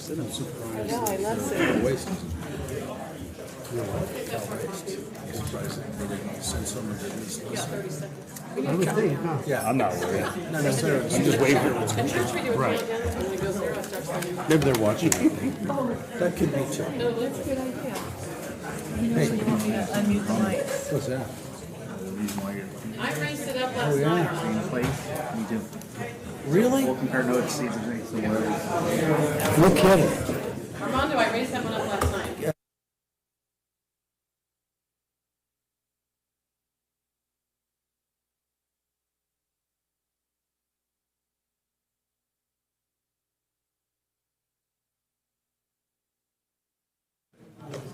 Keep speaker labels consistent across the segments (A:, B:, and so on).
A: I'm surprised.
B: Yeah, I love it.
A: Waste. I'm surprised they didn't send someone to at least listen.
C: I would think, huh?
A: Yeah.
D: I'm not worried.
A: Not necessarily.
D: I'm just waiting for it.
B: Right.
D: Maybe they're watching.
A: That could be too.
B: No, that's a good idea. You know, so you want me to unmute the mics.
A: What's that?
B: I raised it up last night.
E: Same place, we just
A: Really?
E: we'll compare notes, see if there's any similarities.
A: No kidding.
B: Armando, I raised that one up last night.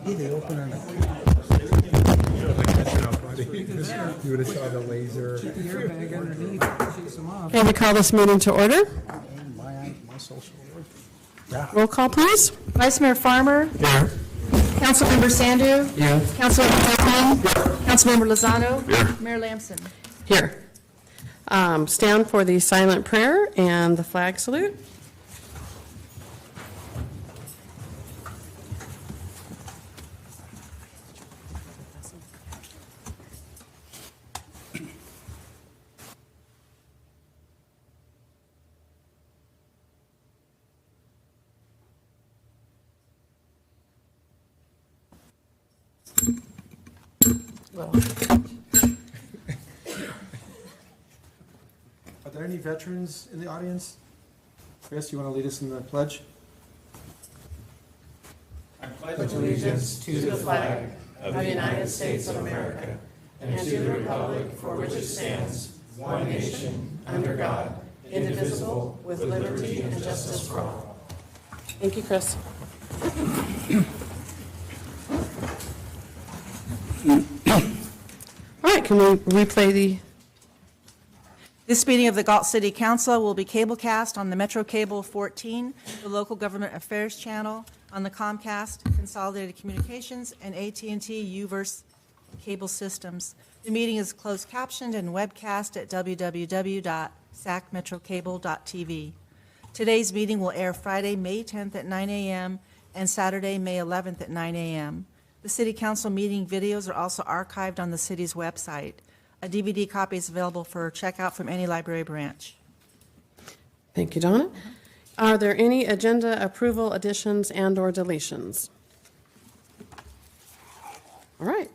A: Hey, they open on a.
C: You would have saw the laser. Airbag underneath, chase them off.
F: Okay, we call this meeting to order.
A: My social work. Yeah.
F: Roll call, please.
G: Vice Mayor Farmer.
A: Here.
G: Councilmember Sandu.
A: Yeah.
G: Councilmember Hoffman. Councilmember Lozano. Mayor Lamson.
F: Here. Stand for the silent prayer and the flag salute.
C: Are there any veterans in the audience? Chris, you want to lead us in the pledge?
B: Allegiance to the flag of the United States of America and to the republic for which it stands, one nation, under God, indivisible, with liberty and justice for all.
F: Thank you, Chris. All right, can we replay the,
G: This meeting of the Galt City Council will be cablecast on the Metro Cable 14, the Local Government Affairs Channel, on the Comcast, Consolidated Communications, and AT&T Uverse cable systems. The meeting is closed captioned and webcast at www.sacmetrocable.tv. Today's meeting will air Friday, May 10th at 9 a.m. and Saturday, May 11th at 9 a.m. The City Council meeting videos are also archived on the city's website. A DVD copy is available for checkout from any library branch.
F: thank you, Donna. Are there any agenda approval additions and/or deletions? All right.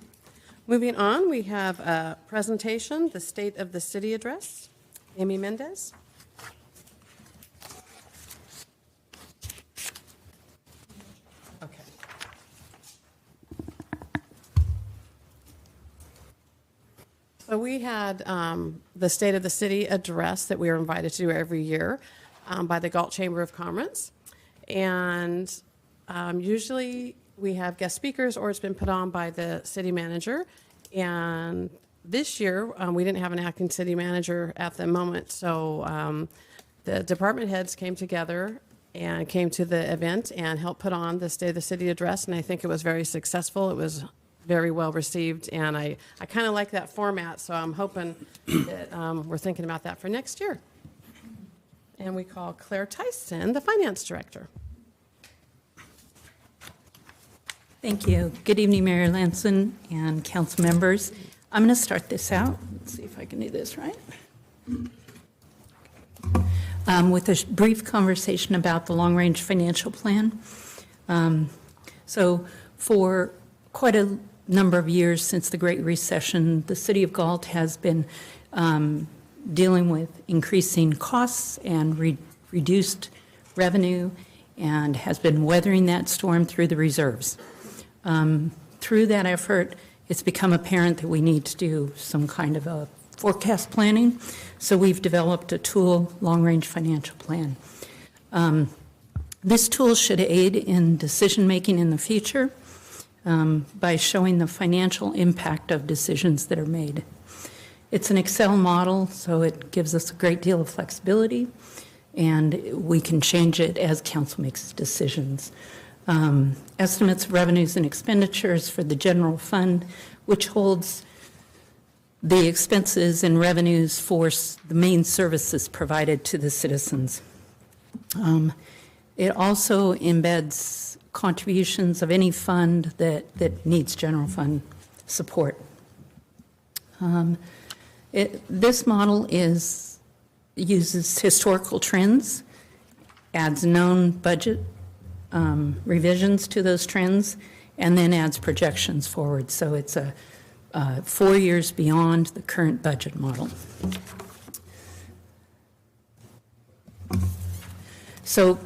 F: Moving on, we have a presentation, the State of the City Address. Amy Mendez. Okay. So we had the State of the City address that we are invited to do every year by the Galt Chamber of Commerce. And usually we have guest speakers or it's been put on by the city manager. And this year we didn't have an acting city manager at the moment. So the department heads came together and came to the event and helped put on the State of the City address. And I think it was very successful. It was very well received, and I kind of like that format, so I'm hoping that we're thinking about that for next year. And we call Claire Tyson, the Finance Director.
H: Thank you. Good evening, Mayor Lanson and council members. I'm going to start this out. Let's see if I can do this right. With a brief conversation about the long-range financial plan. So for quite a number of years since the Great Recession, the city of Galt has been dealing with increasing costs and reduced revenue, and has been weathering that storm through the reserves. Through that effort, it's become apparent that we need to do some kind of a forecast planning. So we've developed a tool, long-range financial plan. This tool should aid in decision-making in the future by showing the financial impact of decisions that are made. It's an Excel model, so it gives us a great deal of flexibility, and we can change it as council makes decisions. Estimates of revenues and expenditures for the general fund, which holds the expenses and revenues for the main services provided to the citizens. It also embeds contributions of any fund that needs general fund support. This model uses historical trends, adds known budget revisions to those trends, and then adds projections forward. So it's 4 years beyond the current budget model. So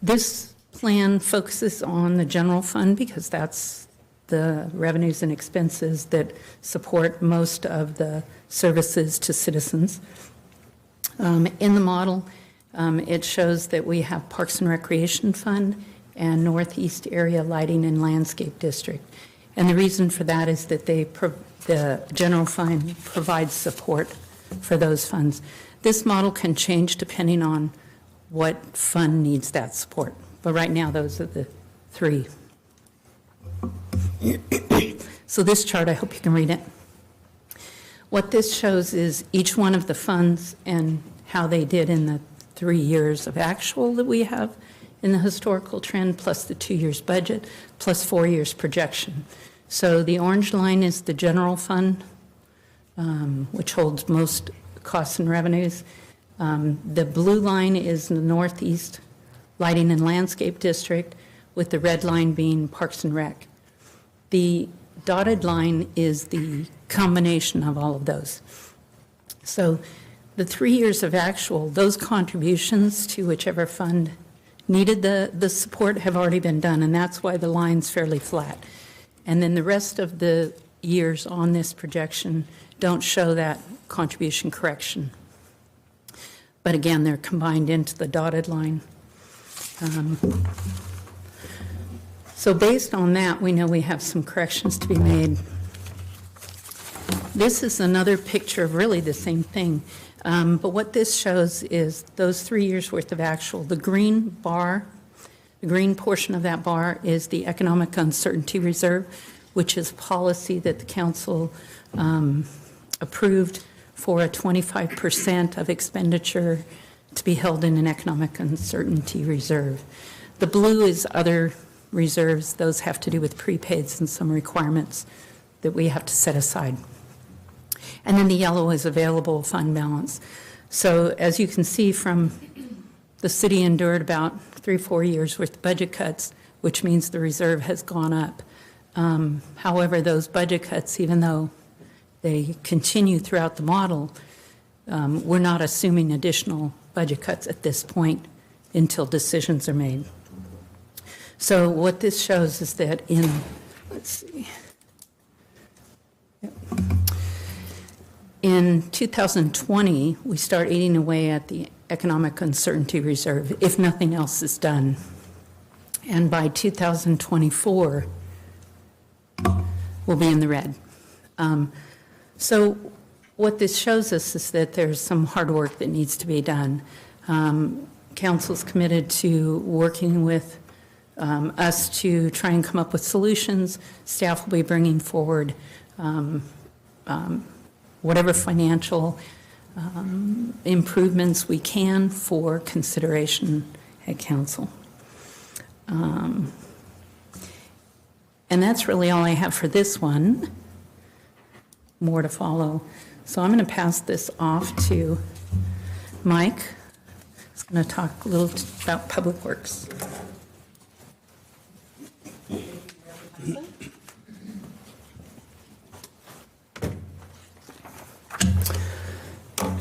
H: this plan focuses on the general fund because that's the revenues and expenses that support most of the services to citizens. In the model, it shows that we have Parks and Recreation Fund and Northeast Area Lighting and Landscape District. And the reason for that is that the general fund provides support for those funds. This model can change depending on what fund needs that support. But right now, those are the three. So this chart, I hope you can read it. What this shows is each one of the funds and how they did in the 3 years of actual that we have in the historical trend, plus the 2 years budget, plus 4 years projection. So the orange line is the general fund, which holds most costs and revenues. The blue line is the Northeast Lighting and Landscape District, with the red line being Parks and Rec. The dotted line is the combination of all of those. So the 3 years of actual, those contributions to whichever fund needed the support have already been done, and that's why the line's fairly flat. And then the rest of the years on this projection don't show that contribution correction. But again, they're combined into the dotted line. So based on that, we know we have some corrections to be made. This is another picture of really the same thing. But what this shows is those 3 years worth of actual. The green bar, the green portion of that bar is the Economic Uncertainty Reserve, which is policy that the council approved for a 25% of expenditure to be held in an Economic Uncertainty Reserve. The blue is other reserves. Those have to do with prepaids and some requirements that we have to set aside. And then the yellow is available fund balance. So as you can see, from the city endured about 3-4 years worth of budget cuts, which means the reserve has gone up. However, those budget cuts, even though they continue throughout the model, we're not assuming additional budget cuts at this point until decisions are made. So what this shows is that let's see. Yep. In 2020, we start eating away at the Economic Uncertainty Reserve if nothing else is done. And by 2024, we'll be in the red. So what this shows us is that there's some hard work that needs to be done. Council's committed to working with us to try and come up with solutions. Staff will be bringing forward whatever financial improvements we can for consideration at council. And that's really all I have for this one. More to follow. So I'm going to pass this off to Mike. He's going to talk a little about Public Works.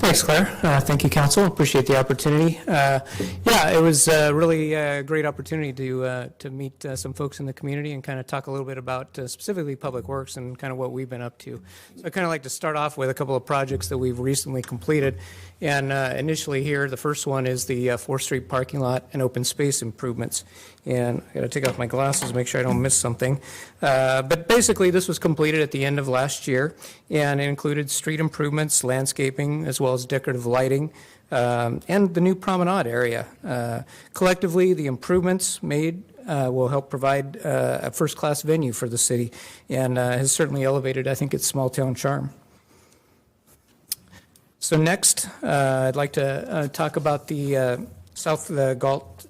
I: Thanks, Claire. Thank you, Council. Appreciate the opportunity. Yeah, it was really a great opportunity to meet some folks in the community and kind of talk a little bit about specifically Public Works and kind of what we've been up to. So I kind of like to start off with a couple of projects that we've recently completed. And initially here, the first one is the 4th Street parking lot and open space improvements. And I got to take off my glasses, make sure I don't miss something. But basically, this was completed at the end of last year, and it included street improvements, landscaping, as well as decorative lighting, and the new promenade area. Collectively, the improvements made will help provide a first-class venue for the city, and has certainly elevated, I think, its small-town charm. So next, I'd like to talk about the South Galt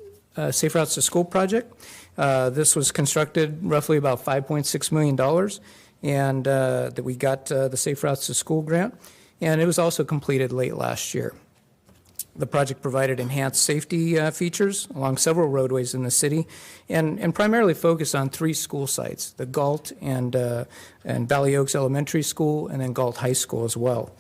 I: Safe Routes to School project. This was constructed roughly about $5.6 million, and that we got the Safe Routes to School grant, and it was also completed late last year. The project provided enhanced safety features along several roadways in the city, and primarily focused on 3 school sites: the Galt and Valley Oaks Elementary School, and then Galt High School as well.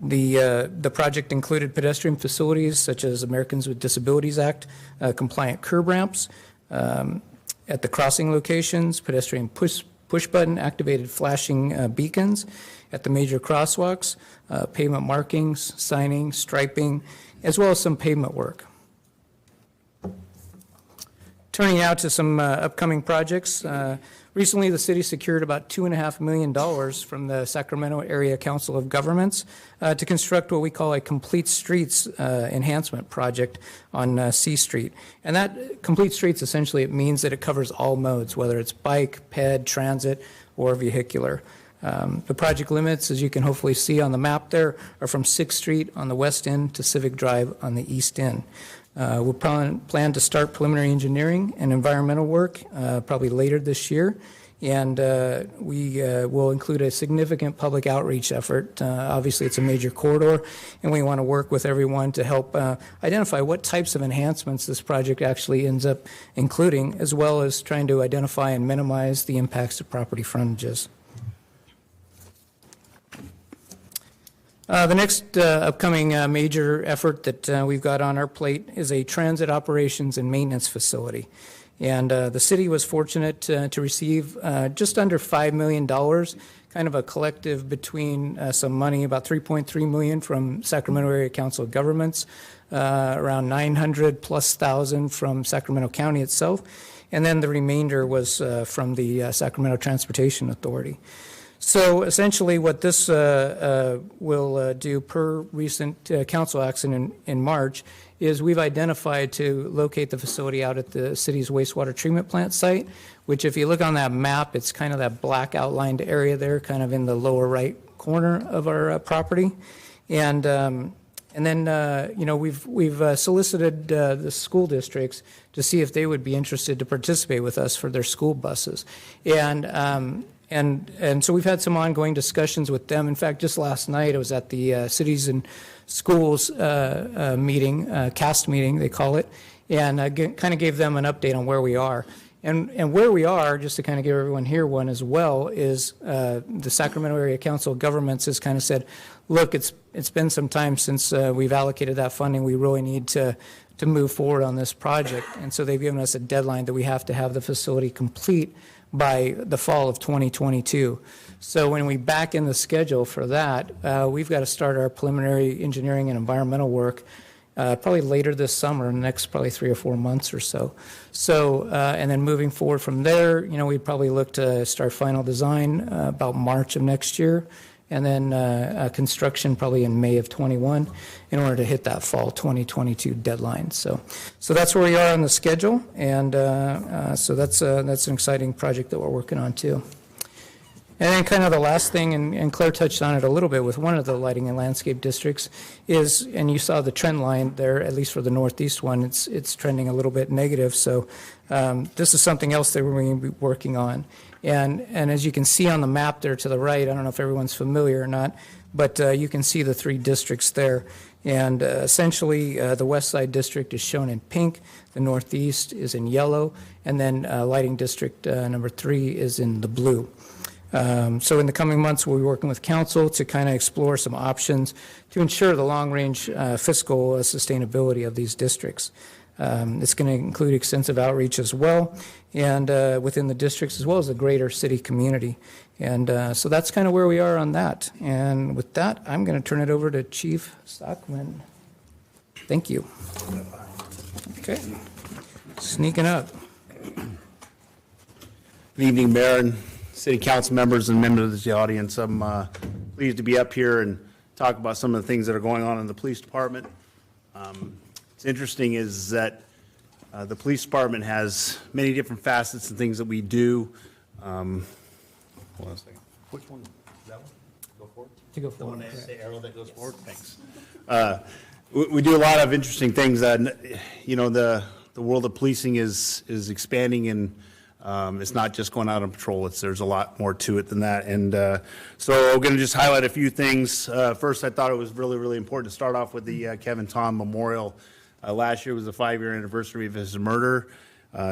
I: The project included pedestrian facilities such as Americans with Disabilities Act compliant curb ramps at the crossing locations, pedestrian push button activated flashing beacons at the major crosswalks, pavement markings, signing, striping, as well as some pavement work. Turning now to some upcoming projects. Recently, the city secured about $2.5 million from the Sacramento Area Council of Governments to construct what we call a complete streets enhancement project on C Street. And that complete streets, essentially, it means that it covers all modes, whether it's bike, ped, transit, or vehicular. The project limits, as you can hopefully see on the map there, are from 6th Street on the west end to Civic Drive on the east end. We'll plan to start preliminary engineering and environmental work probably later this year, and we will include a significant public outreach effort. Obviously, it's a major corridor, and we want to work with everyone to help identify what types of enhancements this project actually ends up including, as well as trying to identify and minimize the impacts to property frontages. The next upcoming major effort that we've got on our plate is a transit operations and maintenance facility. And the city was fortunate to receive just under $5 million, kind of a collective between some money, about $3.3 million from Sacramento Area Council of Governments, around $900,000+ from Sacramento County itself, and then the remainder was from the Sacramento Transportation Authority. So essentially what this will do per recent council action in March is we've identified to locate the facility out at the city's wastewater treatment plant site, which if you look on that map, it's kind of that black outlined area there, kind of in the lower right corner of our property. And then, you know, we've solicited the school districts to see if they would be interested to participate with us for their school buses. And so we've had some ongoing discussions with them. In fact, just last night, I was at the Cities and Schools meeting, CAST meeting, they call it, and kind of gave them an update on where we are. And where we are, just to kind of give everyone here one as well, is the Sacramento Area Council of Governments has kind of said, look, it's been some time since we've allocated that funding. We really need to move forward on this project. And so they've given us a deadline that we have to have the facility complete by the fall of 2022. So when we back in the schedule for that, we've got to start our preliminary engineering and environmental work probably later this summer, in the next probably 3 or 4 months or so. So, and then moving forward from there, you know, we'd probably look to start final design about March of next year, and then construction probably in May of 21 in order to hit that fall 2022 deadline. So that's where we are on the schedule, and so that's an exciting project that we're working on too. And then kind of the last thing, and Claire touched on it a little bit with one of the lighting and landscape districts, is, and you saw the trend line there, at least for the northeast one, it's trending a little bit negative. So this is something else that we're going to be working on. And as you can see on the map there to the right, I don't know if everyone's familiar or not, but you can see the 3 districts there. And essentially, the West Side District is shown in pink, the Northeast is in yellow, and then Lighting District number 3 is in the blue. So in the coming months, we'll be working with council to kind of explore some options to ensure the long-range fiscal sustainability of these districts. It's going to include extensive outreach as well, and within the districts as well as the greater city community. And so that's kind of where we are on that. And with that, I'm going to turn it over to Chief Stockman. Thank you. Okay. Sneaking up.
J: Good evening, Mayor and City Council members and members of the audience. I'm pleased to be up here and talk about some of the things that are going on in the police department. What's interesting is that the police department has many different facets and things that we do. Hold on a second. Which one? That one? Go forward?
I: To go
J: The
I: forward.
J: one that has the arrow that goes forward? Thanks. We do a lot of interesting things. You know, the world of policing is expanding, and it's not just going out on patrol. There's a lot more to it than that. And so we're going to just highlight a few things. First, I thought it was really, really important to start off with the Kevin Tom Memorial. Last year was the 5-year anniversary of his murder.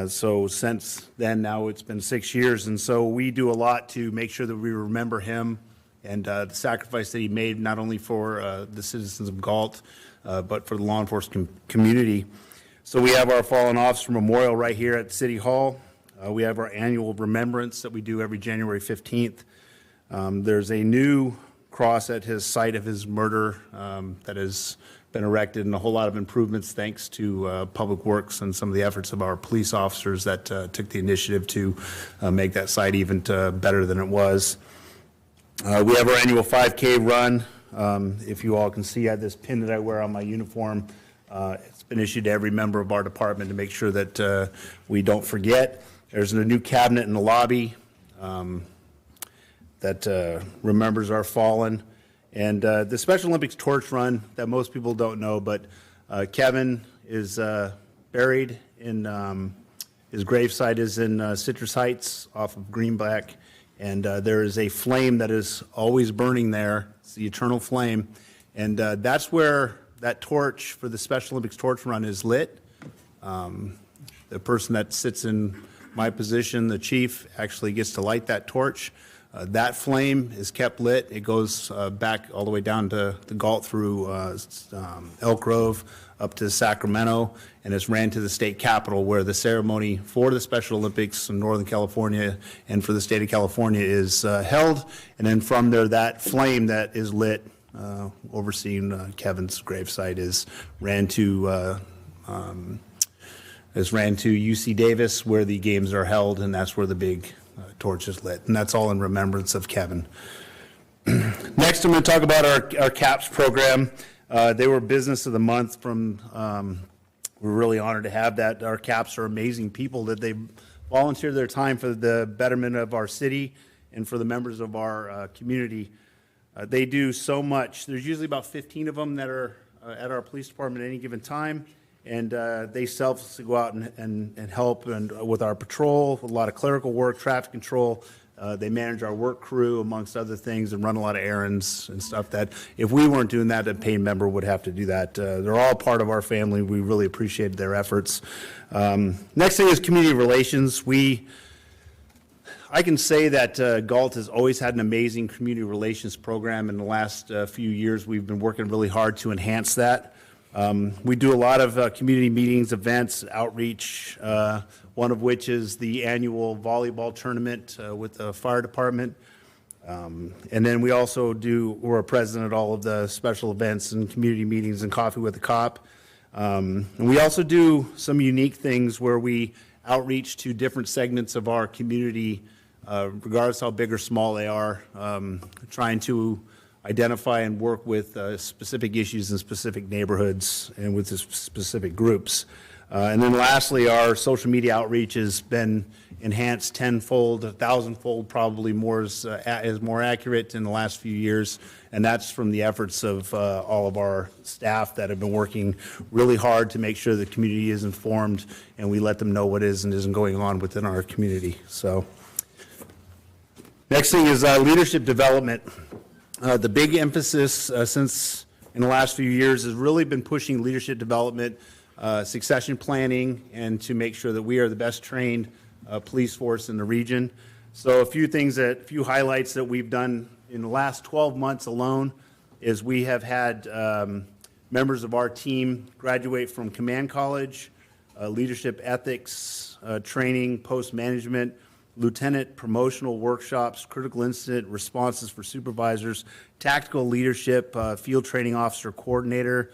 J: So since then, now it's been 6 years. And so we do a lot to make sure that we remember him and the sacrifice that he made, not only for the citizens of Galt, but for the law enforcement community. So we have our fallen officer memorial right here at City Hall. We have our annual remembrance that we do every January 15th. There's a new cross at his site of his murder that has been erected, and a whole lot of improvements thanks to Public Works and some of the efforts of our police officers that took the initiative to make that site even better than it was. We have our annual 5K run. If you all can see, I have this pin that I wear on my uniform. It's been issued to every member of our department to make sure that we don't forget. There's a new cabinet in the lobby that remembers our fallen. And the Special Olympics torch run that most people don't know, but Kevin is buried in, his gravesite is in Citrus Heights off of Greenback. And there is a flame that is always burning there. It's the eternal flame. And that's where that torch for the Special Olympics torch run is lit. The person that sits in my position, the chief, actually gets to light that torch. That flame is kept lit. It goes back all the way down to the Galt through Elk Grove up to Sacramento, and it's ran to the state capitol where the ceremony for the Special Olympics in Northern California and for the state of California is held. And then from there, that flame that is lit, overseeing Kevin's gravesite, is ran to UC Davis where the games are held, and that's where the big torch is lit, and that's all in remembrance of Kevin. Next, I'm going to talk about our CAPS program. They were Business of the Month from, we're really honored to have that. Our CAPS are amazing people that they volunteer their time for the betterment of our city and for the members of our community. They do so much. There's usually about 15 of them that are at our police department at any given time. And they selflessly go out and help and with our patrol, a lot of clerical work, traffic control. They manage our work crew, amongst other things, and run a lot of errands and stuff that if we weren't doing that, a paid member would have to do that. They're all part of our family. We really appreciate their efforts. Next thing is community relations. I can say that Galt has always had an amazing community relations program. In the last few years, we've been working really hard to enhance that. We do a lot of community meetings, events, outreach, one of which is the annual volleyball tournament with the fire department. And then we also we're present at all of the special events and community meetings and Coffee with a Cop. And we also do some unique things where we outreach to different segments of our community, regardless how big or small they are, trying to identify and work with specific issues in specific neighborhoods and with specific groups. And then lastly, our social media outreach has been enhanced tenfold, 1,000-fold probably more is more accurate in the last few years. And that's from the efforts of all of our staff that have been working really hard to make sure the community is informed and we let them know what is and isn't going on within our community. So next thing is leadership development. The big emphasis since in the last few years has really been pushing leadership development, succession planning, and to make sure that we are the best trained police force in the region. So a few highlights that we've done in the last 12 months alone is we have had members of our team graduate from command college, leadership ethics training, post management, lieutenant promotional workshops, critical incident responses for supervisors, tactical leadership, field training officer coordinator,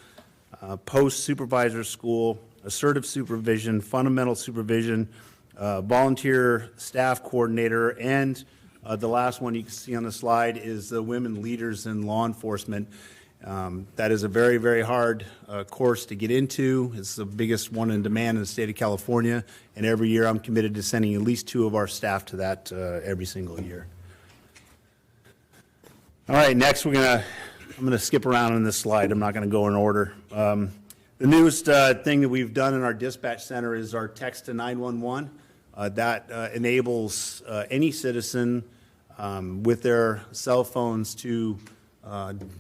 J: post supervisor school, assertive supervision, fundamental supervision, volunteer staff coordinator, and the last one you can see on the slide is the women leaders in law enforcement. That is a very, very hard course to get into. It's the biggest one in demand in the state of California, and every year I'm committed to sending at least 2 of our staff to that every single year. All right, next I'm gonna skip around on this slide. I'm not gonna go in order. The newest thing that we've done in our dispatch center is our text to 911. That enables any citizen with their cell phones to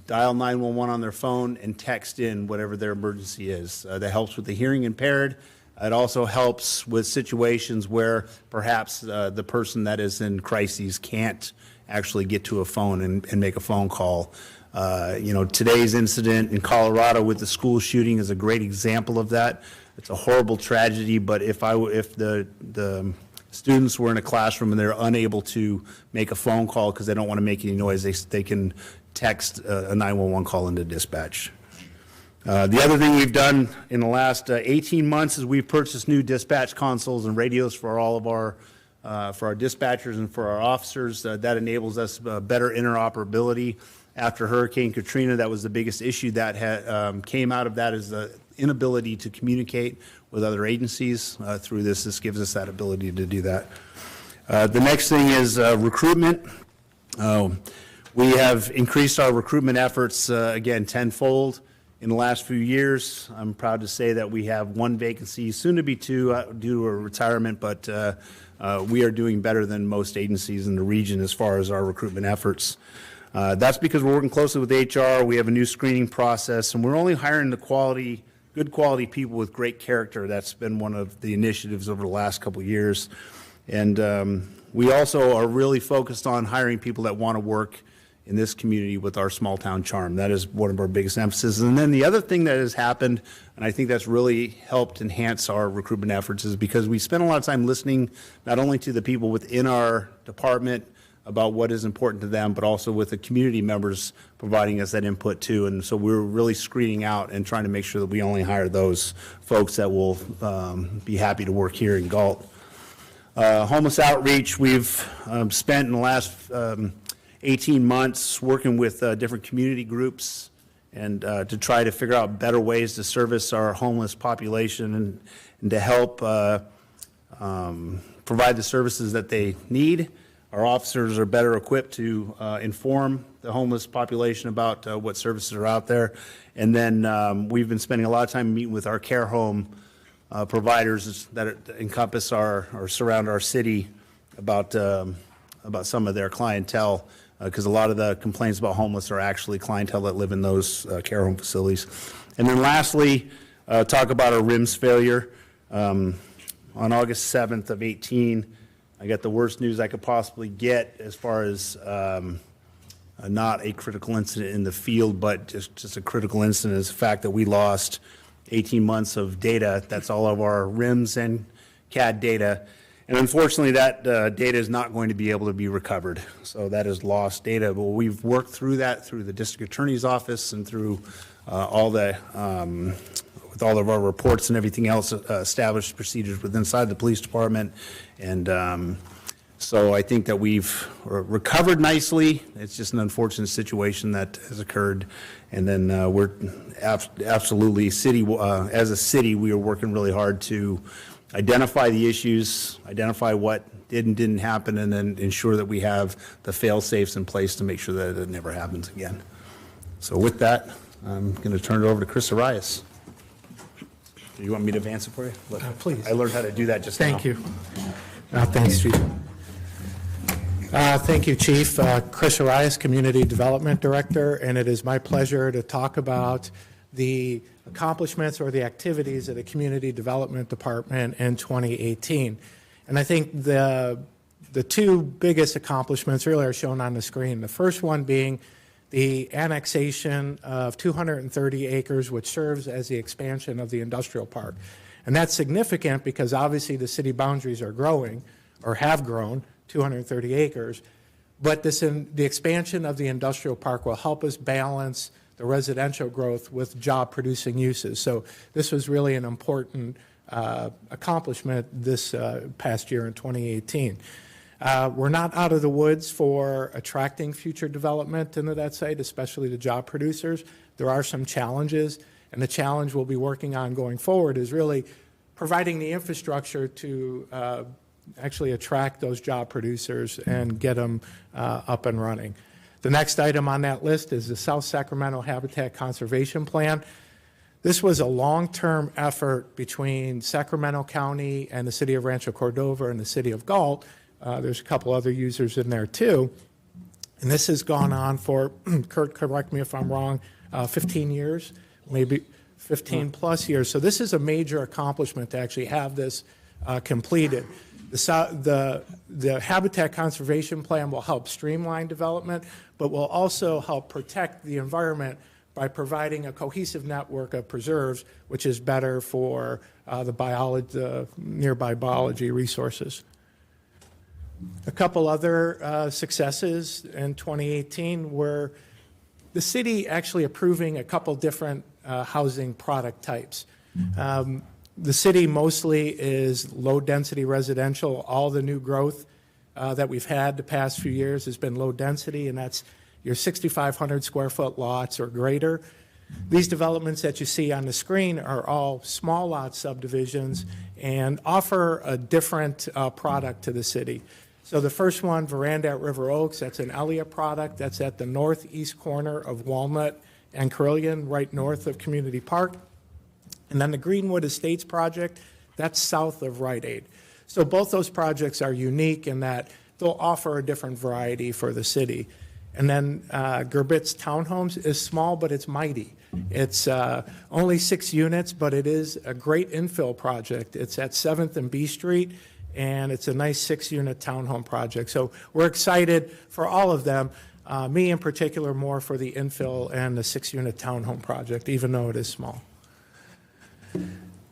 J: dial 911 on their phone and text in whatever their emergency is. That helps with the hearing impaired. It also helps with situations where perhaps the person that is in crises can't actually get to a phone and make a phone call. Today's incident in Colorado with the school shooting is a great example of that. It's a horrible tragedy, but if the students were in a classroom and they're unable to make a phone call because they don't want to make any noise, they can text a 911 call into dispatch. The other thing we've done in the last 18 months is we've purchased new dispatch consoles and radios for all of our dispatchers and for our officers. That enables us better interoperability. After Hurricane Katrina, that was the biggest issue that came out of that, is the inability to communicate with other agencies. Through this gives us that ability to do that. The next thing is recruitment. We have increased our recruitment efforts, again, tenfold in the last few years. I'm proud to say that we have 1 vacancy, soon to be 2 due to a retirement, but we are doing better than most agencies in the region as far as our recruitment efforts. That's because we're working closely with HR. We have a new screening process, and we're only hiring the good quality people with great character. That's been one of the initiatives over the last couple of years. And we also are really focused on hiring people that want to work in this community with our small town charm. That is one of our biggest emphases. And then the other thing that has happened, and I think that's really helped enhance our recruitment efforts, is because we spend a lot of time listening not only to the people within our department about what is important to them, but also with the community members providing us that input too. And so we're really screening out and trying to make sure that we only hire those folks that will be happy to work here in Galt. Homeless outreach, we've spent in the last 18 months working with different community groups and to try to figure out better ways to service our homeless population and to help provide the services that they need. Our officers are better equipped to inform the homeless population about what services are out there. And then we've been spending a lot of time meeting with our care home providers that encompass or surround our city about some of their clientele, because a lot of the complaints about homeless are actually clientele that live in those care home facilities. And then lastly, talk about our RIMS failure. On August 7th of 18, I got the worst news I could possibly get as far as not a critical incident in the field, but just a critical incident is the fact that we lost 18 months of data. That's all of our RIMS and CAD data. And unfortunately, that data is not going to be able to be recovered. So that is lost data. But we've worked through that through the district attorney's office and through with all of our reports and everything else, established procedures within inside the police department. And so I think that we've recovered nicely. It's just an unfortunate situation that has occurred. And then we're absolutely, as a city, we are working really hard to identify the issues, identify what did and didn't happen, and then ensure that we have the fail-safes in place to make sure that it never happens again. So with that, I'm going to turn it over to Chris Arias. Do you want me to advance it for you?
C: Please.
J: I learned how to do that just now.
C: Thank you. Thanks, Chief.
K: Thank you, Chief. Chris Arias, Community Development Director, and it is my pleasure to talk about the accomplishments or the activities of the Community Development Department in 2018. And I think the two biggest accomplishments really are shown on the screen. The first one being the annexation of 230 acres, which serves as the expansion of the industrial park. And that's significant because obviously the city boundaries are growing, or have grown, 230 acres. But the expansion of the industrial park will help us balance the residential growth with job-producing uses. So this was really an important accomplishment this past year in 2018. We're not out of the woods for attracting future development into that site, especially the job producers. There are some challenges, and the challenge we'll be working on going forward is really providing the infrastructure to actually attract those job producers and get them up and running. The next item on that list is the South Sacramento Habitat Conservation Plan. This was a long-term effort between Sacramento County and the city of Rancho Cordova and the city of Galt. There's a couple other users in there too. And this has gone on for, Kurt, correct me if I'm wrong, 15 years, maybe 15 plus years. So this is a major accomplishment to actually have this completed. The Habitat Conservation Plan will help streamline development, but will also help protect the environment by providing a cohesive network of preserves, which is better for the nearby biology resources. A couple other successes in 2018 were the city actually approving a couple different housing product types. The city mostly is low-density residential. All the new growth that we've had the past few years has been low density, and that's your 6,500 square foot lots or greater. These developments that you see on the screen are all small lot subdivisions and offer a different product to the city. So the first one, Veranda at River Oaks, that's an Elia product. That's at the northeast corner of Walnut and Carillion, right north of Community Park. And then the Greenwood Estates project, that's south of Rite Aid. So both those projects are unique in that they'll offer a different variety for the city. And then Gerbitz Townhomes is small, but it's mighty. It's only 6 units, but it is a great infill project. It's at 7th and B Street, and it's a nice 6-unit townhome project. So we're excited for all of them. Me in particular, more for the infill and the 6-unit townhome project, even though it is small.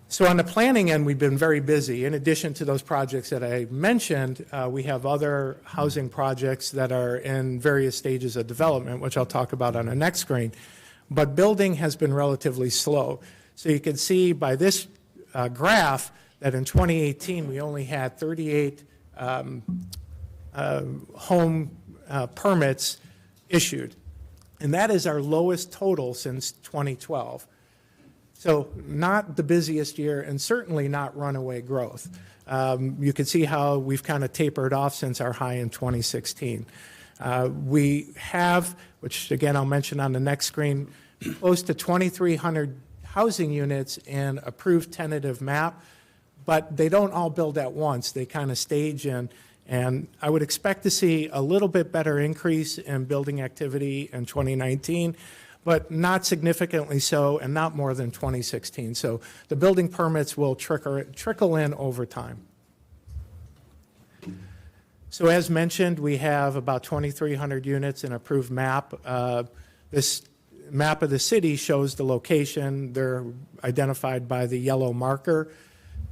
K: So on the planning end, we've been very busy. In addition to those projects that I mentioned, we have other housing projects that are in various stages of development, which I'll talk about on the next screen. But building has been relatively slow. So you can see by this graph that in 2018, we only had 38 home permits issued. And that is our lowest total since 2012. So not the busiest year, and certainly not runaway growth. You can see how we've kind of tapered off since our high in 2016. We have, which again I'll mention on the next screen, close to 2,300 housing units in approved tentative map, but they don't all build at once. They kind of stage in, and I would expect to see a little bit better increase in building activity in 2019, but not significantly so, and not more than 2016. So the building permits will trickle in over time. So as mentioned, we have about 2,300 units in approved map. This map of the city shows the location. They're identified by the yellow marker.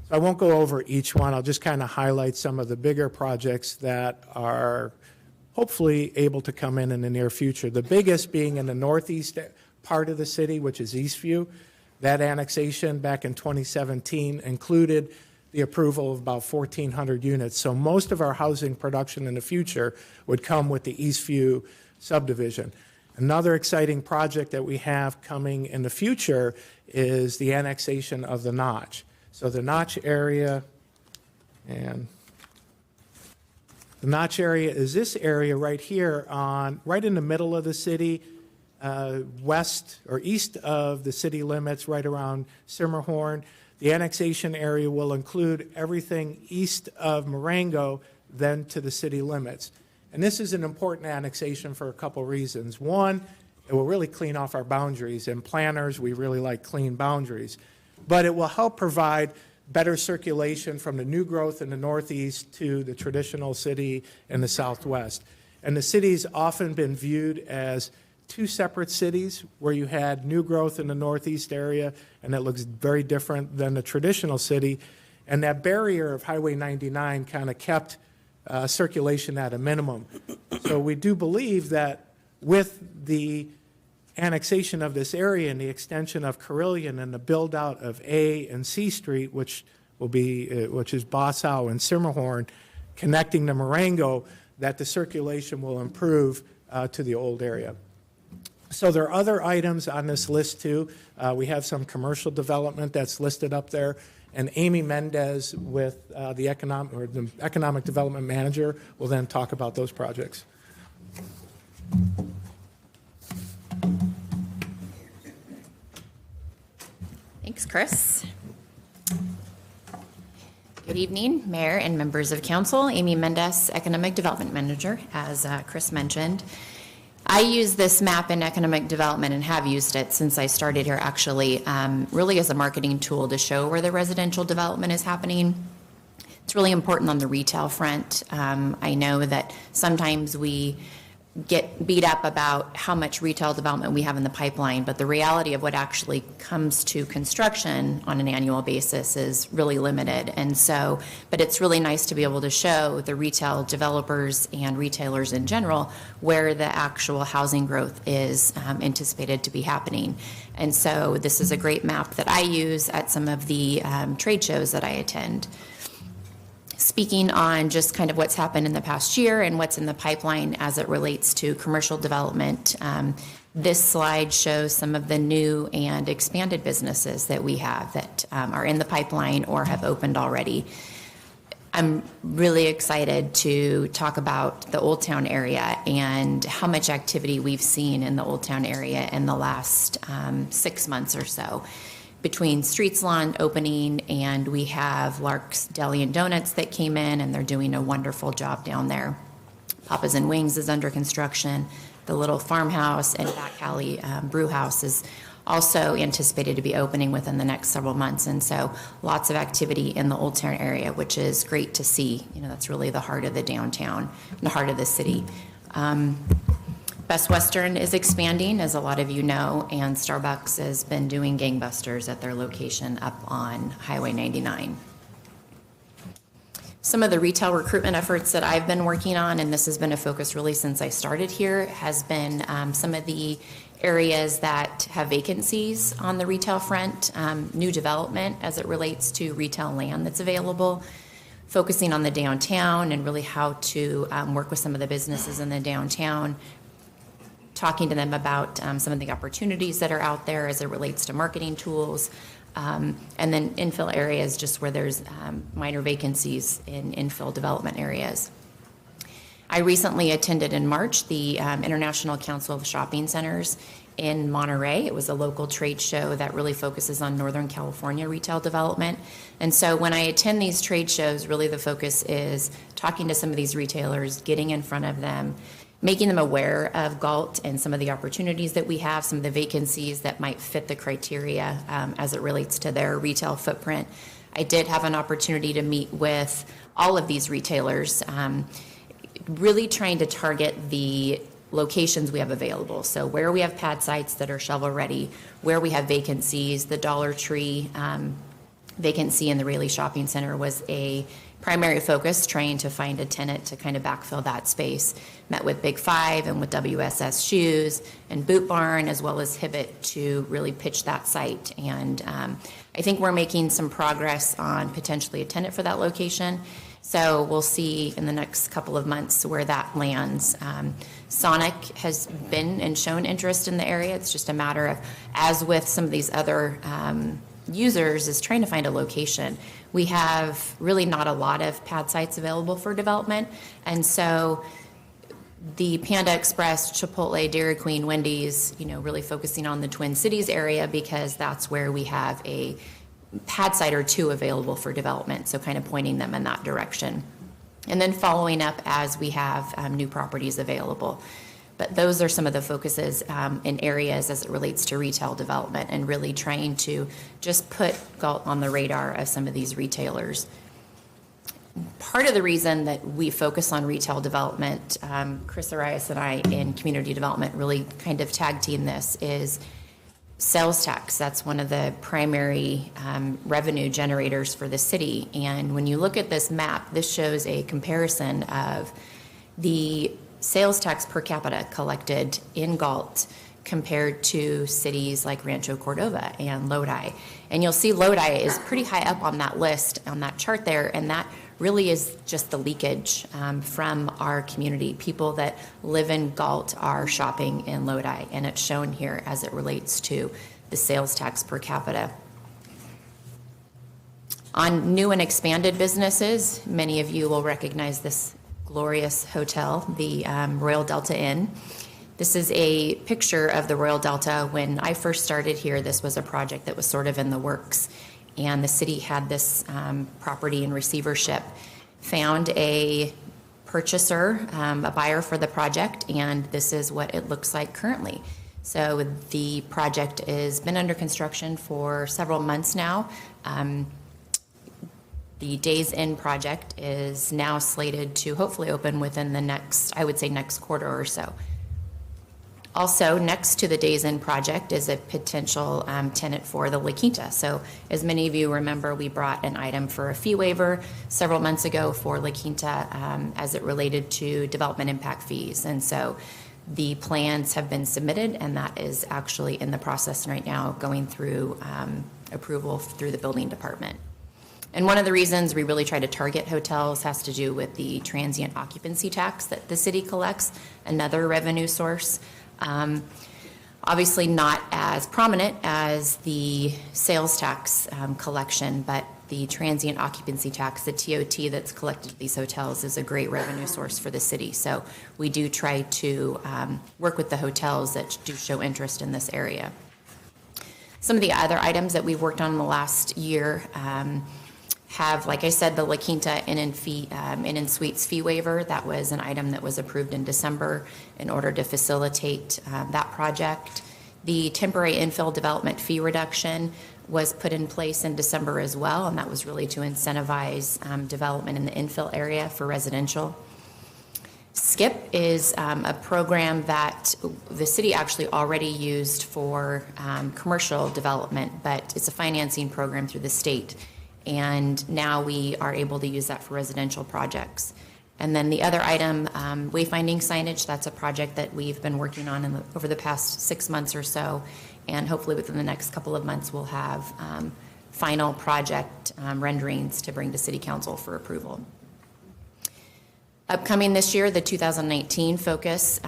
K: So I won't go over each one. I'll just kind of highlight some of the bigger projects that are hopefully able to come in the near future. The biggest being in the northeast part of the city, which is Eastview. That annexation back in 2017 included the approval of about 1,400 units. So most of our housing production in the future would come with the Eastview subdivision. Another exciting project that we have coming in the future is the annexation of the Notch. So the Notch area, and the Notch area is this area right here right in the middle of the city, west or east of the city limits, right around Simmerhorn. The annexation area will include everything east of Marengo, then to the city limits. And this is an important annexation for a couple reasons. One, it will really clean off our boundaries, and planners, we really like clean boundaries. But it will help provide better circulation from the new growth in the northeast to the traditional city in the southwest. And the city's often been viewed as two separate cities, where you had new growth in the northeast area, and that looks very different than the traditional city. And that barrier of Highway 99 kind of kept circulation at a minimum. So we do believe that with the annexation of this area and the extension of Carilion and the build out of A and C Street, which is Bossow and Simmerhorn, connecting to Marengo, that the circulation will improve to the old area. So there are other items on this list too. We have some commercial development that's listed up there, and Amy Mendez with the economic development manager will then talk about those projects.
L: Thanks, Chris. Good evening, Mayor and members of Council. Amy Mendez, Economic Development Manager, as Chris mentioned. I use this map in economic development and have used it since I started here, actually, really as a marketing tool to show where the residential development is happening. It's really important on the retail front. I know that sometimes we get beat up about how much retail development we have in the pipeline, but the reality of what actually comes to construction on an annual basis is really limited. And so, but it's really nice to be able to show the retail developers and retailers in general where the actual housing growth is anticipated to be happening. And so this is a great map that I use at some of the trade shows that I attend. Speaking on just kind of what's happened in the past year and what's in the pipeline as it relates to commercial development, this slide shows some of the new and expanded businesses that we have that are in the pipeline or have opened already. I'm really excited to talk about the Old Town area and how much activity we've seen in the Old Town area in the last 6 months or so. Between Streets Lawn opening, and we have Lark's Deli and Donuts that came in, and they're doing a wonderful job down there. Papa's and Wings is under construction. The little farmhouse and back alley brew house is also anticipated to be opening within the next several months. And so lots of activity in the Old Town area, which is great to see. You know, that's really the heart of the downtown, the heart of the city. Best Western is expanding, as a lot of you know, and Starbucks has been doing gangbusters at their location up on Highway 99. Some of the retail recruitment efforts that I've been working on, and this has been a focus really since I started here, has been some of the areas that have vacancies on the retail front, new development as it relates to retail land that's available, focusing on the downtown and really how to work with some of the businesses in the downtown, talking to them about some of the opportunities that are out there as it relates to marketing tools, and then infill areas just where there's minor vacancies in infill development areas. I recently attended in March the International Council of Shopping Centers in Monterey. It was a local trade show that really focuses on Northern California retail development. And so when I attend these trade shows, really the focus is talking to some of these retailers, getting in front of them, making them aware of Galt and some of the opportunities that we have, some of the vacancies that might fit the criteria as it relates to their retail footprint. I did have an opportunity to meet with all of these retailers, really trying to target the locations we have available. So where we have pad sites that are shovel ready, where we have vacancies. The Dollar Tree vacancy in the Raleigh Shopping Center was a primary focus, trying to find a tenant to kind of backfill that space. Met with Big Five and with WSS Shoes and Boot Barn, as well as Hibbett, to really pitch that site. And I think we're making some progress on potentially a tenant for that location. So we'll see in the next couple of months where that lands. Sonic has been and shown interest in the area. It's just a matter of, as with some of these other users, is trying to find a location. We have really not a lot of pad sites available for development, and so the Panda Express, Chipotle, Dairy Queen, Wendy's, really focusing on the Twin Cities area because that's where we have a pad site or two available for development, so kind of pointing them in that direction. and then following up as we have new properties available. But those are some of the focuses in areas as it relates to retail development and really trying to just put Galt on the radar of some of these retailers. Part of the reason that we focus on retail development, Chris Arias and I in community development really kind of tag team this, is sales tax. That's one of the primary revenue generators for the city. And when you look at this map, this shows a comparison of the sales tax per capita collected in Galt compared to cities like Rancho Cordova and Lodi. And you'll see Lodi is pretty high up on that list, on that chart there, and that really is just the leakage from our community. People that live in Galt are shopping in Lodi, and it's shown here as it relates to the sales tax per capita. On new and expanded businesses, many of you will recognize this glorious hotel, the Royal Delta Inn. This is a picture of the Royal Delta. When I first started here, this was a project that was sort of in the works, and the city had this property in receivership, found a purchaser, a buyer for the project, and this is what it looks like currently. So the project has been under construction for several months now. The Days Inn project is now slated to hopefully open within the next, I would say next quarter or so. Also, next to the Days Inn project is a potential tenant for the La Quinta. So as many of you remember, we brought an item for a fee waiver several months ago for La Quinta as it related to development impact fees. And so the plans have been submitted, and that is actually in the process right now, going through approval through the building department. And one of the reasons we really try to target hotels has to do with the transient occupancy tax that the city collects, another revenue source. Obviously not as prominent as the sales tax collection, but the transient occupancy tax, the TOT that's collected at these hotels, is a great revenue source for the city. So we do try to work with the hotels that do show interest in this area. Some of the other items that we've worked on in the last year have, like I said, the La Quinta Inn and Suites fee waiver. That was an item that was approved in December in order to facilitate that project. The temporary infill development fee reduction was put in place in December as well, and that was really to incentivize development in the infill area for residential. SKIP is a program that the city actually already used for commercial development, but it's a financing program through the state. And now we are able to use that for residential projects. And then the other item, wayfinding signage, that's a project that we've been working on over the past 6 months or so. And hopefully within the next couple of months, we'll have final project renderings to bring to City Council for approval. Upcoming this year, the 2019 focus,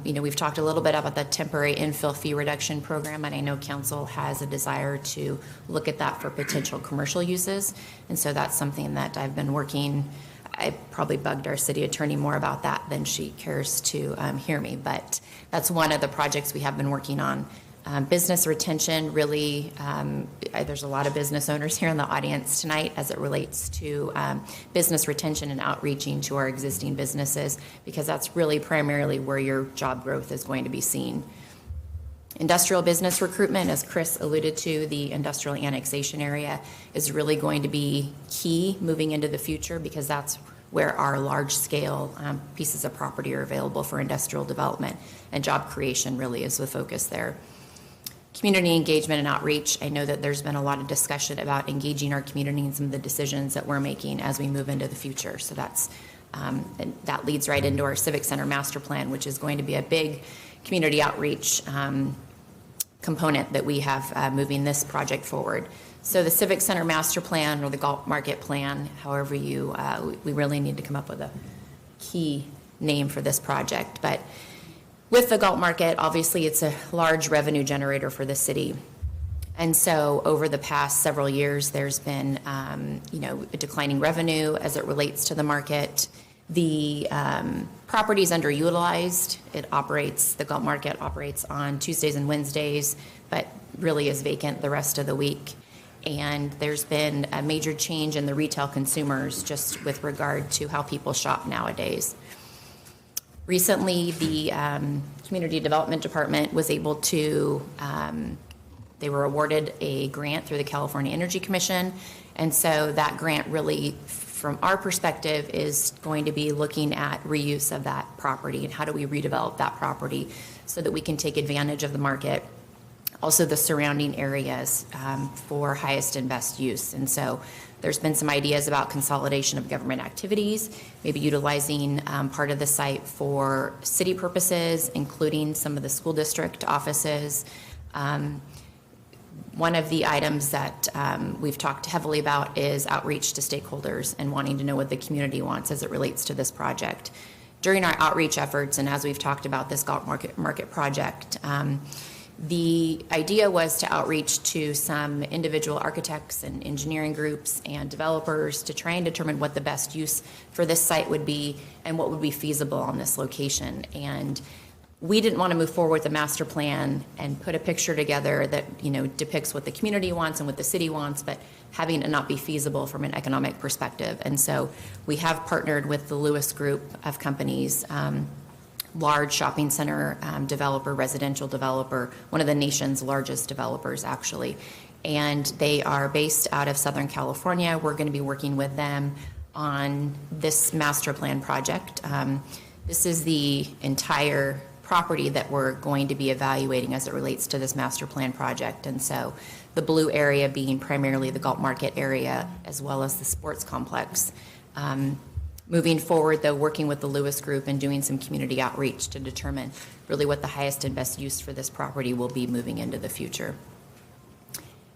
L: we've talked a little bit about the temporary infill fee reduction program, and I know council has a desire to look at that for potential commercial uses. And so that's something that I've been working. I probably bugged our city attorney more about that than she cares to hear me, but that's one of the projects we have been working on. Business retention, really, there's a lot of business owners here in the audience tonight as it relates to business retention and outreaching to our existing businesses, because that's really primarily where your job growth is going to be seen. Industrial business recruitment, as Chris alluded to, the industrial annexation area is really going to be key moving into the future, because that's where our large-scale pieces of property are available for industrial development, and job creation really is the focus there. Community engagement and outreach. I know that there's been a lot of discussion about engaging our community in some of the decisions that we're making as we move into the future. So that's and that leads right into our Civic Center Master Plan, which is going to be a big community outreach component that we have moving this project forward. So the Civic Center Master Plan, or the Galt Market Plan, however you, we really need to come up with a key name for this project. But with the Galt Market, obviously it's a large revenue generator for the city. And so over the past several years, there's been, a declining revenue as it relates to the market. The property is underutilized. The Galt Market operates on Tuesdays and Wednesdays, but really is vacant the rest of the week. And there's been a major change in the retail consumers just with regard to how people shop nowadays. Recently, the Community Development Department was able to, they were awarded a grant through the California Energy Commission. And so that grant really, from our perspective, is going to be looking at reuse of that property and how do we redevelop that property so that we can take advantage of the market, also the surrounding areas for highest and best use. And so there's been some ideas about consolidation of government activities, maybe utilizing part of the site for city purposes, including some of the school district offices. One of the items that we've talked heavily about is outreach to stakeholders and wanting to know what the community wants as it relates to this project. During our outreach efforts, and as we've talked about this Galt Market project, the idea was to outreach to some individual architects and engineering groups and developers to try and determine what the best use for this site would be and what would be feasible on this location. And we didn't want to move forward with a master plan and put a picture together that, you know, depicts what the community wants and what the city wants, but having it not be feasible from an economic perspective. And so we have partnered with the Lewis Group of companies, large shopping center developer, residential developer, one of the nation's largest developers, actually. And they are based out of Southern California. We're going to be working with them on this master plan project. This is the entire property that we're going to be evaluating as it relates to this master plan project. And so the blue area being primarily the Galt Market area, as well as the sports complex. Moving forward, though, working with the Lewis Group and doing some community outreach to determine really what the highest and best use for this property will be moving into the future.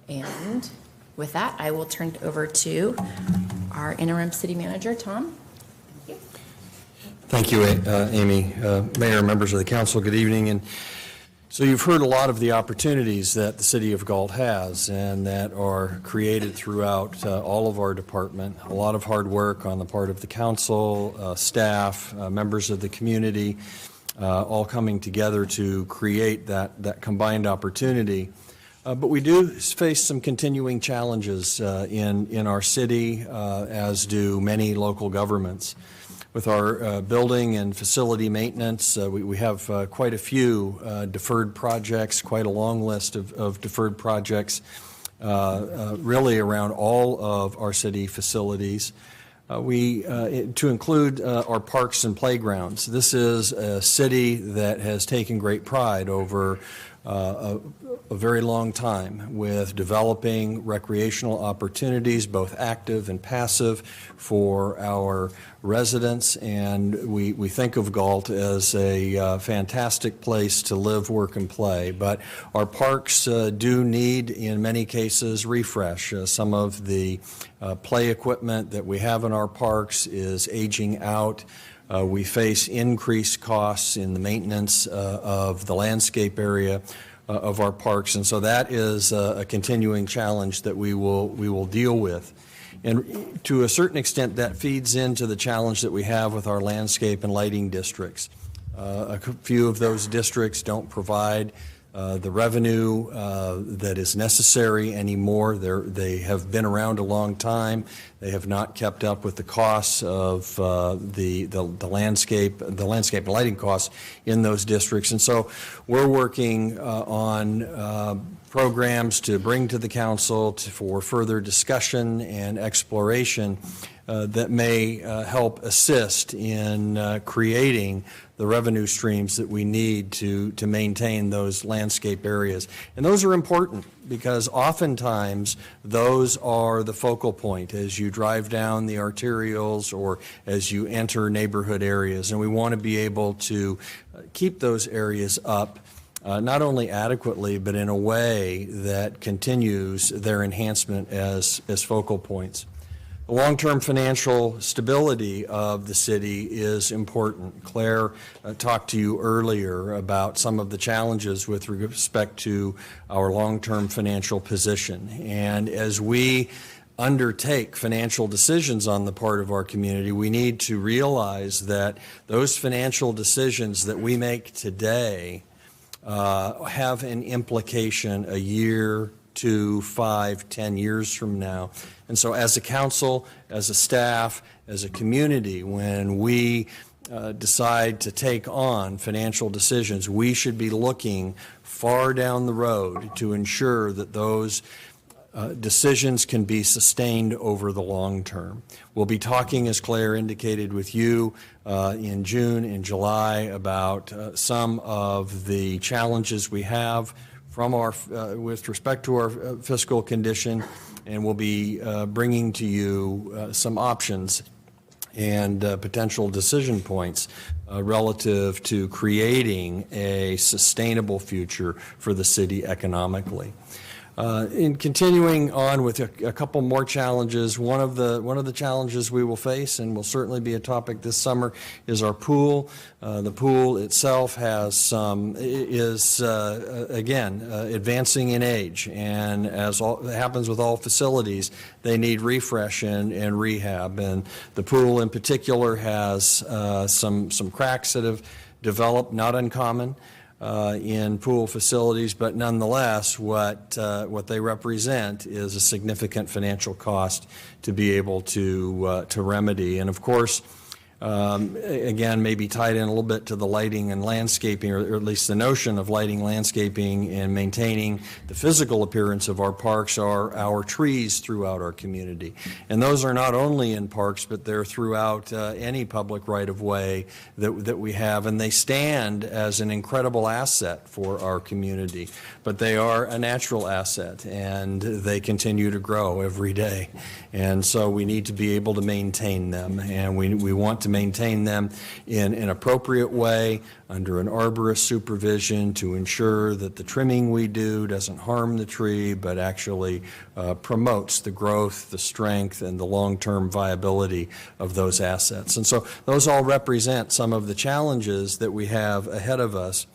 L: And with that, I will turn it over to our interim city manager, Tom.
M: Thank you, Amy. Mayor, members of the council, good evening. And so you've heard a lot of the opportunities that the city of Galt has and that are created throughout all of our department. A lot of hard work on the part of the council, staff, members of the community, all coming together to create that combined opportunity. But we do face some continuing challenges in our city, as do many local governments. With our building and facility maintenance, we have quite a few deferred projects, quite a long list of deferred projects, really around all of our city facilities. To include our parks and playgrounds. This is a city that has taken great pride over a very long time with developing recreational opportunities, both active and passive, for our residents. And we think of Galt as a fantastic place to live, work, and play. But our parks do need, in many cases, refresh. Some of the play equipment that we have in our parks is aging out. We face increased costs in the maintenance of the landscape area of our parks, and so that is a continuing challenge that we will deal with. And to a certain extent, that feeds into the challenge that we have with our landscape and lighting districts. A few of those districts don't provide the revenue that is necessary anymore. They have been around a long time. They have not kept up with the costs of the landscape and lighting costs in those districts. And so we're working on programs to bring to the council for further discussion and exploration that may help assist in creating the revenue streams that we need to maintain those landscape areas. And those are important because oftentimes those are the focal point as you drive down the arterials or as you enter neighborhood areas. And we want to be able to keep those areas up not only adequately, but in a way that continues their enhancement as focal points. The long-term financial stability of the city is important. Claire talked to you earlier about some of the challenges with respect to our long-term financial position. And as we undertake financial decisions on the part of our community, we need to realize that those financial decisions that we make today have an implication a year, 2, 5, 10 years from now. And so as a council, as a staff, as a community, when we decide to take on financial decisions, we should be looking far down the road to ensure that those decisions can be sustained over the long term. We'll be talking, as Claire indicated, with you in June and July about some of the challenges we have from our, with respect to our fiscal condition, and we'll be bringing to you some options and potential decision points relative to creating a sustainable future for the city economically. In continuing on with a couple more challenges, one of the challenges we will face, and will certainly be a topic this summer, is our pool. The pool itself has again advancing in age, and as happens with all facilities, they need refresh and rehab. And the pool in particular has some cracks that have developed, not uncommon in pool facilities, but nonetheless, what they represent is a significant financial cost to be able to remedy. And of course, again, maybe tied in a little bit to the lighting and landscaping, or at least the notion of lighting, landscaping, and maintaining the physical appearance of our parks, are our trees throughout our community. And those are not only in parks, but they're throughout any public right-of-way that we have, and they stand as an incredible asset for our community. But they are a natural asset, and they continue to grow every day. And so we need to be able to maintain them, and we want to maintain them in an appropriate way under an arborist supervision to ensure that the trimming we do doesn't harm the tree, but actually promotes the growth, the strength, and the long-term viability of those assets. And so those all represent some of the challenges that we have ahead of us.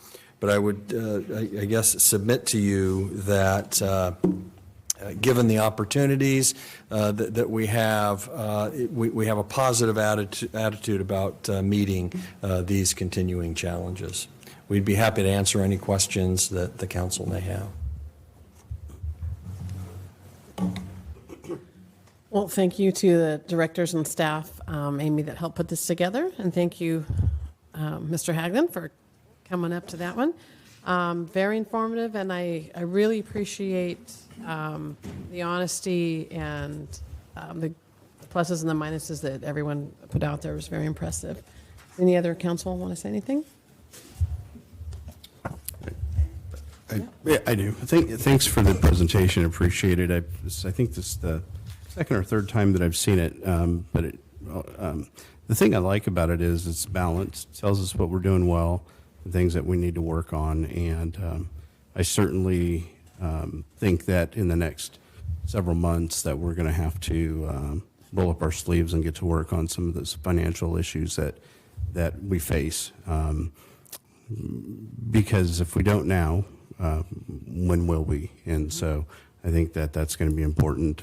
M: But I would, I guess, submit to you that given the opportunities that we have a positive attitude about meeting these continuing challenges. We'd be happy to answer any questions that the council may have.
F: Well, thank you to the directors and staff, Amy, that helped put this together. And thank you, Mr. Hagden, for coming up to that one. Very informative, and I really appreciate the honesty and the pluses and the minuses that everyone put out there. It was very impressive. Any other council want to say anything?
A: I do. Thanks for the presentation. Appreciate it. I think this is the second or third time that I've seen it. But the thing I like about it is it's balanced. It tells us what we're doing well, the things that we need to work on. And I certainly think that in the next several months that we're going to have to roll up our sleeves and get to work on some of those financial issues that we face. Because if we don't now, when will we? And so I think that that's going to be important.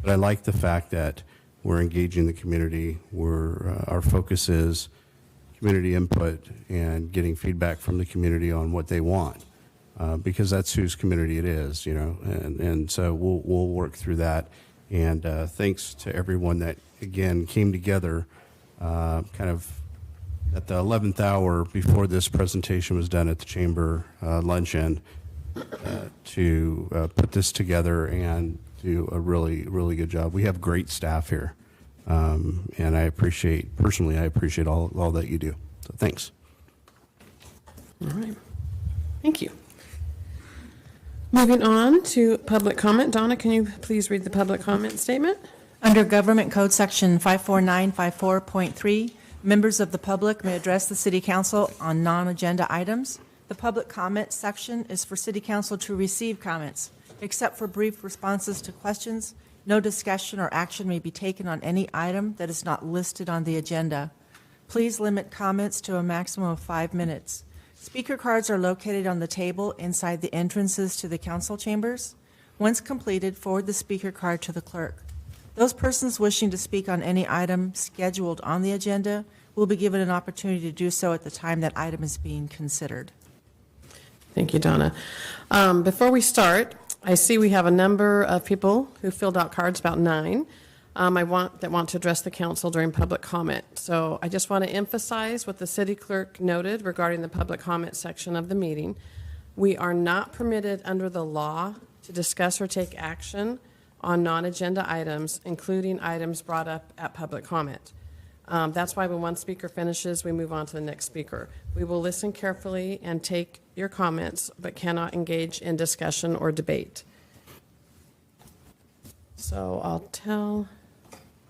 A: But I like the fact that we're engaging the community. Our focus is community input and getting feedback from the community on what they want, because that's whose community it is, you know. And so we'll work through that. And thanks to everyone that again came together, kind of at the 11th hour before this presentation was done at the chamber luncheon, to put this together and do a really, really good job. We have great staff here, and I appreciate all that you do. So thanks.
F: All right. Thank you. Moving on to public comment. Donna, can you please read the public comment statement?
G: Under Government Code Section 54954.3, members of the public may address the City Council on non-agenda items. The public comment section is for City Council to receive comments. Except for brief responses to questions, no discussion or action may be taken on any item that is not listed on the agenda. Please limit comments to a maximum of 5 minutes. Speaker cards are located on the table inside the entrances to the council chambers. Once completed, forward the speaker card to the clerk. Those persons wishing to speak on any item scheduled on the agenda will be given an opportunity to do so at the time that item is being considered.
F: Thank you, Donna. Before we start, I see we have a number of people who filled out cards, about 9, that want to address the council during public comment. So I just want to emphasize what the city clerk noted regarding the public comment section of the meeting. We are not permitted under the law to discuss or take action on non-agenda items, including items brought up at public comment. That's why when one speaker finishes, we move on to the next speaker. We will listen carefully and take your comments, but cannot engage in discussion or debate. So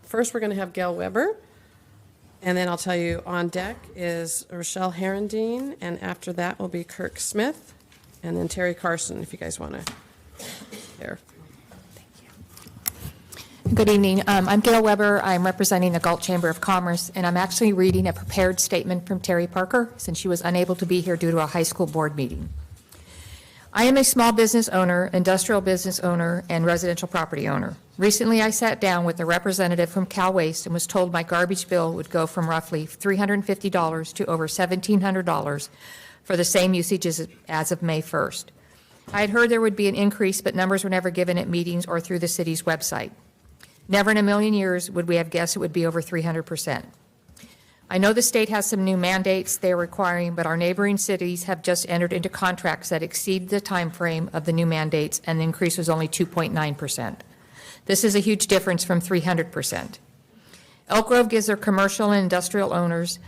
F: first we're going to have Gail Weber, and then I'll tell you on deck is Rochelle Herendine, and after that will be Kirk Smith, and then Terry Carson, if you guys want to hear.
N: Good evening. I'm Gail Weber. I'm representing the Galt Chamber of Commerce, and I'm actually reading a prepared statement from Terry Parker since she was unable to be here due to a high school board meeting. I am a small business owner, industrial business owner, and residential property owner. Recently, I sat down with a representative from Cal Waste and was told my garbage bill would go from roughly $350 to over $1,700 for the same usage as of May 1st. I had heard there would be an increase, but numbers were never given at meetings or through the city's website. Never in a million years would we have guessed it would be over 300%. I know the state has some new mandates they're requiring, but our neighboring cities have just entered into contracts that exceed the time frame of the new mandates, and the increase was only 2.9%. This is a huge difference from 300%. Elk Grove gives their commercial and industrial owners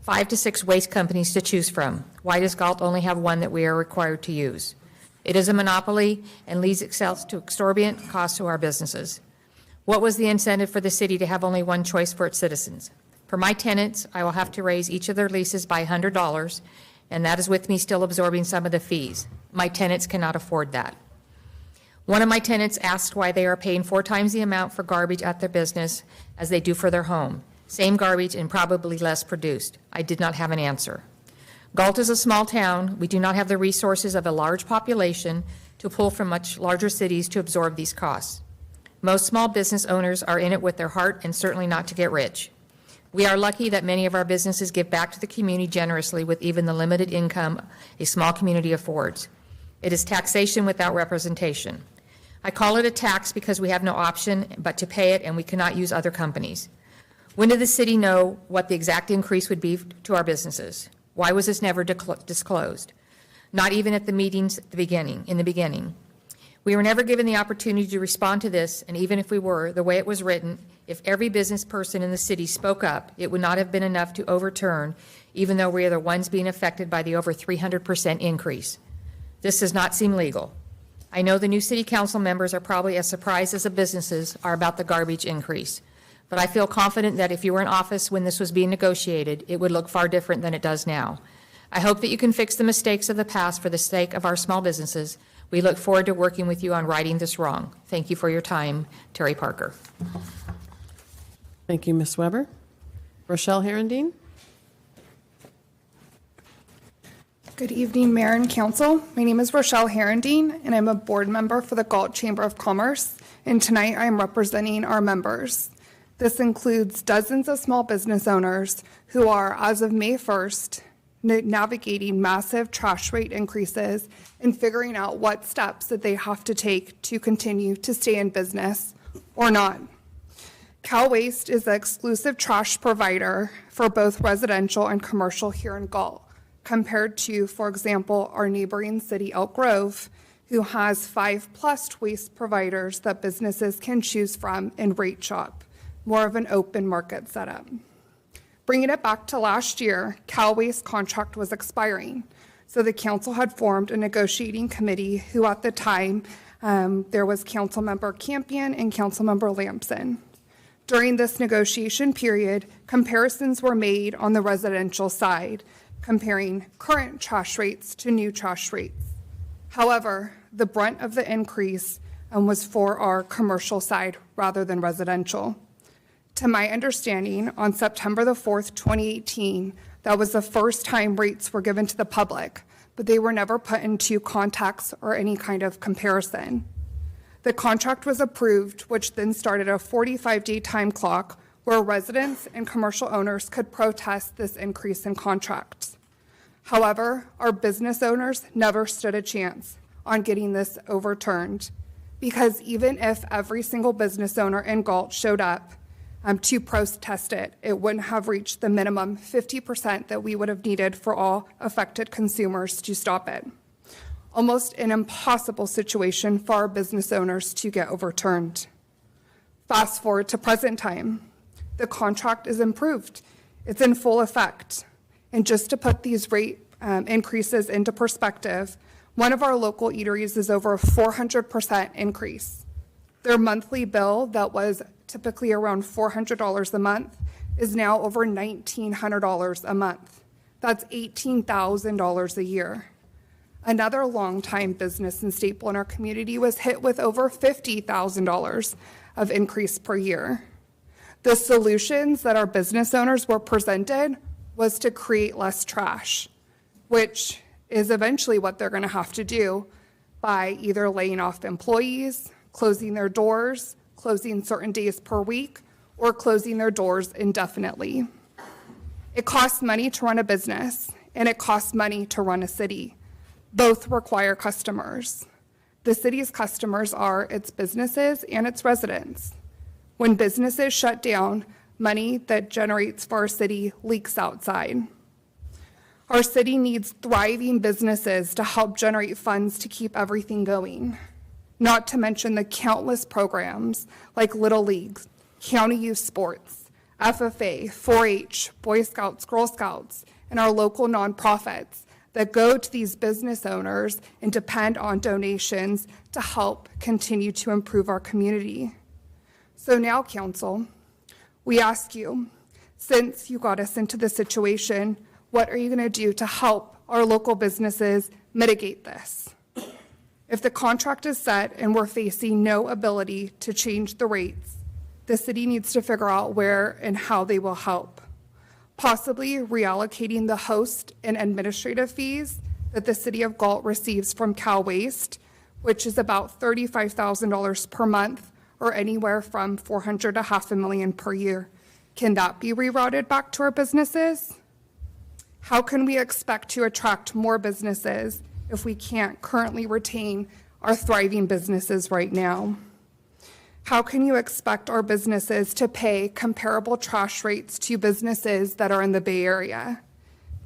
N: 5 to 6 waste companies to choose from. Why does Galt only have one that we are required to use? It is a monopoly and leads itself to exorbitant costs to our businesses. What was the incentive for the city to have only one choice for its citizens? For my tenants, I will have to raise each of their leases by $100, and that is with me still absorbing some of the fees. My tenants cannot afford that. One of my tenants asked why they are paying 4 times the amount for garbage at their business as they do for their home. Same garbage and probably less produced. I did not have an answer. Galt is a small town. We do not have the resources of a large population to pull from much larger cities to absorb these costs. Most small business owners are in it with their heart and certainly not to get rich. We are lucky that many of our businesses give back to the community generously with even the limited income a small community affords. It is taxation without representation. I call it a tax because we have no option but to pay it, and we cannot use other companies. When did the city know what the exact increase would be to our businesses? Why was this never disclosed? Not even at the meetings in the beginning. We were never given the opportunity to respond to this, and even if we were, the way it was written, if every business person in the city spoke up, it would not have been enough to overturn, even though we are the ones being affected by the over 300% increase. This does not seem legal. I know the new city council members are probably as surprised as the businesses are about the garbage increase, but I feel confident that if you were in office when this was being negotiated, it would look far different than it does now. I hope that you can fix the mistakes of the past for the sake of our small businesses. We look forward to working with you on righting this wrong. Thank you for your time, Terry Parker.
F: Thank you, Ms. Weber. Rochelle Herendine.
O: Good evening, Mayor and Council. My name is Rochelle Herendine, and I'm a board member for the Galt Chamber of Commerce, and tonight I am representing our members. This includes dozens of small business owners who are, as of May 1st, navigating massive trash rate increases and figuring out what steps that they have to take to continue to stay in business or not. Cal Waste is the exclusive trash provider for both residential and commercial here in Galt, compared to, for example, our neighboring city, Elk Grove, who has 5+ waste providers that businesses can choose from and rate shop, more of an open market setup. Bringing it back to last year, Cal Waste contract was expiring, so the council had formed a negotiating committee who at the time, there was Councilmember Campion and Councilmember Lamson. During this negotiation period, comparisons were made on the residential side, comparing current trash rates to new trash rates. However, the brunt of the increase was for our commercial side rather than residential. To my understanding, on September the 4th, 2018, that was the first time rates were given to the public, but they were never put into context or any kind of comparison. The contract was approved, which then started a 45-day time clock where residents and commercial owners could protest this increase in contracts. However, our business owners never stood a chance. on getting this overturned, because even if every single business owner in Galt showed up to protest it, it wouldn't have reached the minimum 50% that we would have needed for all affected consumers to stop it. Almost an impossible situation for our business owners to get overturned. Fast forward to present time. The contract is improved. It's in full effect. And just to put these rate increases into perspective, one of our local eateries is over a 400% increase. Their monthly bill that was typically around $400 a month is now over $1,900 a month. That's $18,000 a year. Another longtime business and staple in our community was hit with over $50,000 of increase per year. The solutions that our business owners were presented was to create less trash, which is eventually what they're going to have to do by either laying off employees, closing their doors, closing certain days per week, or closing their doors indefinitely. It costs money to run a business, and it costs money to run a city. Both require customers. The city's customers are its businesses and its residents. When businesses shut down, money that generates for our city leaks outside. Our city needs thriving businesses to help generate funds to keep everything going, not to mention the countless programs like Little Leagues, county youth sports, FFA, 4-H, Boy Scouts, Girl Scouts, and our local nonprofits that go to these business owners and depend on donations to help continue to improve our community. So now, council, we ask you, since you got us into this situation, what are you going to do to help our local businesses mitigate this? If the contract is set and we're facing no ability to change the rates, the city needs to figure out where and how they will help. Possibly reallocating the host and administrative fees that the city of Galt receives from Cal Waste, which is about $35,000 per month or anywhere from $400,000 to $500,000 per year. Can that be rerouted back to our businesses? How can we expect to attract more businesses if we can't currently retain our thriving businesses right now? How can you expect our businesses to pay comparable trash rates to businesses that are in the Bay Area?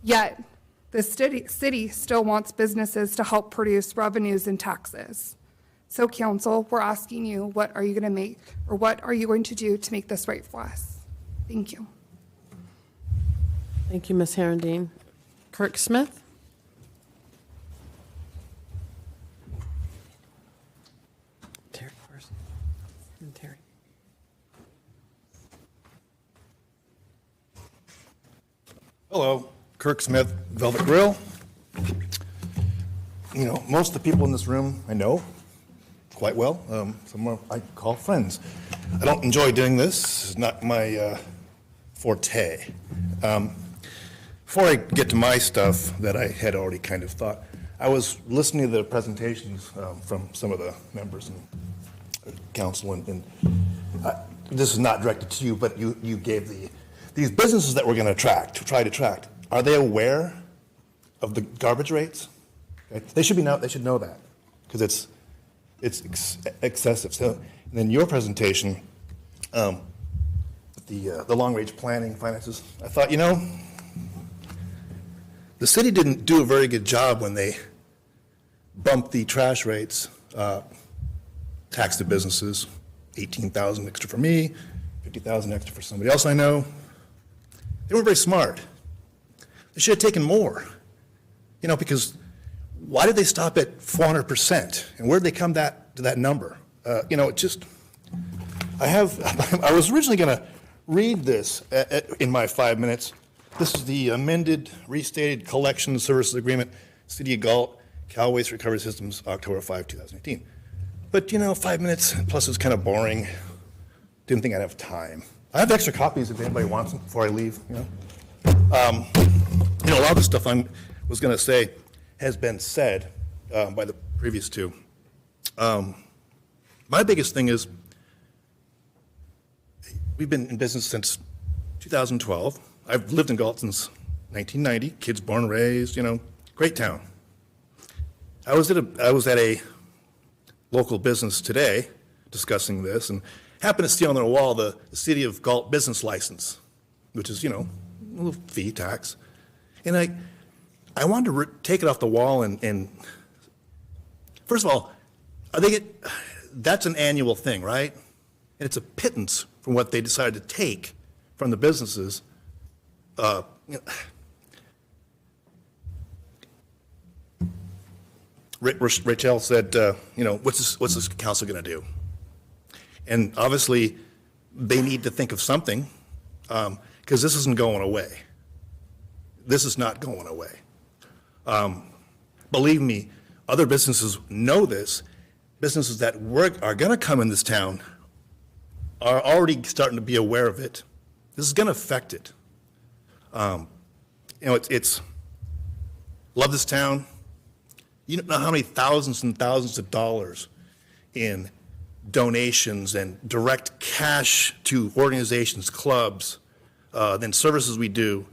O: Yet, the city still wants businesses to help produce revenues and taxes. So, council, we're asking you, what are you going to do to make this right for us? Thank you.
F: Thank you, Ms. Herendeen. Kirk Smith? Terry first. And Terry.
P: Hello, Kirk Smith, Velvet Grill. You know, most of the people in this room I know quite well. Some are, I call friends. I don't enjoy doing this. It's not my forte. Before I get to my stuff that I had already kind of thought, I was listening to the presentations from some of the members and council, and this is not directed to you, but you gave these businesses that we're going to try to attract. Are they aware of the garbage rates? Okay. They should know that, because it's excessive. So, and then your presentation, the long-range planning finances, I thought, you know, the city didn't do a very good job when they bumped the trash rates, tax to businesses, $18,000 extra for me, $50,000 extra for somebody else I know. They weren't very smart. They should have taken more, you know, because why did they stop at 400%? And where did they come to that number? You know, it just, I was originally going to read this in my 5 minutes. This is the amended, restated collection services agreement, City of Galt, Cal Waste Recovery Systems, October 5, 2018. But, you know, 5 minutes plus is kind of boring. Didn't think I'd have time. I have extra copies if anybody wants them before I leave, you know. You know, a lot of the stuff I was going to say has been said by the previous two. My biggest thing is we've been in business since 2012. I've lived in Galt since 1990, kids born and raised, you know, great town. I was at a local business today discussing this, and happened to see on their wall the City of Galt business license, which is, a little fee tax. And I wanted to take it off the wall and first of all, that's an annual thing, right? And it's a pittance from what they decided to take from the businesses. Rachel said, what's this council going to do? And obviously, they need to think of something, because this isn't going away. This is not going away. Believe me, other businesses know this. Businesses that are going to come in this town are already starting to be aware of it. This is going to affect it. It's love this town. You don't know how many thousands and thousands of dollars in donations and direct cash to organizations, clubs, then services we do.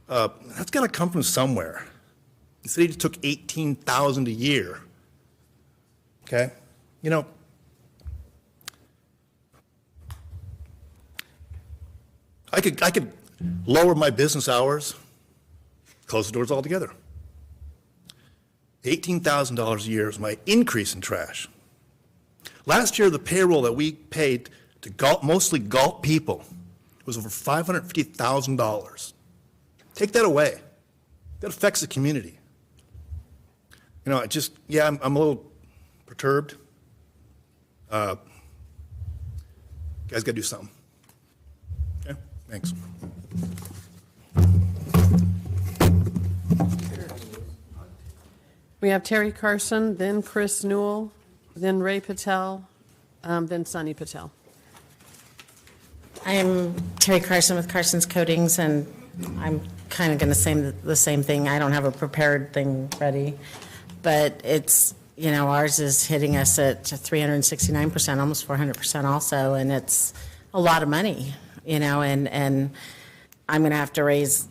P: That's got to come from somewhere. The city took $18,000 a year. Okay, I could lower my business hours, close the doors altogether. $18,000 a year is my increase in trash. Last year, the payroll that we paid to mostly Galt people was over $550,000. Take that away. That affects the community. I'm a little perturbed. Guys got to do something. Okay, thanks.
F: We have Terry Carson, then Chris Newell, then Ray Patel, then Sunny Patel.
B: I'm Terry Carson with Carson's Coatings, and I'm kind of going to say the same thing. I don't have a prepared thing ready, but it's, ours is hitting us at 369%, almost 400% also, and it's a lot of money, and I'm going to have to raise,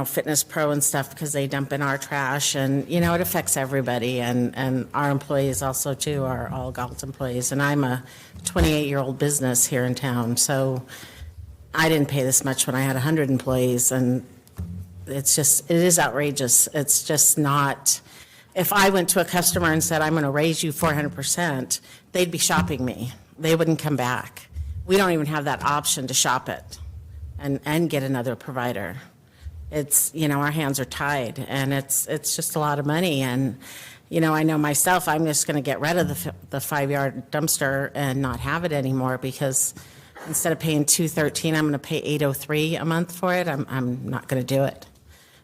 B: Fitness Pro and stuff because they dump in our trash, and, it affects everybody, and our employees also, too, are all Galt employees, and I'm a 28-year-old business here in town, so I didn't pay this much when I had 100 employees, and it is outrageous. It's just not, if I went to a customer and said, I'm going to raise you 400%, they'd be shopping me. They wouldn't come back. We don't even have that option to shop it and get another provider. It's, our hands are tied, and it's just a lot of money. And, I know myself, I'm just going to get rid of the 5-yard dumpster and not have it anymore, because instead of paying $213, I'm going to pay $803 a month for it. I'm not going to do it.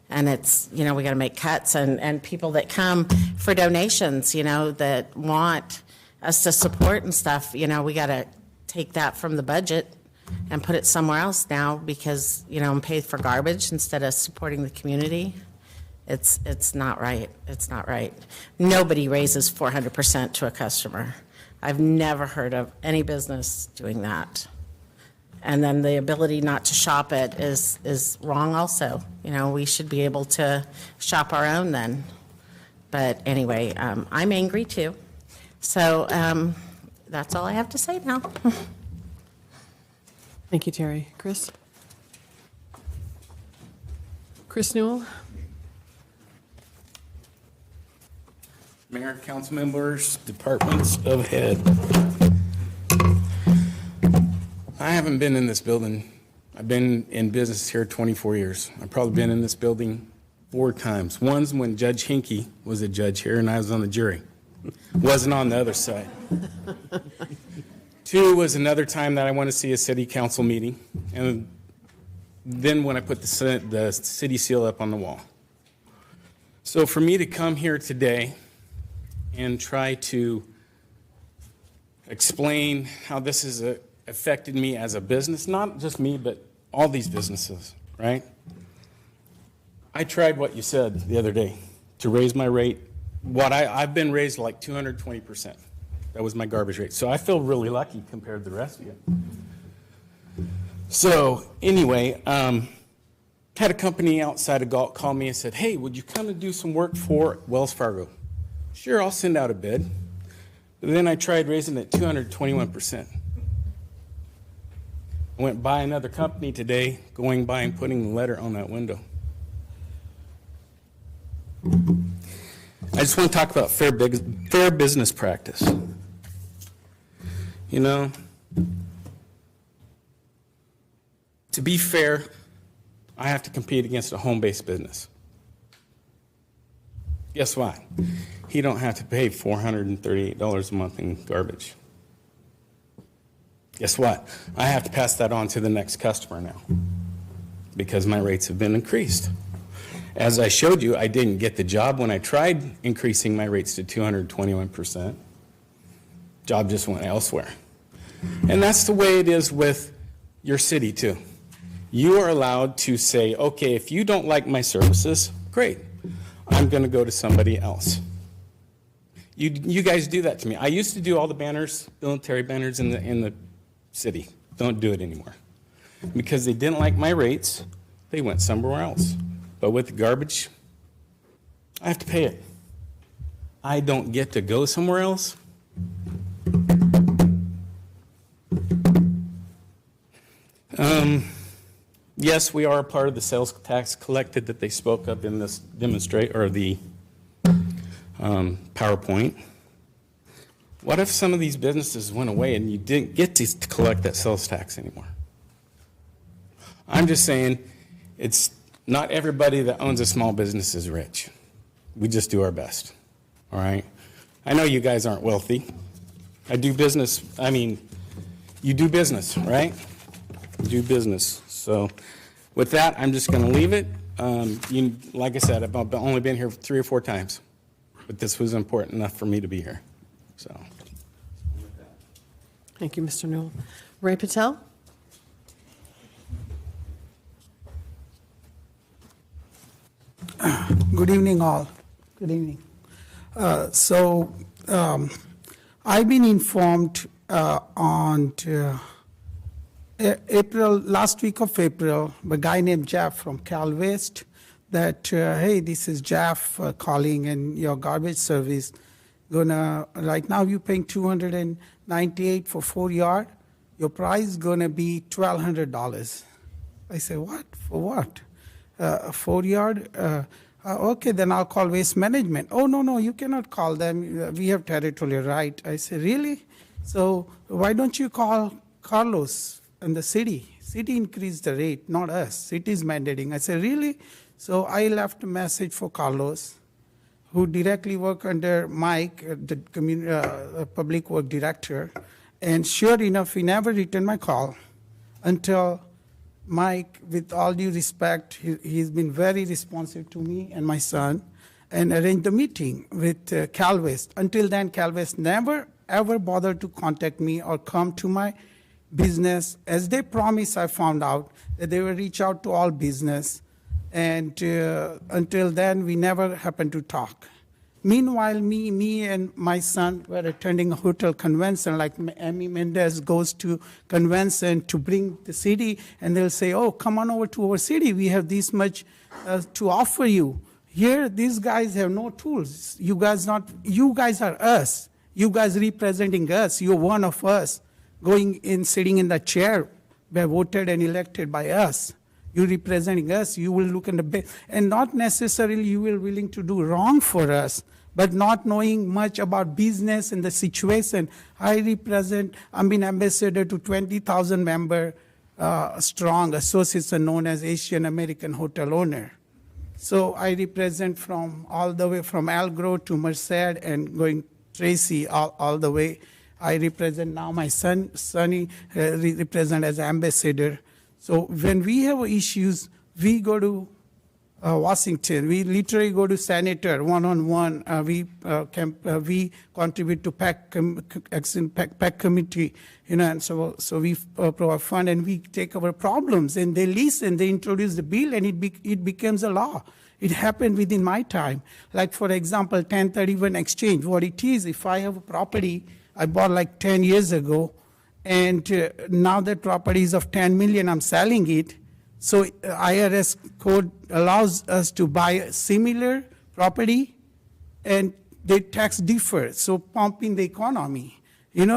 B: And it's, we got to make cuts, and people that come for donations, that want us to support and stuff, we got to take that from the budget and put it somewhere else now, because, I'm paid for garbage instead of supporting the community. It's not right. It's not right. Nobody raises 400% to a customer. I've never heard of any business doing that. And then the ability not to shop it is wrong also. We should be able to shop our own then. But anyway, I'm angry too. So that's all I have to say now.
F: Thank you, Terry. Chris? Chris Newell?
Q: Mayor, council members, departments of head. I haven't been in this building. I've been in business here 24 years. I've probably been in this building 4 times. One's when Judge Hinkey was a judge here and I was on the jury. Wasn't on the other side. 2 was another time that I went to see a city council meeting, and then when I put the city seal up on the wall. So for me to come here today and try to explain how this has affected me as a business, not just me, but all these businesses, right? I tried what you said the other day to raise my rate. I've been raised like 220%. That was my garbage rate. So I feel really lucky compared to the rest of you. So anyway, had a company outside of Galt call me and said, hey, would you come and do some work for Wells Fargo? Sure, I'll send out a bid. But then I tried raising it 221%. I went by another company today, going by and putting the letter on that window. I just want to talk about fair business practice. You know, to be fair, I have to compete against a home-based business. Guess what? He don't have to pay $438 a month in garbage. Guess what? I have to pass that on to the next customer now because my rates have been increased. As I showed you, I didn't get the job when I tried increasing my rates to 221%. Job just went elsewhere. And that's the way it is with your city too. You are allowed to say, okay, if you don't like my services, great. I'm going to go to somebody else. You guys do that to me. I used to do all the banners, military banners in the city. Don't do it anymore. Because they didn't like my rates, they went somewhere else. But with the garbage, I have to pay it. I don't get to go somewhere else. Yes, we are a part of the sales tax collected that they spoke of in this the PowerPoint. What if some of these businesses went away and you didn't get to collect that sales tax anymore? I'm just saying, it's not everybody that owns a small business is rich. We just do our best, all right? I know you guys aren't wealthy. I do business, you do business, right? You do business. So with that, I'm just going to leave it. Like I said, I've only been here 3 or 4 times, but this was important enough for me to be here. So.
F: Thank you, Mr. Newell. Ray Patel?
R: Good evening, all. Good evening. I've been informed on last week of April, a guy named Jeff from Cal Waste, that, hey, this is Jeff calling, and your garbage service right now you're paying $298 for 4 yard. Your price gonna be $1,200. I say, what? For what? 4 yard? Okay, then I'll call Waste Management. Oh, no, you cannot call them. We have territorial right. I say, really? So why don't you call Carlos and the city? City increased the rate, not us. City is mandating. I say, really? So I left a message for Carlos, who directly work under Mike, the public work director. And sure enough, he never returned my call until Mike, with all due respect, he's been very responsive to me and my son, and arranged the meeting with Cal Waste. Until then, Cal Waste never, ever bothered to contact me or come to my business. As they promised, I found out that they will reach out to all business. And until then, we never happened to talk. Meanwhile, me and my son were attending a hotel convention, like Amy Mendez goes to convention to bring the city, and they'll say, oh, come on over to our city. We have this much to offer you. Here, these guys have no tools. You guys are us. You guys representing us. You're one of us going in, sitting in the chair, were voted and elected by us. You representing us, you will look in the back, and not necessarily you will willing to do wrong for us, but not knowing much about business and the situation. I'm an ambassador to 20,000 member strong association known as Asian American Hotel Owner. So I represent from all the way from Al Grove to Merced and going Tracy all the way. I represent now my Sonny represent as ambassador. So when we have issues, we go to Washington. We literally go to senator one-on-one. We contribute to PAC committee, and so we provide fund and we take our problems, and they listen. They introduce the bill, and it becomes a law. It happened within my time. Like for example, 1031 exchange. What it is, if I have a property I bought like 10 years ago, and now that property is of 10 million, I'm selling it. So IRS code allows us to buy a similar property and they tax defer, so pumping the economy.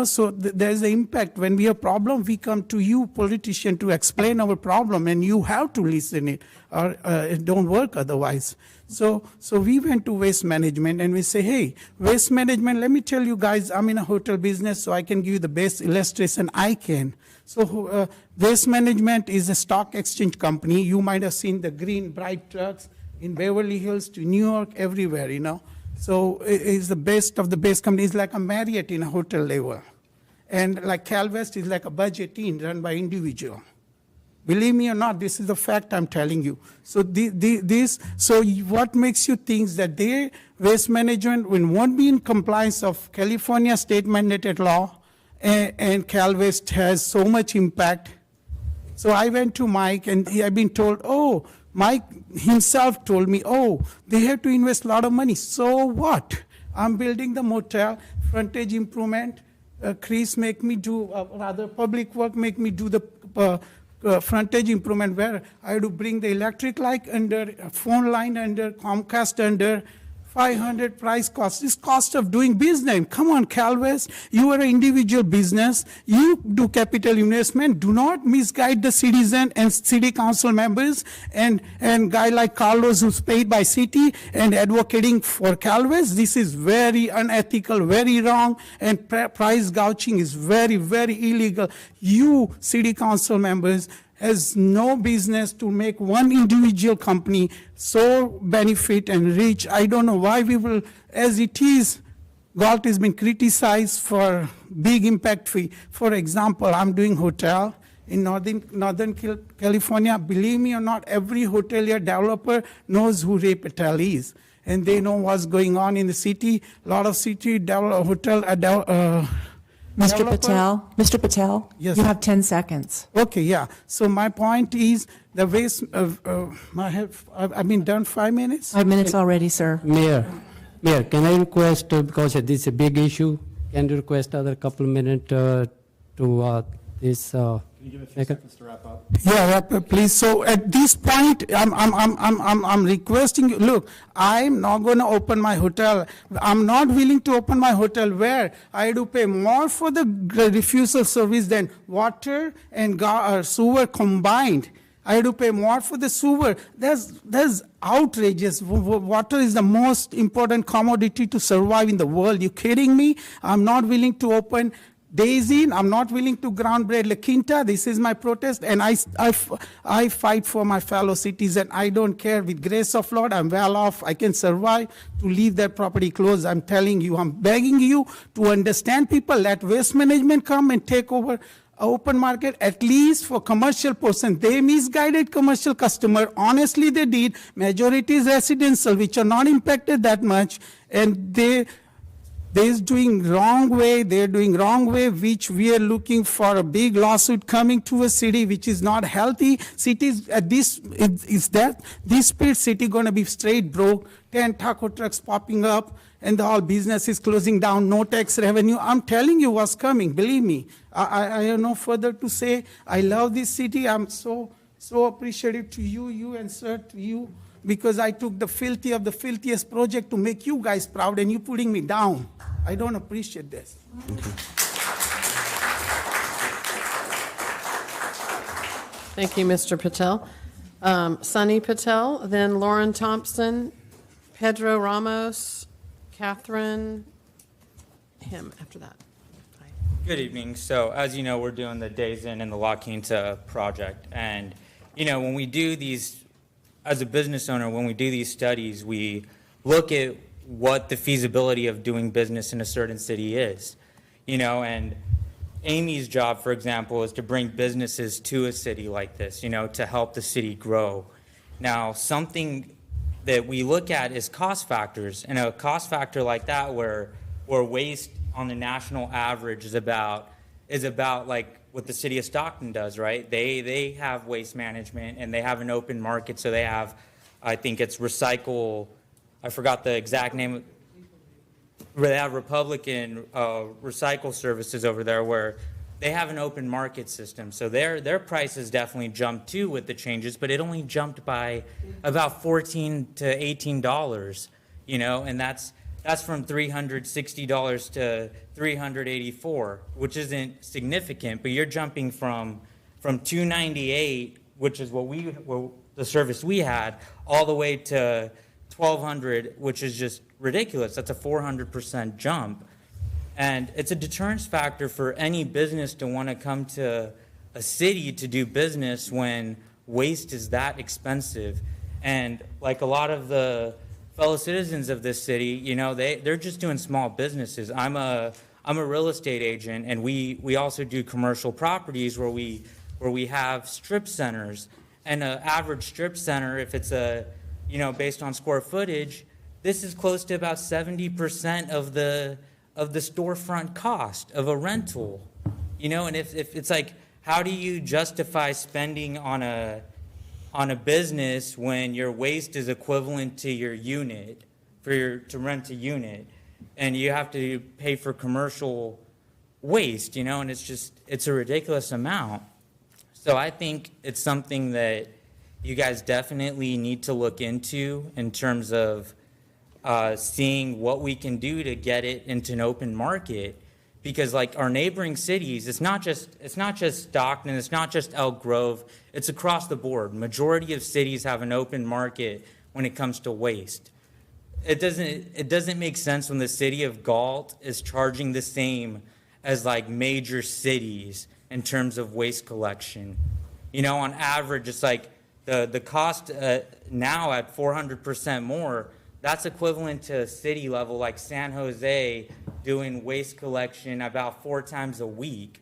R: So there's the impact. When we have problem, we come to you, politician, to explain our problem, and you have to listen it, or it don't work otherwise. So we went to waste management, and we say, hey, waste management, let me tell you guys, I'm in a hotel business, so I can give you the best illustration I can. So waste management is a stock exchange company. You might have seen the green, bright trucks in Beverly Hills to New York, everywhere, So it's the best of the best company. It's like a Marriott in a hotel level. And like CalWest is like a budget inn run by individual. Believe me or not, this is the fact I'm telling you. So what makes you think that their waste management won't be in compliance of California state mandated law, and CalWest has so much impact? So I went to Mike, and I've been told, Mike himself told me, they have to invest a lot of money. So what? I'm building the motel, frontage improvement. Chris make me do, rather public work make me do the frontage improvement where I had to bring the electric line under, phone line under, Comcast under, 500 price cost. This cost of doing business. Come on, CalWest. You are an individual business. You do capital investment. Do not misguide the citizen and city council members and guy like Carlos who's paid by city and advocating for CalWest. This is very unethical, very wrong, and price gouging is very, very illegal. You city council members has no business to make one individual company so benefit and rich. I don't know why we will, as it is, Galt has been criticized for big impact fee. For example, I'm doing hotel in Northern California. Believe me or not, every hotelier developer knows who Ray Patel is. And they know what's going on in the city. A lot of city hotel
B: Mr. Patel,
R: yes,
B: you have 10 seconds.
R: Okay, yeah. So my point is the waste. I've been done 5 minutes.
B: 5 minutes already, sir.
S: Mayor, can I request, because this is a big issue, can you request another couple of minutes to this?
C: Can you give a few seconds to wrap up?
R: Yeah, wrap up, please. So at this point, I'm requesting you. Look, I'm not going to open my hotel. I'm not willing to open my hotel where I have to pay more for the refusal service than water and sewer combined. I have to pay more for the sewer. That's outrageous. Water is the most important commodity to survive in the world. You kidding me? I'm not willing to open Daisy. I'm not willing to groundbreak La Quinta. This is my protest, and I fight for my fellow citizens. I don't care. With grace of Lord, I'm well off. I can survive to leave that property closed. I'm telling you, I'm begging you to understand people. Let waste management come and take over open market, at least for commercial person. They misguided commercial customer. Honestly, they did. Majority is residential, which are not impacted that much, and they're doing wrong way. They're doing wrong way, which we are looking for a big lawsuit coming to a city which is not healthy. Cities at this speed, city going to be straight broke. 10 taco trucks popping up, and the whole business is closing down. No tax revenue. I'm telling you what's coming. Believe me. I have no further to say. I love this city. I'm so appreciative to you and sir, to you. Because I took the filthy of the filthiest project to make you guys proud, and you putting me down. I don't appreciate this.
F: Thank you, Mr. Patel. Sunny Patel, then Lauren Thompson, Pedro Ramos, Catherine, him after that.
T: Good evening. So as you know, we're doing the Days Inn and the La Quinta project. And, when we do these, as a business owner, when we do these studies, we look at what the feasibility of doing business in a certain city is, and Amy's job, for example, is to bring businesses to a city like this, to help the city grow. Now, something that we look at is cost factors, and a cost factor like that where waste on the national average is about like what the city of Stockton does, right? They have waste management and they have an open market, so they have, I think it's recycle, I forgot the exact name, they have Republican recycle services over there where they have an open market system. So their prices definitely jumped too with the changes, but it only jumped by about $14 to $18, and that's from $360 to $384, which isn't significant, but you're jumping from $298, which is the service we had, all the way to $1,200, which is just ridiculous. That's a 400% jump. And it's a deterrence factor for any business to want to come to a city to do business when waste is that expensive. And like a lot of the fellow citizens of this city, you know, they're just doing small businesses. I'm a real estate agent, and we also do commercial properties where we have strip centers. And an average strip center, if it's based on square footage, this is close to about 70% of the storefront cost of a rental. You know, and if it's like, how do you justify spending on a business when your waste is equivalent to your unit to rent a unit, and you have to pay for commercial waste, you know, and it's a ridiculous amount. So I think it's something that you guys definitely need to look into in terms of seeing what we can do to get it into an open market. Because like our neighboring cities, it's not just Stockton, it's not just Elk Grove, it's across the board. Majority of cities have an open market when it comes to waste. It doesn't make sense when the city of Galt is charging the same as like major cities in terms of waste collection. You know, on average, it's like the cost now at 400% more. That's equivalent to a city level like San Jose doing waste collection about 4 times a week.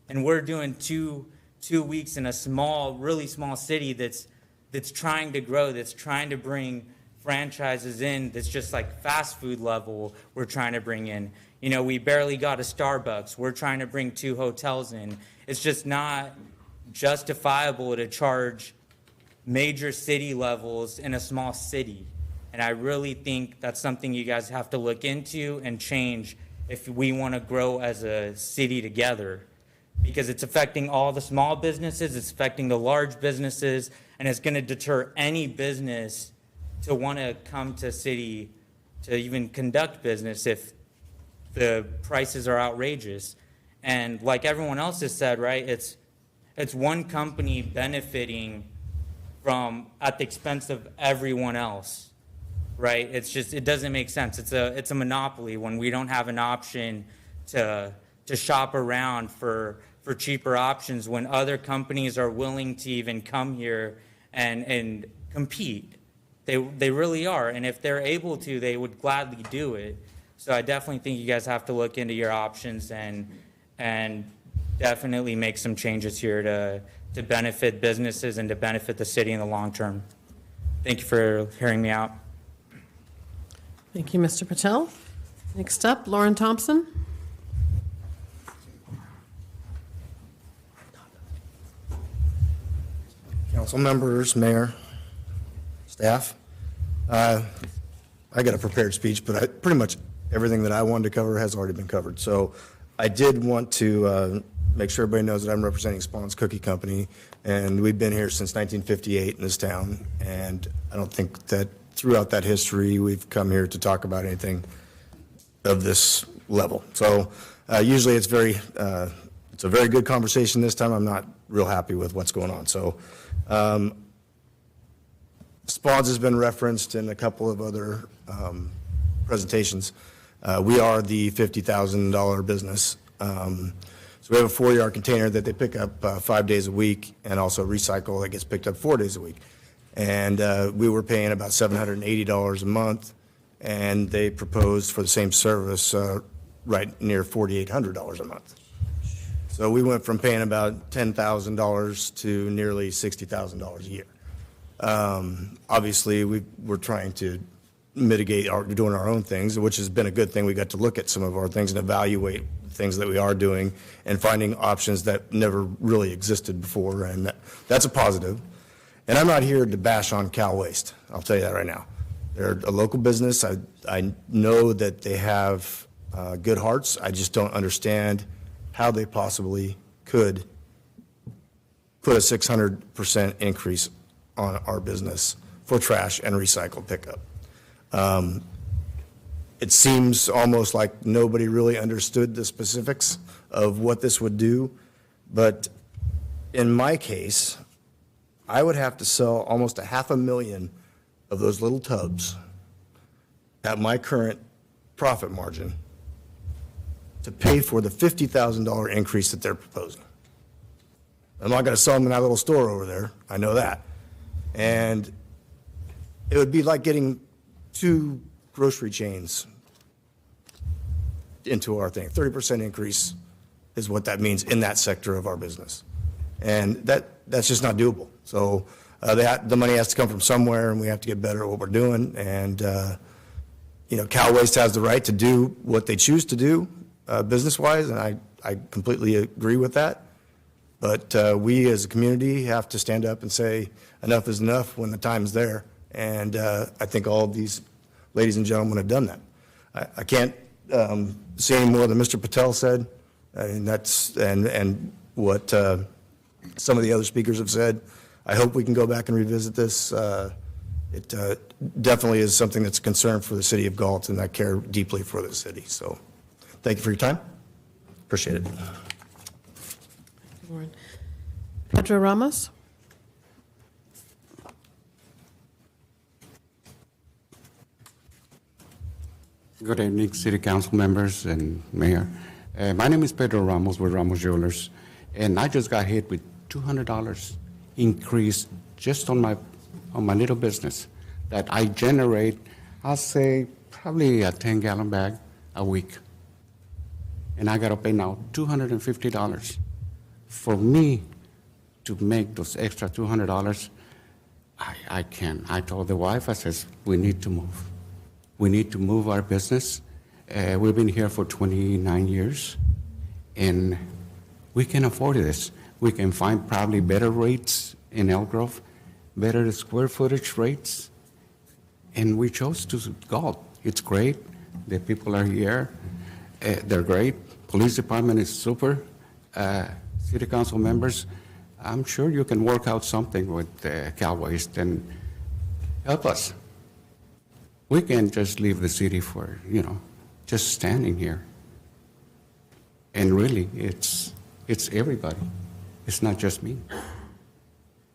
T: And we're doing two weeks in a really small city that's trying to grow, that's trying to bring franchises in, that's just like fast food level we're trying to bring in. You know, we barely got a Starbucks. We're trying to bring 2 hotels in. It's just not justifiable to charge major city levels in a small city. And I really think that's something you guys have to look into and change if we want to grow as a city together. Because it's affecting all the small businesses, it's affecting the large businesses, and it's going to deter any business to want to come to city to even conduct business if the prices are outrageous. And like everyone else has said, right, it's one company benefiting from at the expense of everyone else. Right? It doesn't make sense. It's a monopoly when we don't have an option to shop around for cheaper options when other companies are willing to even come here and compete. They really are. And if they're able to, they would gladly do it. So I definitely think you guys have to look into your options and definitely make some changes here to benefit businesses and to benefit the city in the long term. Thank you for hearing me out.
F: Thank you, Mr. Patel. Next up, Lauren Thompson.
U: Council members, mayor, staff. I got a prepared speech, but pretty much everything that I wanted to cover has already been covered. So I did want to make sure everybody knows that I'm representing Spawn's Cookie Company, and we've been here since 1958 in this town, and I don't think that throughout that history, we've come here to talk about anything of this level. So usually it's a very good conversation. This time I'm not real happy with what's going on. So Spawns has been referenced in a couple of other presentations. We are the $50,000 business. So we have a 4-yard container that they pick up 5 days a week, and also recycle that gets picked up 4 days a week. And we were paying about $780 a month, and they proposed for the same service right near $4,800 a month. So we went from paying about $10,000 to nearly $60,000 a year. Obviously, we're trying to mitigate, doing our own things, which has been a good thing. We got to look at some of our things and evaluate things that we are doing and finding options that never really existed before, and that's a positive. And I'm not here to bash on Cal Waste. I'll tell you that right now. They're a local business. I know that they have good hearts. I just don't understand how they possibly could put a 600% increase on our business for trash and recycle pickup. It seems almost like nobody really understood the specifics of what this would do. But in my case, I would have to sell almost 500,000 of those little tubs at my current profit margin to pay for the $50,000 increase that they're proposing. I'm not going to sell them in that little store over there. I know that. And it would be like getting 2 grocery chains into our thing. 30% increase is what that means in that sector of our business. And that's just not doable. So the money has to come from somewhere, and we have to get better at what we're doing. And, Cal Waste has the right to do what they choose to do business-wise, and I completely agree with that. But we as a community have to stand up and say enough is enough when the time's there. And I think all of these ladies and gentlemen have done that. I can't say any more than Mr. Patel said, and what some of the other speakers have said. I hope we can go back and revisit this. It definitely is something that's a concern for the city of Galt, and I care deeply for the city. So thank you for your time. Appreciate it.
F: Pedro Ramos?
D: Good evening, City Council members and Mayor. My name is Pedro Ramos with Ramos Jewelers, and I just got hit with $200 increase just on my little business that I generate, I'll say, probably a 10-gallon bag a week. And I got to pay now $250 for me to make those extra $200. I can't. I told the wife, I says, we need to move. We need to move our business. We've been here for 29 years, and we can afford this. We can find probably better rates in Elk Grove, better square footage rates, and we chose to Galt. It's great. The people are here. They're great. Police department is super. City council members, I'm sure you can work out something with Cal Waste and help us. We can't just leave the city for, just standing here. And really, it's everybody. It's not just me.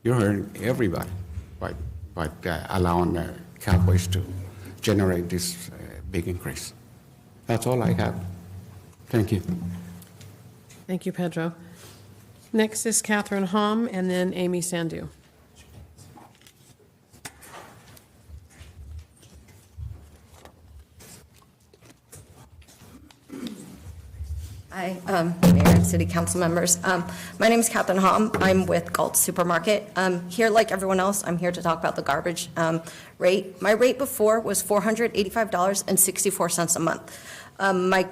D: You're hurting everybody by allowing Cal Waste to generate this big increase. That's all I have. Thank you.
F: Thank you, Pedro. Next is Catherine Hom, and then Amy Sandu.
V: Hi, Mayor and City Council members. My name is Catherine Hom. I'm with Galt Supermarket. Here, like everyone else, I'm here to talk about the garbage rate. My rate before was $485.64 a month. My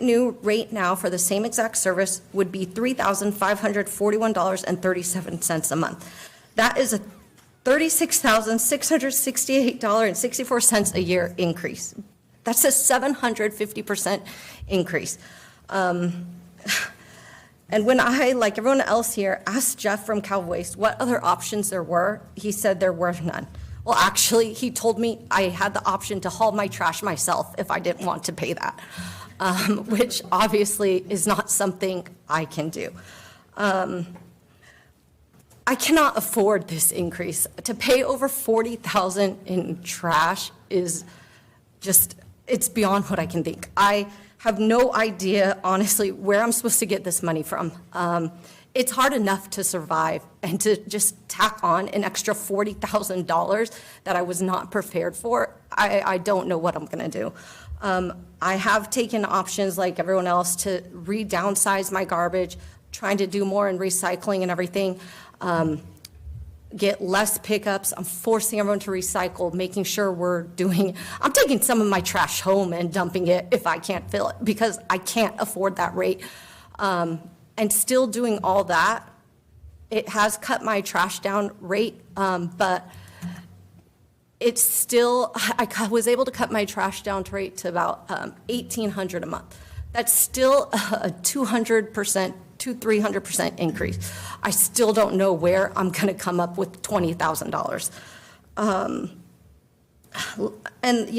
V: new rate now for the same exact service would be $3,541.37 a month. That is a $36,668.64 a year increase. That's a 750% increase. And when I, like everyone else here, asked Jeff from Cal Waste what other options there were, he said there were none. Well, actually, he told me I had the option to haul my trash myself if I didn't want to pay that, which obviously is not something I can do. I cannot afford this increase. To pay over $40,000 in trash is just, it's beyond what I can think. I have no idea, honestly, where I'm supposed to get this money from. It's hard enough to survive, and to just tack on an extra $40,000 that I was not prepared for, I don't know what I'm gonna do. I have taken options like everyone else to re-downsize my garbage, trying to do more in recycling and everything. Get less pickups. I'm forcing everyone to recycle, making sure I'm taking some of my trash home and dumping it if I can't fill it, because I can't afford that rate. And still doing all that, it has cut my trash down rate, but it's still, I was able to cut my trash down rate to about $1,800 a month. That's still a 300% increase. I still don't know where I'm going to come up with $20,000. And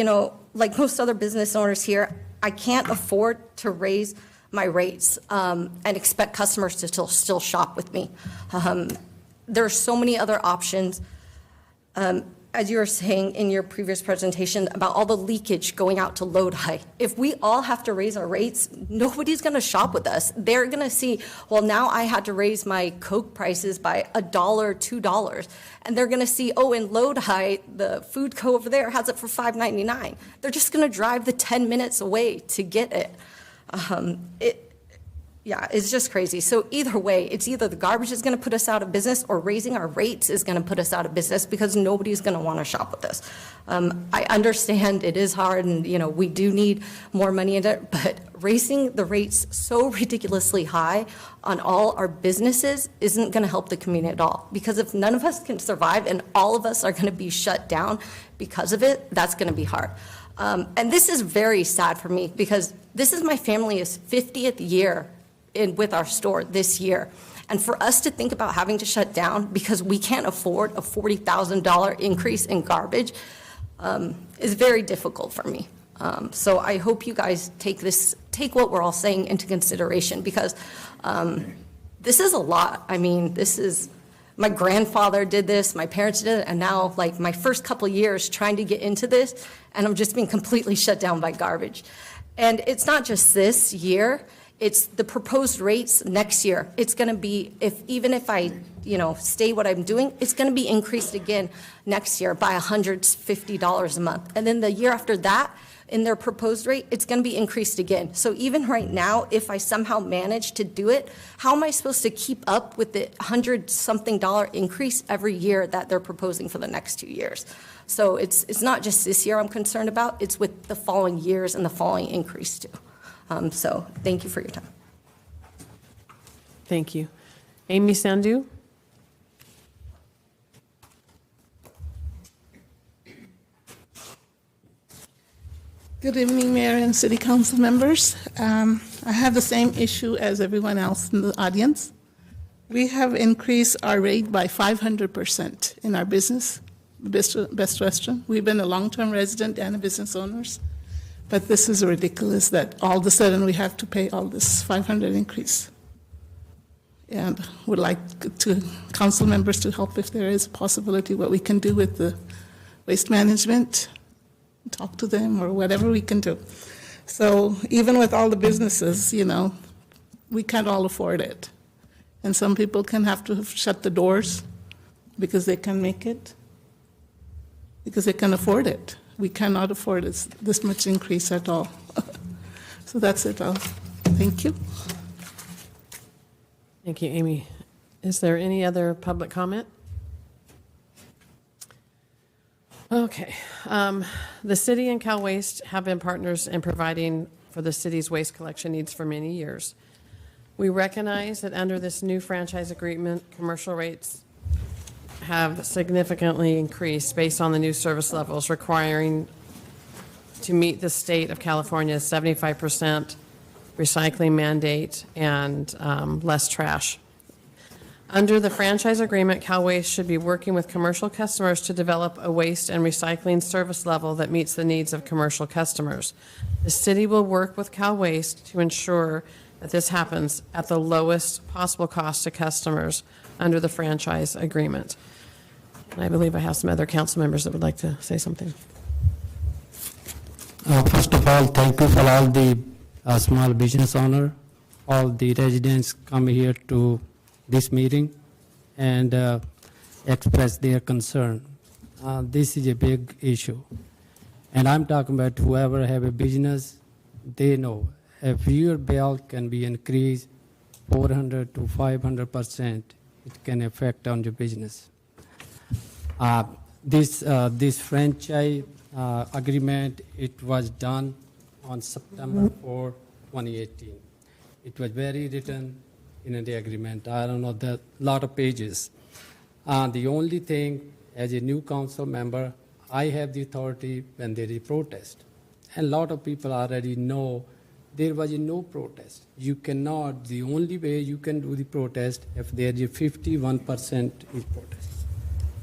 V: like most other business owners here, I can't afford to raise my rates and expect customers to still shop with me. There are so many other options. As you were saying in your previous presentation about all the leakage going out to Lodi, if we all have to raise our rates, nobody's going to shop with us. They're going to see, well, now I had to raise my Coke prices by $1, $2. And they're going to see, oh, in Lodi, the food co over there has it for $5.99. They're just going to drive the 10 minutes away to get it. Yeah, it's just crazy. So either way, it's either the garbage is going to put us out of business or raising our rates is going to put us out of business because nobody's going to want to shop with us. I understand it is hard and, we do need more money in it, but raising the rates so ridiculously high on all our businesses isn't going to help the community at all. Because if none of us can survive and all of us are going to be shut down because of it, that's going to be hard. And this is very sad for me because this is my family's 50th year with our store this year. And for us to think about having to shut down because we can't afford a $40,000 increase in garbage is very difficult for me. So I hope you guys take what we're all saying into consideration because this is a lot. I mean, my grandfather did this, my parents did it, and now like my first couple of years trying to get into this, and I'm just being completely shut down by garbage. And it's not just this year, it's the proposed rates next year. It's going to be, even if I, stay what I'm doing, it's going to be increased again next year by $150 a month. And then the year after that, in their proposed rate, it's going to be increased again. So even right now, if I somehow manage to do it, how am I supposed to keep up with the $100-something increase every year that they're proposing for the next 2 years? So it's not just this year I'm concerned about, it's with the following years and the following increase too. So thank you for your time.
F: Thank you. Amy Sandu?
E: Good evening, Mayor and City Council members. I have the same issue as everyone else in the audience. We have increased our rate by 500% in our business, Best Restaurant. We've been a long-term resident and a business owners. But this is ridiculous that all of a sudden we have to pay all this 500 increase. And would like council members to help if there is a possibility what we can do with the waste management, talk to them or whatever we can do. So even with all the businesses, we can't all afford it. And some people can have to shut the doors because they can make it, because they can afford it. We cannot afford this much increase at all. So that's it all. Thank you.
F: Thank you, Amy. Is there any other public comment? Okay. The city and Cal Waste have been partners in providing for the city's waste collection needs for many years. We recognize that under this new franchise agreement, commercial rates have significantly increased based on the new service levels requiring to meet the state of California's 75% recycling mandate and less trash. Under the franchise agreement, Cal Waste should be working with commercial customers to develop a waste and recycling service level that meets the needs of commercial customers. The city will work with Cal Waste to ensure that this happens at the lowest possible cost to customers under the franchise agreement. And I believe I have some other council members that would like to say something.
S: First of all, thank you for all the small business owner, all the residents come here to this meeting and express their concern. This is a big issue. And I'm talking about whoever have a business, they know if your bill can be increased 400 to 500%, it can affect on your business. This franchise agreement, it was done on September 4, 2018. It was very written in the agreement. I don't know, there a lot of pages. The only thing, as a new council member, I have the authority when there is protest. And a lot of people already know there was no protest. You cannot, the only way you can do the protest if there is a 51% is protest.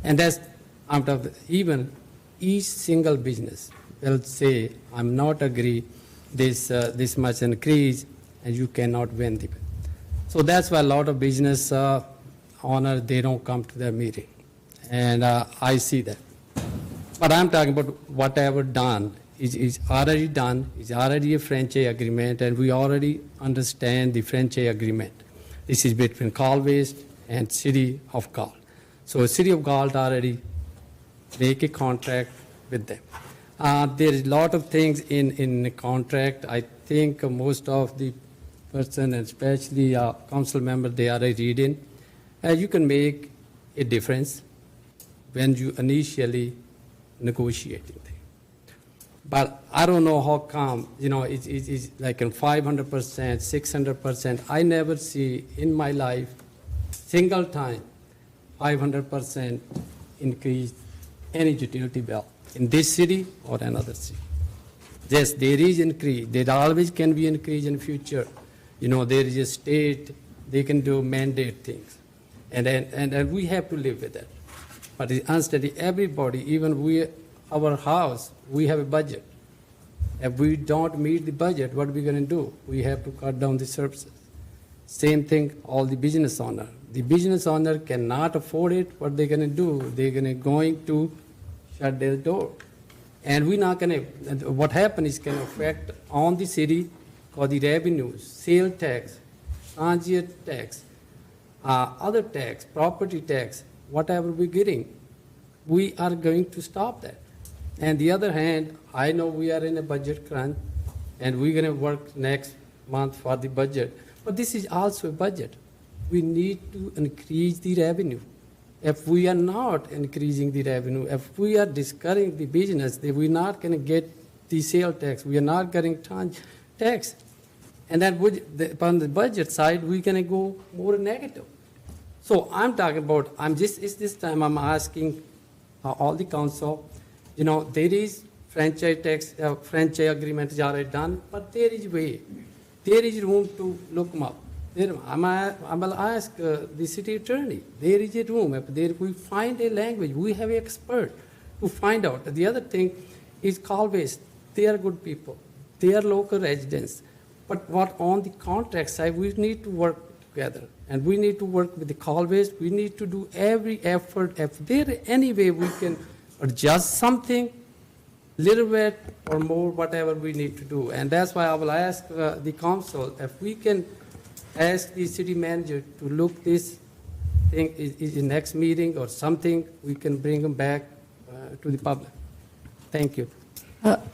S: And that's out of even each single business. will say, I'm not agree this much increase, and you cannot win the bid. So that's why a lot of business owners, they don't come to their meeting. And I see that. But I'm talking about whatever done is already done, is already a franchise agreement, and we already understand the franchise agreement. This is between Galt West and City of Galt. So City of Galt already make a contract with them. There is a lot of things in the contract. I think most of the person, and especially council member, they are reading. You can make a difference when you initially negotiating thing. But I don't know how come, it's like in 500%, 600%. I never see in my life, single time, 500% increase any utility bill in this city or another city. Yes, there is increase. There always can be increase in future. There is a state, they can do mandate things. And we have to live with that. But instead, everybody, even our house, we have a budget. If we don't meet the budget, what are we going to do? We have to cut down the services. Same thing, all the business owner. The business owner cannot afford it. What they're going to do? They're going to shut their door. And we're not going to, what happens is can affect on the city because the revenues, sale tax, transient tax, other tax, property tax, whatever we're getting, we are going to stop that. And the other hand, I know we are in a budget crunch, and we're going to work next month for the budget. But this is also a budget. We need to increase the revenue. If we are not increasing the revenue, if we are discouraging the business, then we're not going to get the sale tax. We are not getting tax. And then on the budget side, we're going to go more negative. So I'm talking about, it's this time I'm asking all the council, there is franchise tax, franchise agreement is already done, but there is way. There is room to look them up. I will ask the city attorney. There is a room. If we find a language, we have an expert to find out. The other thing is Galt West. They are good people. They are local residents. But what on the contract side, we need to work together. And we need to work with the Galt West. We need to do every effort. If there is any way we can adjust something, little bit or more, whatever we need to do. And that's why I will ask the council if we can ask the city manager to look this thing is the next meeting or something, we can bring them back to the public. Thank you.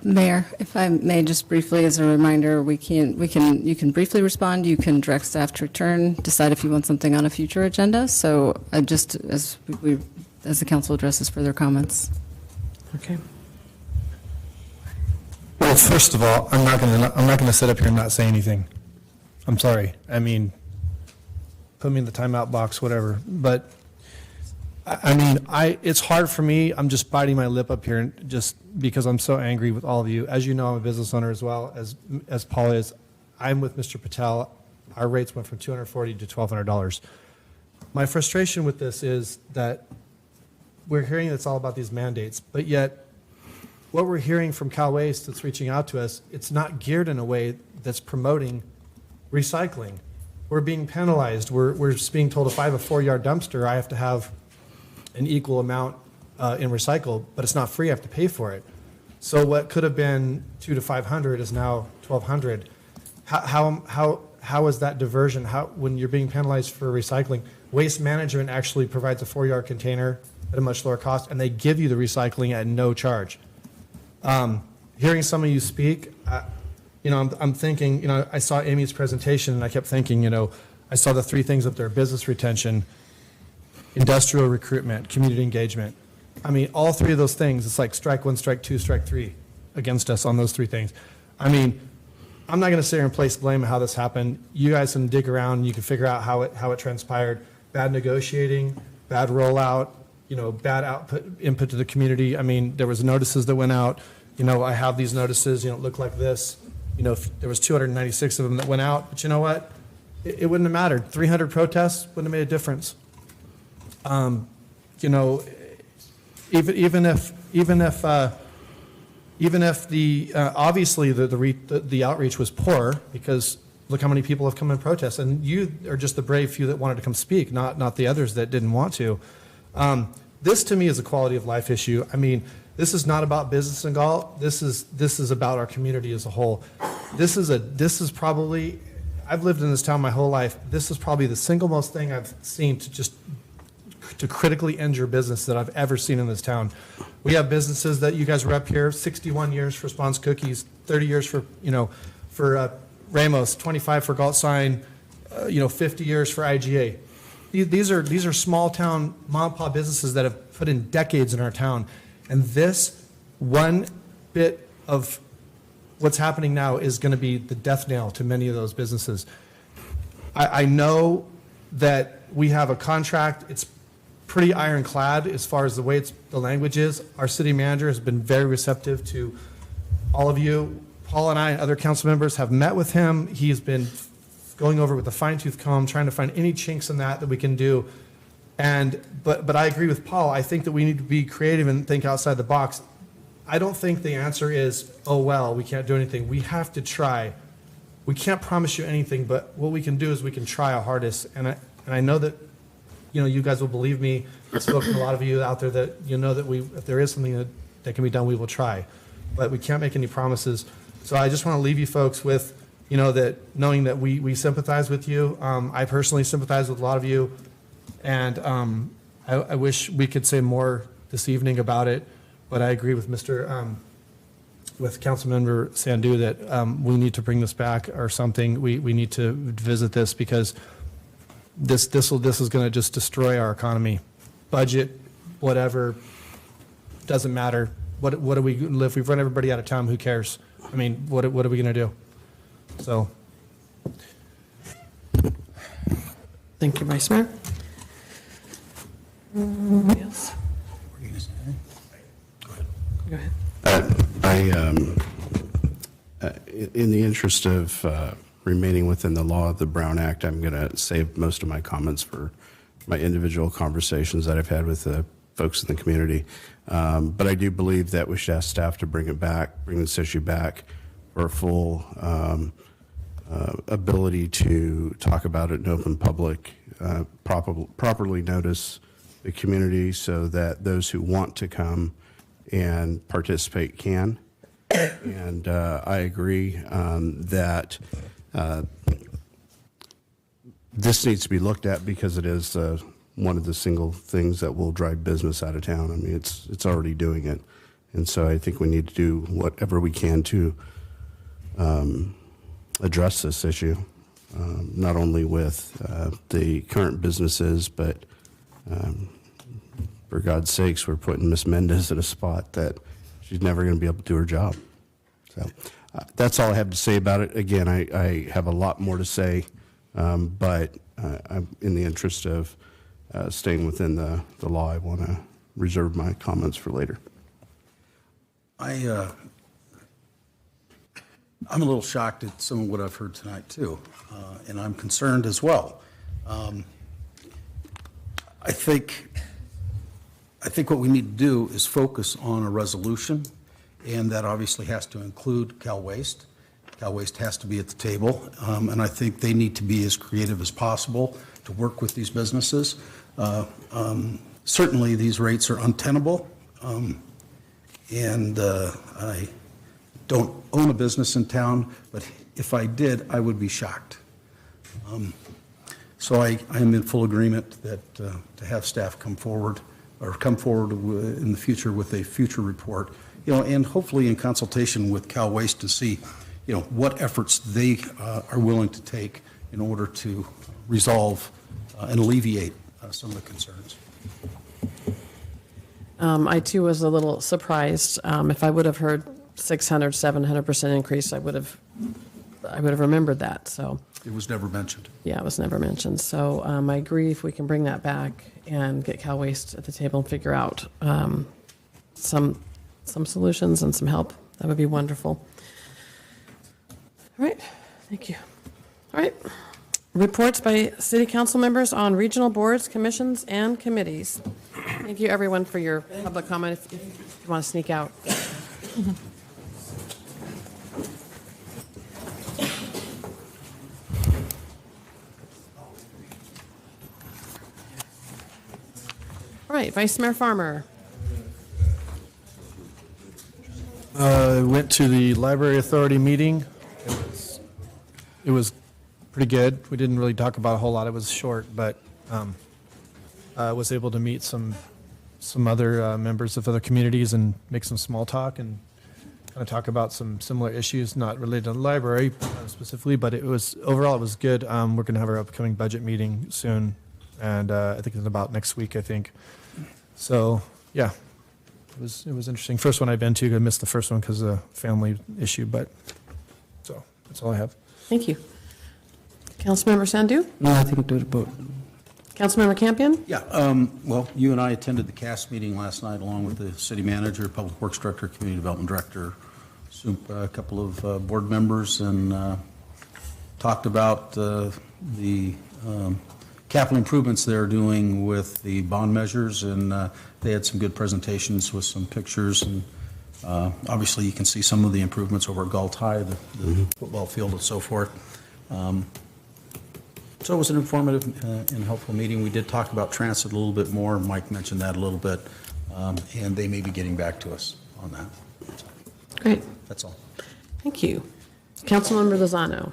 B: Mayor, if I may just briefly, as a reminder, you can briefly respond, you can direct staff to return, decide if you want something on a future agenda. So just as the council addresses further comments.
C: Okay. Well, first of all, I'm not going to sit up here and not say anything. I'm sorry. I mean, put me in the timeout box, whatever. But it's hard for me. I'm just biting my lip up here just because I'm so angry with all of you. As you know, I'm a business owner as well as Paul is. I'm with Mr. Patel. Our rates went from $240 to $1,200. My frustration with this is that we're hearing it's all about these mandates, but yet what we're hearing from Cal Waste that's reaching out to us, it's not geared in a way that's promoting recycling. We're being penalized. We're just being told if I have a 4-yard dumpster, I have to have an equal amount in recycle, but it's not free. I have to pay for it. So what could have been $200 to $500 is now $1,200. How is that diversion? When you're being penalized for recycling, Waste Management actually provides a 4-yard container at a much lower cost, and they give you the recycling at no charge. Hearing some of you speak, I'm thinking, I saw Amy's presentation and I kept thinking, I saw the 3 things up there: business retention, industrial recruitment, community engagement. I mean, all 3 of those things, it's like strike 1, strike 2, strike 3 against us on those 3 things. I mean, I'm not going to sit here and place blame on how this happened. You guys can dig around and you can figure out how it transpired. Bad negotiating, bad rollout, bad input to the community. I mean, there was notices that went out. I have these notices, look like this. There was 296 of them that went out, but you know what? It wouldn't have mattered. 300 protests wouldn't have made a difference. Even if even if obviously the outreach was poor, because look how many people have come and protest, and you are just the brave few that wanted to come speak, not the others that didn't want to. This to me is a quality of life issue. I mean, this is not about business in Galt. This is about our community as a whole. This is probably, I've lived in this town my whole life. This is probably the single most thing I've seen to critically injure business that I've ever seen in this town. We have businesses that you guys rep here, 61 years for Spawn's Cookies, 30 years for Ramos, 25 for Galt Sign, 50 years for IGA. These are small town mom and pop businesses that have put in decades in our town. And this one bit of what's happening now is going to be the death knell to many of those businesses. I know that we have a contract. It's pretty ironclad as far as the way the language is. Our city manager has been very receptive to all of you. Paul and I and other council members have met with him. He's been going over with a fine-tooth comb, trying to find any chinks in that we can do. But I agree with Paul. I think that we need to be creative and think outside the box. I don't think the answer is, oh, well, we can't do anything. We have to try. We can't promise you anything, but what we can do is we can try our hardest. And I know that, you guys will believe me. I've spoken to a lot of you out there that know that if there is something that can be done, we will try. But we can't make any promises. So I just want to leave you folks with, that knowing that we sympathize with you. I personally sympathize with a lot of you. And I wish we could say more this evening about it, but I agree with with Councilmember Sandu that we need to bring this back or something. We need to visit this because this is going to just destroy our economy. Budget, whatever, doesn't matter. What do we live? We've run everybody out of town. Who cares? I mean, what are we going to do? So.
F: Thank you, Vice Mayor. Yes. Go ahead.
A: In the interest of remaining within the law of the Brown Act, I'm going to save most of my comments for my individual conversations that I've had with the folks in the community. But I do believe that we should ask staff to bring this issue back for a full ability to talk about it in open public, properly notice the community so that those who want to come and participate can. And I agree that this needs to be looked at because it is one of the single things that will drive business out of town. I mean, it's already doing it. And so I think we need to do whatever we can to address this issue, not only with the current businesses, but for God's sakes, we're putting Ms. Mendez in a spot that she's never going to be able to do her job. So that's all I have to say about it. Again, I have a lot more to say, but I'm in the interest of staying within the law. I want to reserve my comments for later.
H: I'm a little shocked at some of what I've heard tonight, too, and I'm concerned as well. I think what we need to do is focus on a resolution, and that obviously has to include Cal Waste. Cal Waste has to be at the table, and I think they need to be as creative as possible to work with these businesses. Certainly, these rates are untenable, and I don't own a business in town, but if I did, I would be shocked. So I am in full agreement that to have staff come forward in the future with a future report, and hopefully in consultation with Cal Waste to see, what efforts they are willing to take in order to resolve and alleviate some of the concerns.
F: I too was a little surprised. If I would have heard 600, 700% increase, I would have remembered that. So
H: it was never mentioned.
F: Yeah, it was never mentioned. So I agree. If we can bring that back and get Cal Waste at the table and figure out some solutions and some help, that would be wonderful. All right, thank you. All right, reports by city council members on regional boards, commissions, and committees. Thank you, everyone, for your public comment. If you want to sneak out. right, Vice Mayor Farmer.
C: Went to the Library Authority meeting. It was pretty good. We didn't really talk about a whole lot. It was short, but I was able to meet some other members of other communities and make some small talk and kind of talk about some similar issues, not related to the library specifically, but overall it was good. We're going to have our upcoming budget meeting soon, and I think it's about next week, I think. So, yeah. It was interesting. First one I've been to. I missed the first one because of a family issue, but so that's all I have.
F: Thank you. Councilmember Sandu?
R: Nothing to report.
F: Councilmember Campion?
H: Yeah, well, you and I attended the CAS meeting last night along with the city manager, public works director, community development director, a couple of board members, and talked about the capital improvements they're doing with the bond measures, and they had some good presentations with some pictures, and obviously you can see some of the improvements over at Galt High, the football field and so forth. So it was an informative and helpful meeting. We did talk about transit a little bit more. Mike mentioned that a little bit, and they may be getting back to us on that.
F: Great.
H: That's all.
F: Thank you. Councilmember Lozano?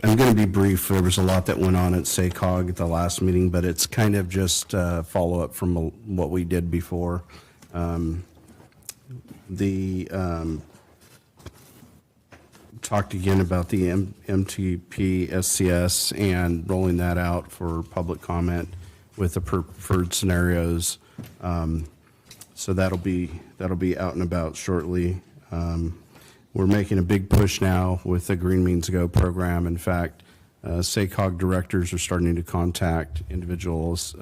A: I'm going to be brief. There was a lot that went on at SACOG at the last meeting, but it's kind of just follow-up from what we did before. Talked again about the MTP SCS and rolling that out for public comment with the preferred scenarios. So that'll be out and about shortly. We're making a big push now with the Green Means Go program. In fact, SACOG directors are starting to contact individuals,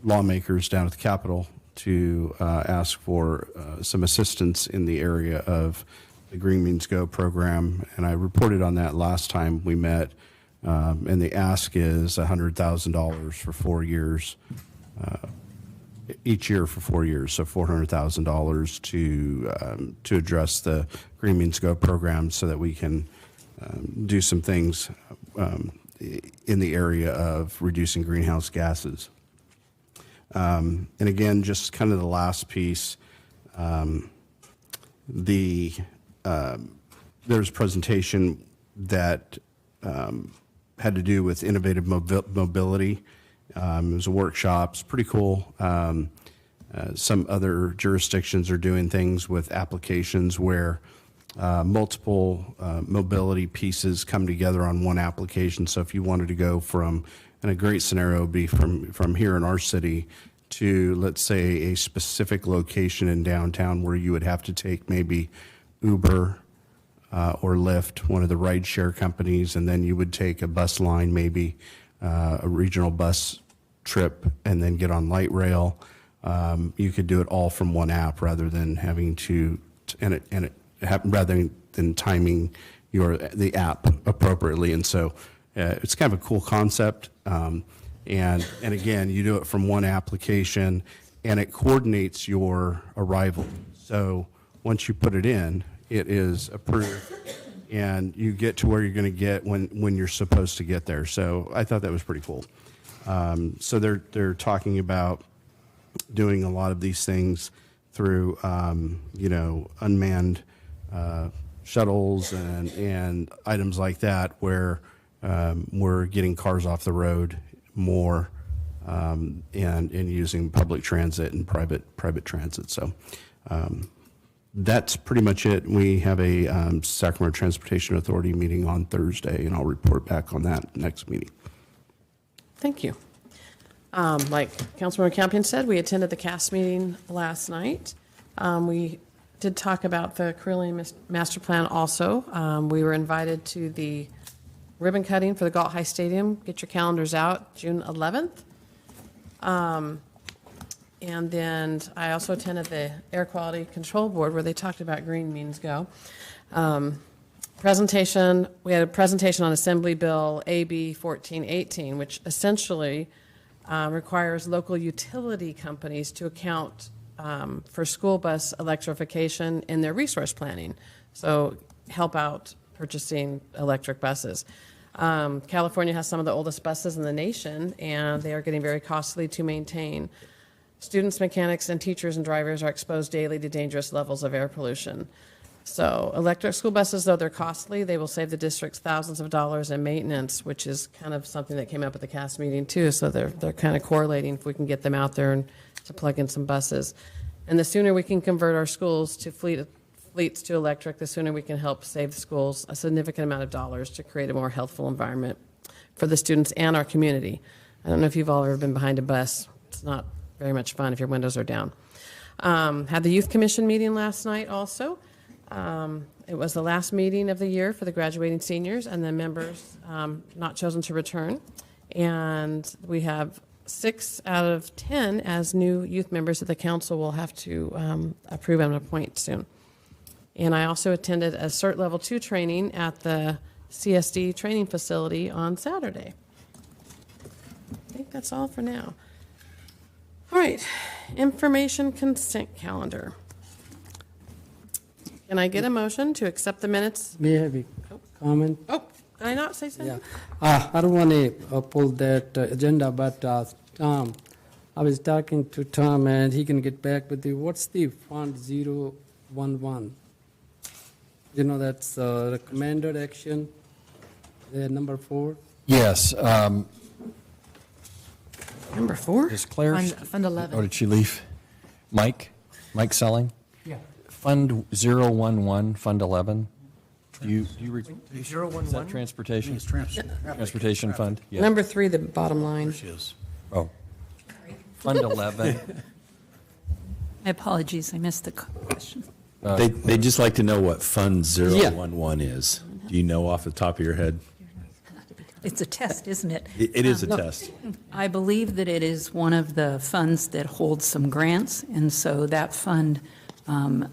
A: lawmakers down at the Capitol to ask for some assistance in the area of the Green Means Go program. And I reported on that last time we met. And the ask is $100,000 for 4 years. Each year for 4 years, so $400,000 to address the Green Means Go program so that we can do some things in the area of reducing greenhouse gases. And again, just kind of the last piece, there's a presentation that had to do with innovative mobility. It was a workshop. It's pretty cool. Some other jurisdictions are doing things with applications where multiple mobility pieces come together on one application. So if you wanted to go from, and a great scenario would be from here in our city to, let's say, a specific location in downtown where you would have to take maybe Uber or Lyft, one of the rideshare companies, and then you would take a bus line, maybe a regional bus trip, and then get on light rail. You could do it all from one app rather than having to, rather than timing the app appropriately. And so it's kind of a cool concept. And again, you do it from one application, and it coordinates your arrival. So once you put it in, it is approved, and you get to where you're going to get when you're supposed to get there. So I thought that was pretty cool. So they're talking about doing a lot of these things through unmanned shuttles and items like that, where we're getting cars off the road more and using public transit and private transit. So that's pretty much it. We have a Sacramento Transportation Authority meeting on Thursday, and I'll report back on that next meeting.
F: Thank you. Like Councilmember Campion said, we attended the CAS meeting last night. We did talk about the Carillion Master Plan also. We were invited to the ribbon cutting for the Galt High Stadium. Get your calendars out, June 11th. And then I also attended the Air Quality Control Board, where they talked about Green Means Go. Presentation, we had a presentation on Assembly Bill AB 1418, which essentially requires local utility companies to account for school bus electrification in their resource planning. So help out purchasing electric buses. California has some of the oldest buses in the nation, and they are getting very costly to maintain. Students, mechanics, and teachers and drivers are exposed daily to dangerous levels of air pollution. So electric school buses, though they're costly, they will save the districts thousands of dollars in maintenance, which is kind of something that came up at the CAS meeting too. So they're kind of correlating if we can get them out there and to plug in some buses. And the sooner we can convert our schools to fleets to electric, the sooner we can help save the schools a significant amount of dollars to create a more healthful environment for the students and our community. I don't know if you've all ever been behind a bus. It's not very much fun if your windows are down. Had the Youth Commission meeting last night also. It was the last meeting of the year for the graduating seniors and the members not chosen to return. And we have 6 out of 10 as new youth members that the council will have to approve and appoint soon. And I also attended a CERT Level 2 training at the CSD training facility on Saturday. I think that's all for now. All right, information consent calendar. Can I get a motion to accept the minutes?
S: May I have a comment?
F: Oh, did I not say something?
S: Yeah. I don't want to pull that agenda, but Tom, I was talking to Tom, and he can get back with you. What's the fund 011? You know, that's recommended action, number 4.
M: Yes.
F: Number 4?
M: Is Claire?
V: Fund 11.
M: Or did she leave? Mike Selling?
I: Yeah.
M: Fund 011, Fund 11. You
I: 011?
M: Is that transportation?
H: It's
M: Transportation fund? Yeah.
F: Number 3, the bottom line.
M: Oh. Fund 11.
J: My apologies, I missed the question.
W: They'd just like to know what Fund 011 is. Do you know off the top of your head?
J: It's a test, isn't it?
W: It is a test.
J: I believe that it is one of the funds that holds some grants, and so that fund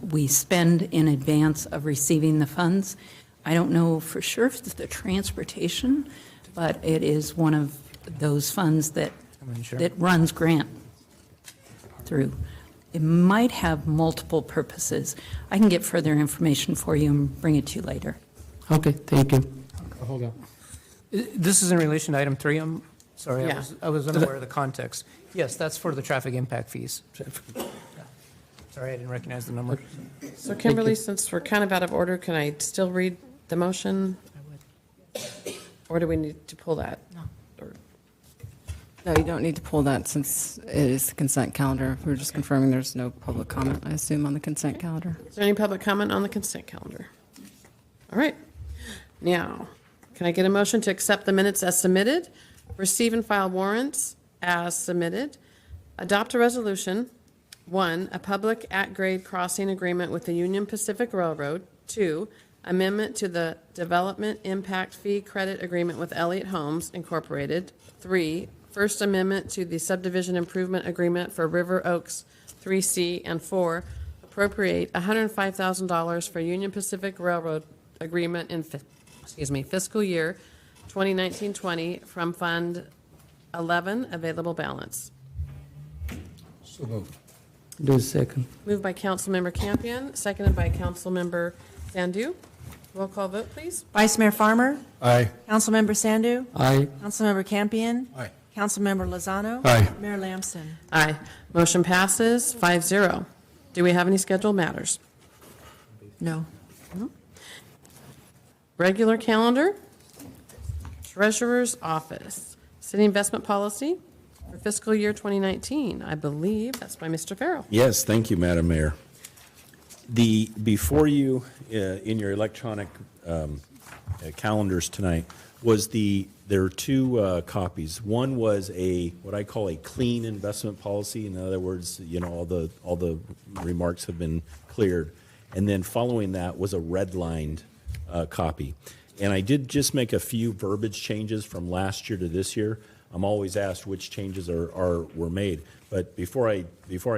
J: we spend in advance of receiving the funds. I don't know for sure if it's the transportation, but it is one of those funds that runs grant through. It might have multiple purposes. I can get further information for you and bring it to you later.
S: Okay, thank you.
I: Hold on. This is in relation to item 3. I'm sorry,
F: Yeah.
I: I was unaware of the context. Yes, that's for the traffic impact fees. Yeah. Sorry, I didn't recognize the number.
F: So Kimberly, since we're kind of out of order, can I still read the motion? Or do we need to pull that?
B: No, you don't need to pull that since it is the consent calendar. We're just confirming there's no public comment, I assume, on the consent calendar.
F: Is there any public comment on the consent calendar? All right. Now, can I get a motion to accept the minutes as submitted, receive and file warrants as submitted, adopt a resolution, 1, a public at-grade crossing agreement with the Union Pacific Railroad, 2, amendment to the Development Impact Fee Credit Agreement with Elliott Homes Incorporated, 3, First Amendment to the Subdivision Improvement Agreement for River Oaks 3C, and 4, appropriate $105,000 for Union Pacific Railroad agreement in fiscal year 2019-20 from Fund 11 available balance.
S: So moved. Do a second.
F: Moved by Councilmember Campion, seconded by Councilmember Sandu. Roll call vote, please.
G: Vice Mayor Farmer?
W: Aye.
G: Councilmember Sandu?
S: Aye.
G: Councilmember Campion?
H: Aye.
G: Councilmember Lozano?
W: Aye.
G: Mayor Lamson?
F: Aye. Motion passes 5-0. Do we have any scheduled matters?
G: No.
F: Regular calendar, Treasurer's Office, City Investment Policy for fiscal year 2019. I believe that's by Mr. Farrell.
W: Yes, thank you, Madam Mayor. Before you, in your electronic calendars tonight, there are 2 copies. One was what I call a clean investment policy. In other words, all the remarks have been cleared. And then following that was a redlined copy. And I did just make a few verbiage changes from last year to this year. I'm always asked which changes were made. But before I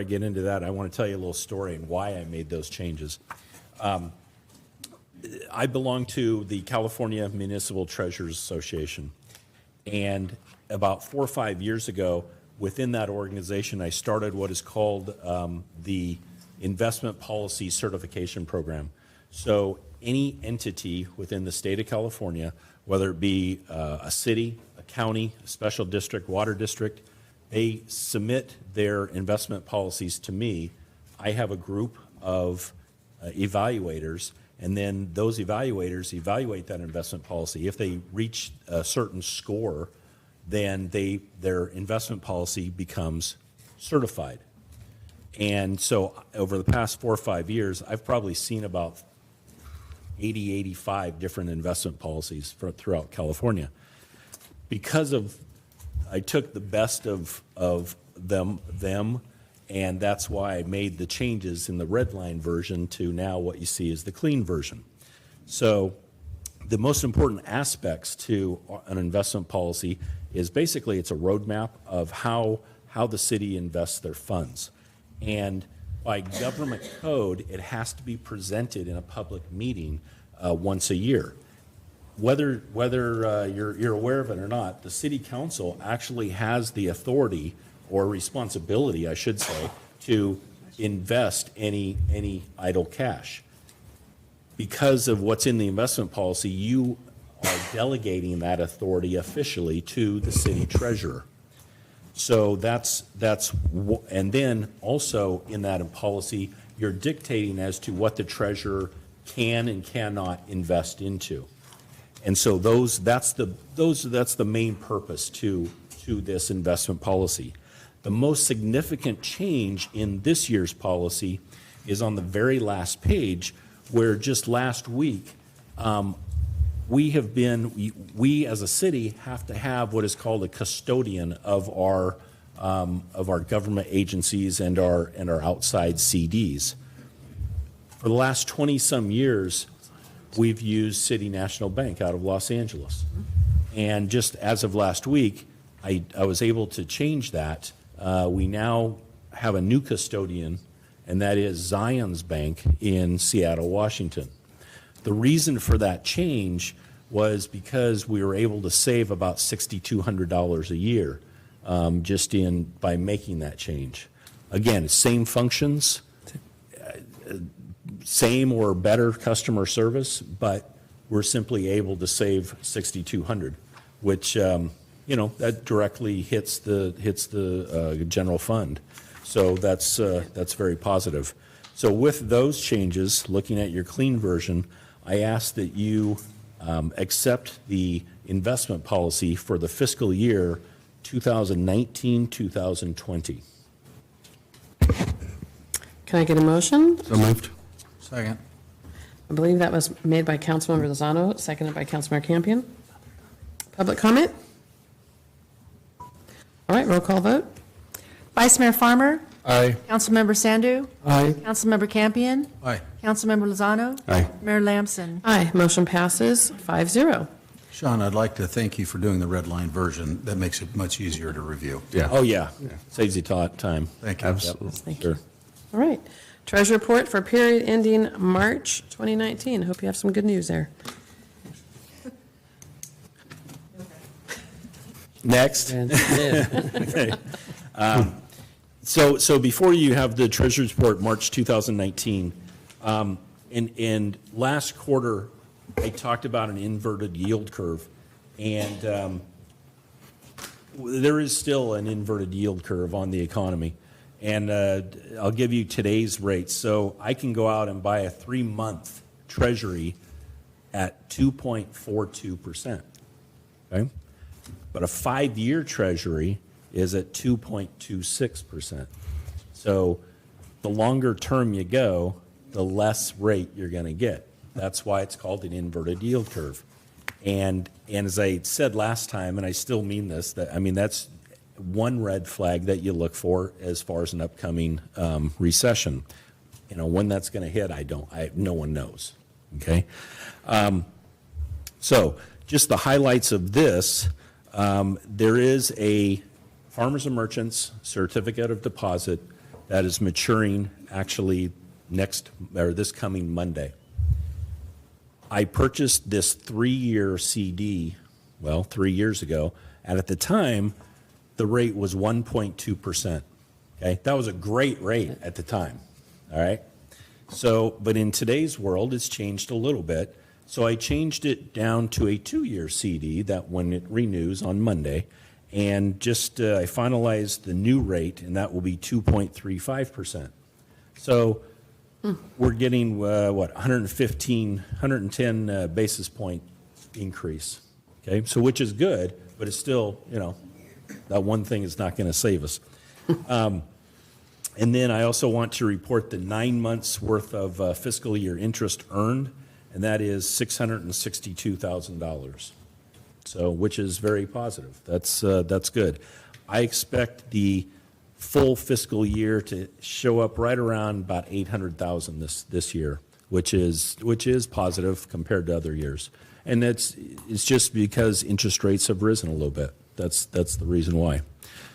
W: get into that, I want to tell you a little story and why I made those changes. I belong to the California Municipal Treasurers Association. And about 4 or 5 years ago, within that organization, I started what is called the Investment Policy Certification Program. So any entity within the state of California whether it be a city, a county, a special district, water district, they submit their investment policies to me. I have a group of evaluators, and then those evaluators evaluate that investment policy. If they reach a certain score, then their investment policy becomes certified. And so over the past 4 or 5 years, I've probably seen about 80, 85 different investment policies throughout California. Because of, I took the best of them, and that's why I made the changes in the red line version to now what you see is the clean version. So the most important aspects to an investment policy is basically it's a roadmap of how the city invests their funds. And by government code, it has to be presented in a public meeting once a year. Whether you're aware of it or not, the city council actually has the authority or responsibility, I should say, to invest any idle cash. Because of what's in the investment policy, you are delegating that authority officially to the city treasurer. So and then also in that policy, you're dictating as to what the treasurer can and cannot invest into. And so that's the main purpose to this investment policy. The most significant change in this year's policy is on the very last page, where just last week, we as a city have to have what is called a custodian of our government agencies and our outside CDs. For the last 20-some years, we've used City National Bank out of Los Angeles. And just as of last week, I was able to change that. We now have a new custodian, and that is Zions Bank in Seattle, Washington. The reason for that change was because we were able to save about $6,200 a year by making that change. Again, same functions, same or better customer service, but we're simply able to save $6,200, which that directly hits the general fund. So that's very positive. So with those changes, looking at your clean version, I ask that you accept the investment policy for the fiscal year 2019-2020.
F: Can I get a motion?
H: So moved.
B: Second.
F: I believe that was made by Councilmember Lozano, seconded by Councilmember Campion. Public comment? All right, roll call vote.
G: Vice Mayor Farmer.
H: Aye.
G: Councilmember Sandu.
H: Aye.
G: Councilmember Campion.
H: Aye.
G: Councilmember Lozano.
H: Aye.
G: Mayor Lamson.
F: Aye, motion passes 5-0.
H: Sean, I'd like to thank you for doing the red line version. That makes it much easier to review.
W: Yeah. Oh, yeah. Saves you time.
H: Thank you.
W: Absolutely.
F: Thank
W: Sure.
F: All right. Treasury report for period ending March 2019. Hope you have some good news there.
W: Next. Okay. So before you have the Treasury report, March 2019, in last quarter, I talked about an inverted yield curve, and there is still an inverted yield curve on the economy. And I'll give you today's rates. So I can go out and buy a 3-month Treasury at 2.42%. Okay? But a 5-year Treasury is at 2.26%. So the longer term you go, the less rate you're going to get. That's why it's called an inverted yield curve. And as I said last time, and I still mean this, that's one red flag that you look for as far as an upcoming recession. When that's going to hit, no one knows. Okay. So just the highlights of this. There is a Farmers and Merchants certificate of deposit that is maturing actually this coming Monday. I purchased this 3-year CD, 3 years ago, and at the time, the rate was 1.2%. Okay, that was a great rate at the time. All right. So, but in today's world, it's changed a little bit. So I changed it down to a 2-year CD that when it renews on Monday, and just I finalized the new rate, and that will be 2.35%. So we're getting, 110 basis point increase, okay? So which is good, but it's still, that one thing is not going to save us. And then I also want to report the 9 months worth of fiscal year interest earned, and that is $662,000. So, which is very positive. That's good. I expect the full fiscal year to show up right around about $800,000 this year, which is positive compared to other years. And it's just because interest rates have risen a little bit. That's the reason why.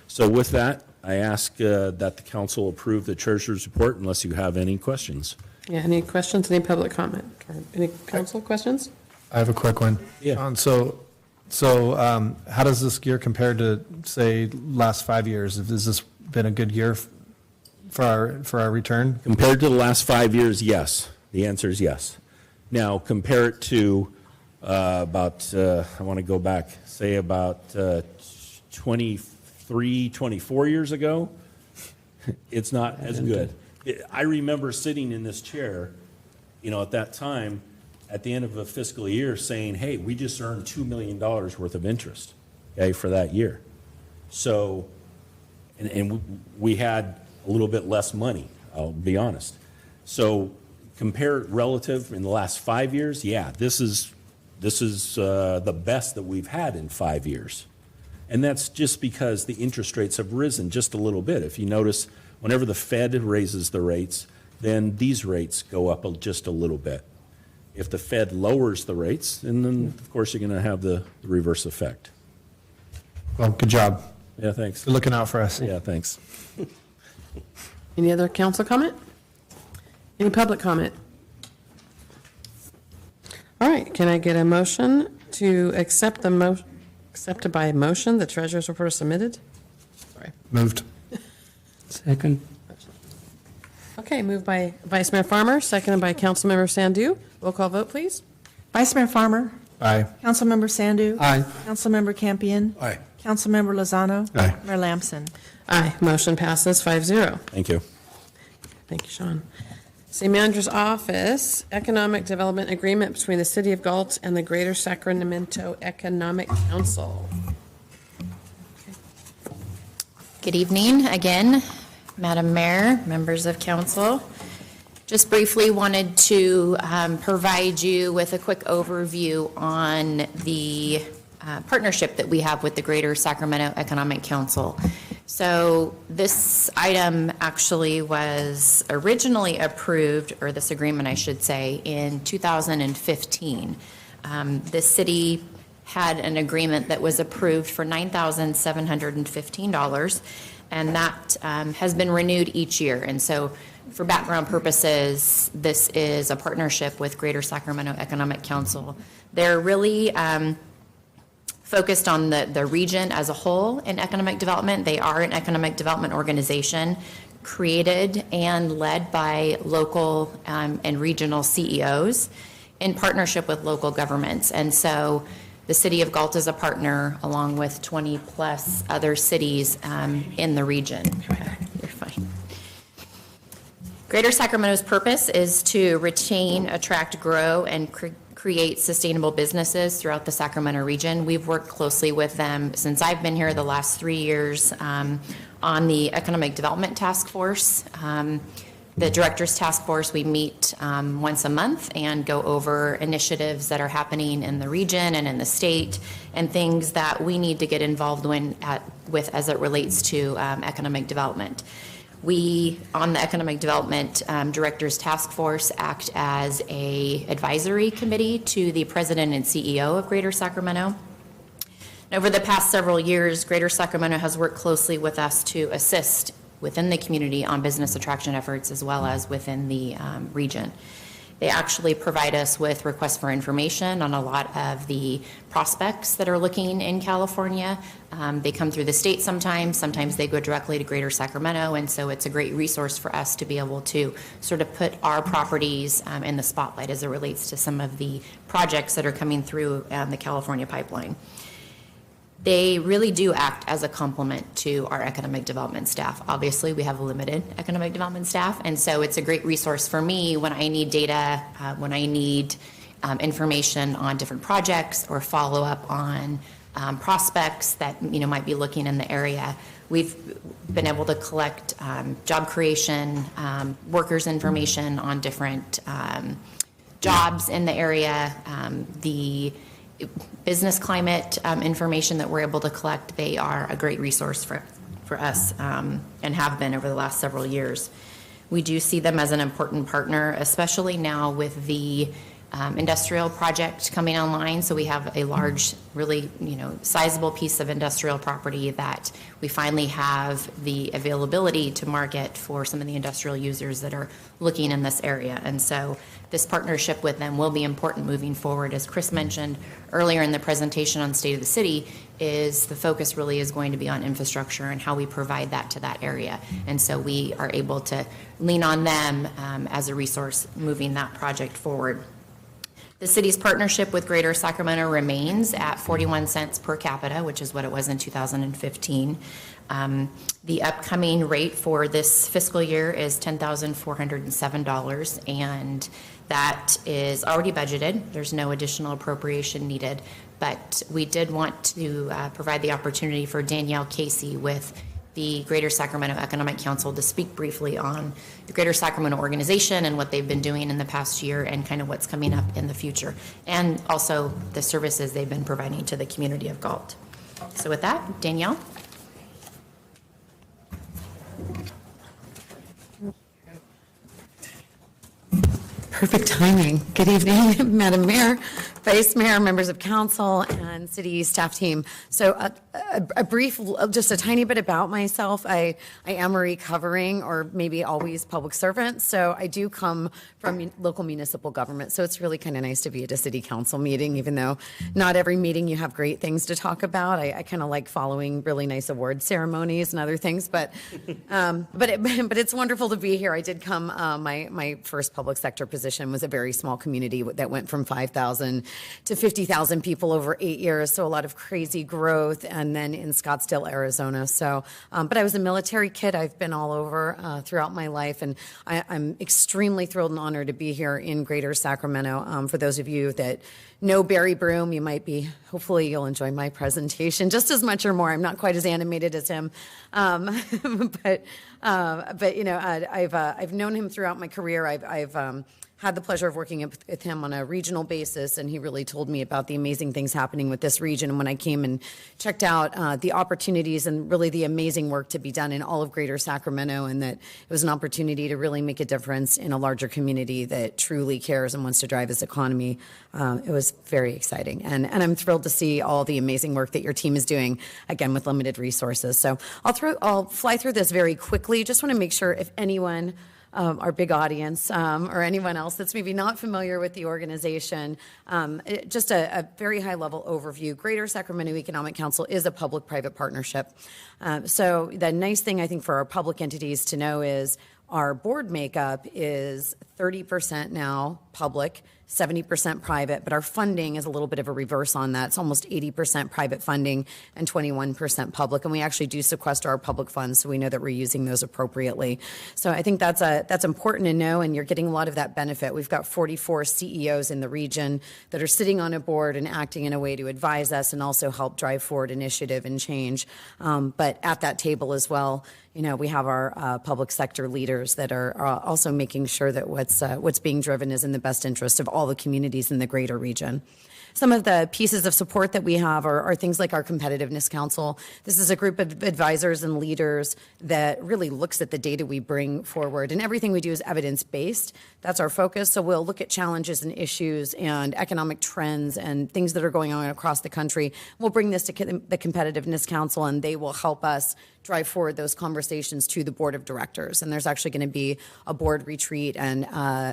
W: So with that, I ask that the council approve the treasurer's report unless you have any questions.
F: Yeah, any questions, any public comment? Or any council questions?
C: I have a quick one.
W: Yeah.
C: So how does this year compare to, say, last 5 years? Has this been a good year for our return?
W: Compared to the last 5 years, yes. The answer is yes. Now, compare it to I want to go back, say about 23, 24 years ago, it's not as good. I remember sitting in this chair, at that time, at the end of a fiscal year saying, hey, we just earned $2 million worth of interest, okay, for that year. So, and we had a little bit less money, I'll be honest. So compare it relative in the last 5 years, yeah, this is the best that we've had in 5 years. And that's just because the interest rates have risen just a little bit. If you notice, whenever the Fed raises the rates, then these rates go up just a little bit. If the Fed lowers the rates, and then, of course, you're going to have the reverse effect.
C: Well, good job.
W: Yeah, thanks.
C: You're looking out for us.
W: Yeah, thanks.
F: Any other council comment? Any public comment? All right, can I get a motion to accept accepted by motion, the treasurer's report is submitted? Sorry.
C: Moved.
S: Second.
F: Okay, moved by Vice Mayor Farmer, seconded by Councilmember Sandu. Roll call vote, please.
G: Vice Mayor Farmer.
C: Aye.
G: Councilmember Sandu.
C: Aye.
G: Councilmember Campion.
H: Aye.
G: Councilmember Lozano.
C: Aye.
G: Mayor Lamson.
F: Aye, motion passes 5-0.
W: Thank you.
F: Thank you, Sean. City Manager's Office, Economic Development Agreement between the City of Galt and the Greater Sacramento Economic Council.
K: Good evening again, Madam Mayor, members of council. Just briefly wanted to provide you with a quick overview on the partnership that we have with the Greater Sacramento Economic Council. So this item actually was originally approved, or this agreement I should say, in 2015. The city had an agreement that was approved for $9,715, and that has been renewed each year. And so for background purposes, this is a partnership with Greater Sacramento Economic Council. They're really focused on the region as a whole in economic development. They are an economic development organization created and led by local and regional CEOs in partnership with local governments. And so the City of Galt is a partner along with 20 plus other cities in the region. You're fine. Greater Sacramento's purpose is to retain, attract, grow, and create sustainable businesses throughout the Sacramento region. We've worked closely with them since I've been here the last 3 years on the Economic Development Task Force. The Directors Task Force, we meet once a month and go over initiatives that are happening in the region and in the state and things that we need to get involved with as it relates to economic development. We, on the Economic Development Directors Task Force, act as an advisory committee to the President and CEO of Greater Sacramento. Over the past several years, Greater Sacramento has worked closely with us to assist within the community on business attraction efforts as well as within the region. They actually provide us with requests for information on a lot of the prospects that are looking in California. They come through the state sometimes they go directly to Greater Sacramento, and so it's a great resource for us to be able to sort of put our properties in the spotlight as it relates to some of the projects that are coming through the California pipeline. They really do act as a complement to our economic development staff. Obviously, we have limited economic development staff, and so it's a great resource for me when I need data, when I need information on different projects or follow up on prospects that might be looking in the area. We've been able to collect job creation, workers information on different jobs in the area, the business climate information that we're able to collect. They are a great resource for us and have been over the last several years. We do see them as an important partner, especially now with the industrial project coming online. So we have a large, really, sizable piece of industrial property that we finally have the availability to market for some of the industrial users that are looking in this area. And so this partnership with them will be important moving forward. As Chris mentioned earlier in the presentation on State of the City, is the focus really is going to be on infrastructure and how we provide that to that area. And so we are able to lean on them as a resource moving that project forward. The city's partnership with Greater Sacramento remains at 41 cents per capita, which is what it was in 2015. The upcoming rate for this fiscal year is $10,407, and that is already budgeted. There's no additional appropriation needed, but we did want to provide the opportunity for Danielle Casey with the Greater Sacramento Economic Council to speak briefly on the Greater Sacramento organization and what they've been doing in the past year and kind of what's coming up in the future, and also the services they've been providing to the community of Galt. So with that, Danielle.
L: Perfect timing. Good evening, Madam Mayor, Vice Mayor, members of council, and city staff team. So a brief, just a tiny bit about myself. I am a recovering or maybe always public servant. So I do come from local municipal government. So it's really kind of nice to be at a city council meeting, even though not every meeting you have great things to talk about. I kind of like following really nice award ceremonies and other things, but it's wonderful to be here. I did come, my first public sector position was a very small community that went from 5,000 to 50,000 people over 8 years. So a lot of crazy growth, and then in Scottsdale, Arizona. So, but I was a military kid. I've been all over throughout my life, and I'm extremely thrilled and honored to be here in Greater Sacramento. For those of you that know Barry Broom, you might be, hopefully you'll enjoy my presentation just as much or more. I'm not quite as animated as him. But I've known him throughout my career. I've had the pleasure of working with him on a regional basis, and he really told me about the amazing things happening with this region. And when I came and checked out the opportunities and really the amazing work to be done in all of Greater Sacramento, and that it was an opportunity to really make a difference in a larger community that truly cares and wants to drive this economy, it was very exciting. And I'm thrilled to see all the amazing work that your team is doing, again, with limited resources. So I'll fly through this very quickly. Just want to make sure if anyone, our big audience, or anyone else that's maybe not familiar with the organization, just a very high-level overview. Greater Sacramento Economic Council is a public-private partnership. So the nice thing, I think, for our public entities to know is our board makeup is 30% now public, 70% private, but our funding is a little bit of a reverse on that. It's almost 80% private funding and 21% public, and we actually do sequester our public funds, so we know that we're using those appropriately. So I think that's important to know, and you're getting a lot of that benefit. We've got 44 CEOs in the region that are sitting on a board and acting in a way to advise us and also help drive forward initiative and change. But at that table as well, we have our public sector leaders that are also making sure that what's being driven is in the best interest of all all the communities in the greater region. Some of the pieces of support that we have are things like our Competitiveness Council. This is a group of advisors and leaders that really looks at the data we bring forward, and everything we do is evidence-based. That's our focus. So we'll look at challenges and issues and economic trends and things that are going on across the country. We'll bring this to the Competitiveness Council, and they will help us drive forward those conversations to the board of directors. And there's actually going to be a board retreat, and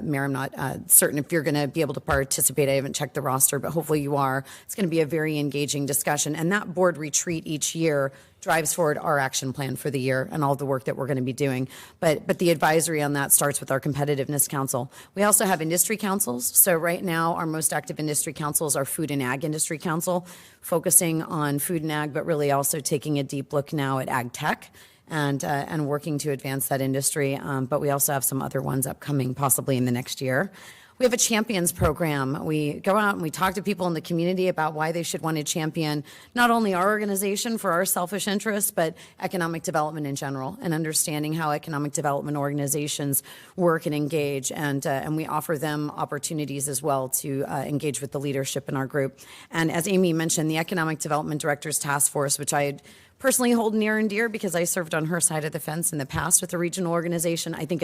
L: Mayor, I'm not certain if you're going to be able to participate. I haven't checked the roster, but hopefully you are. It's going to be a very engaging discussion. And that board retreat each year drives forward our action plan for the year and all the work that we're going to be doing. But the advisory on that starts with our Competitiveness Council. We also have industry councils. So right now, our most active industry councils are Food and Ag Industry Council, focusing on food and ag, but really also taking a deep look now at ag tech and working to advance that industry. But we also have some other ones upcoming, possibly in the next year. We have a champions program. We go out and we talk to people in the community about why they should want to champion not only our organization for our selfish interests, but economic development in general, and understanding how economic development organizations work and engage. And we offer them opportunities as well to engage with the leadership in our group. And as Amy mentioned, the Economic Development Directors Task Force, which I personally hold near and dear because I served on her side of the fence in the past with the regional organization. I think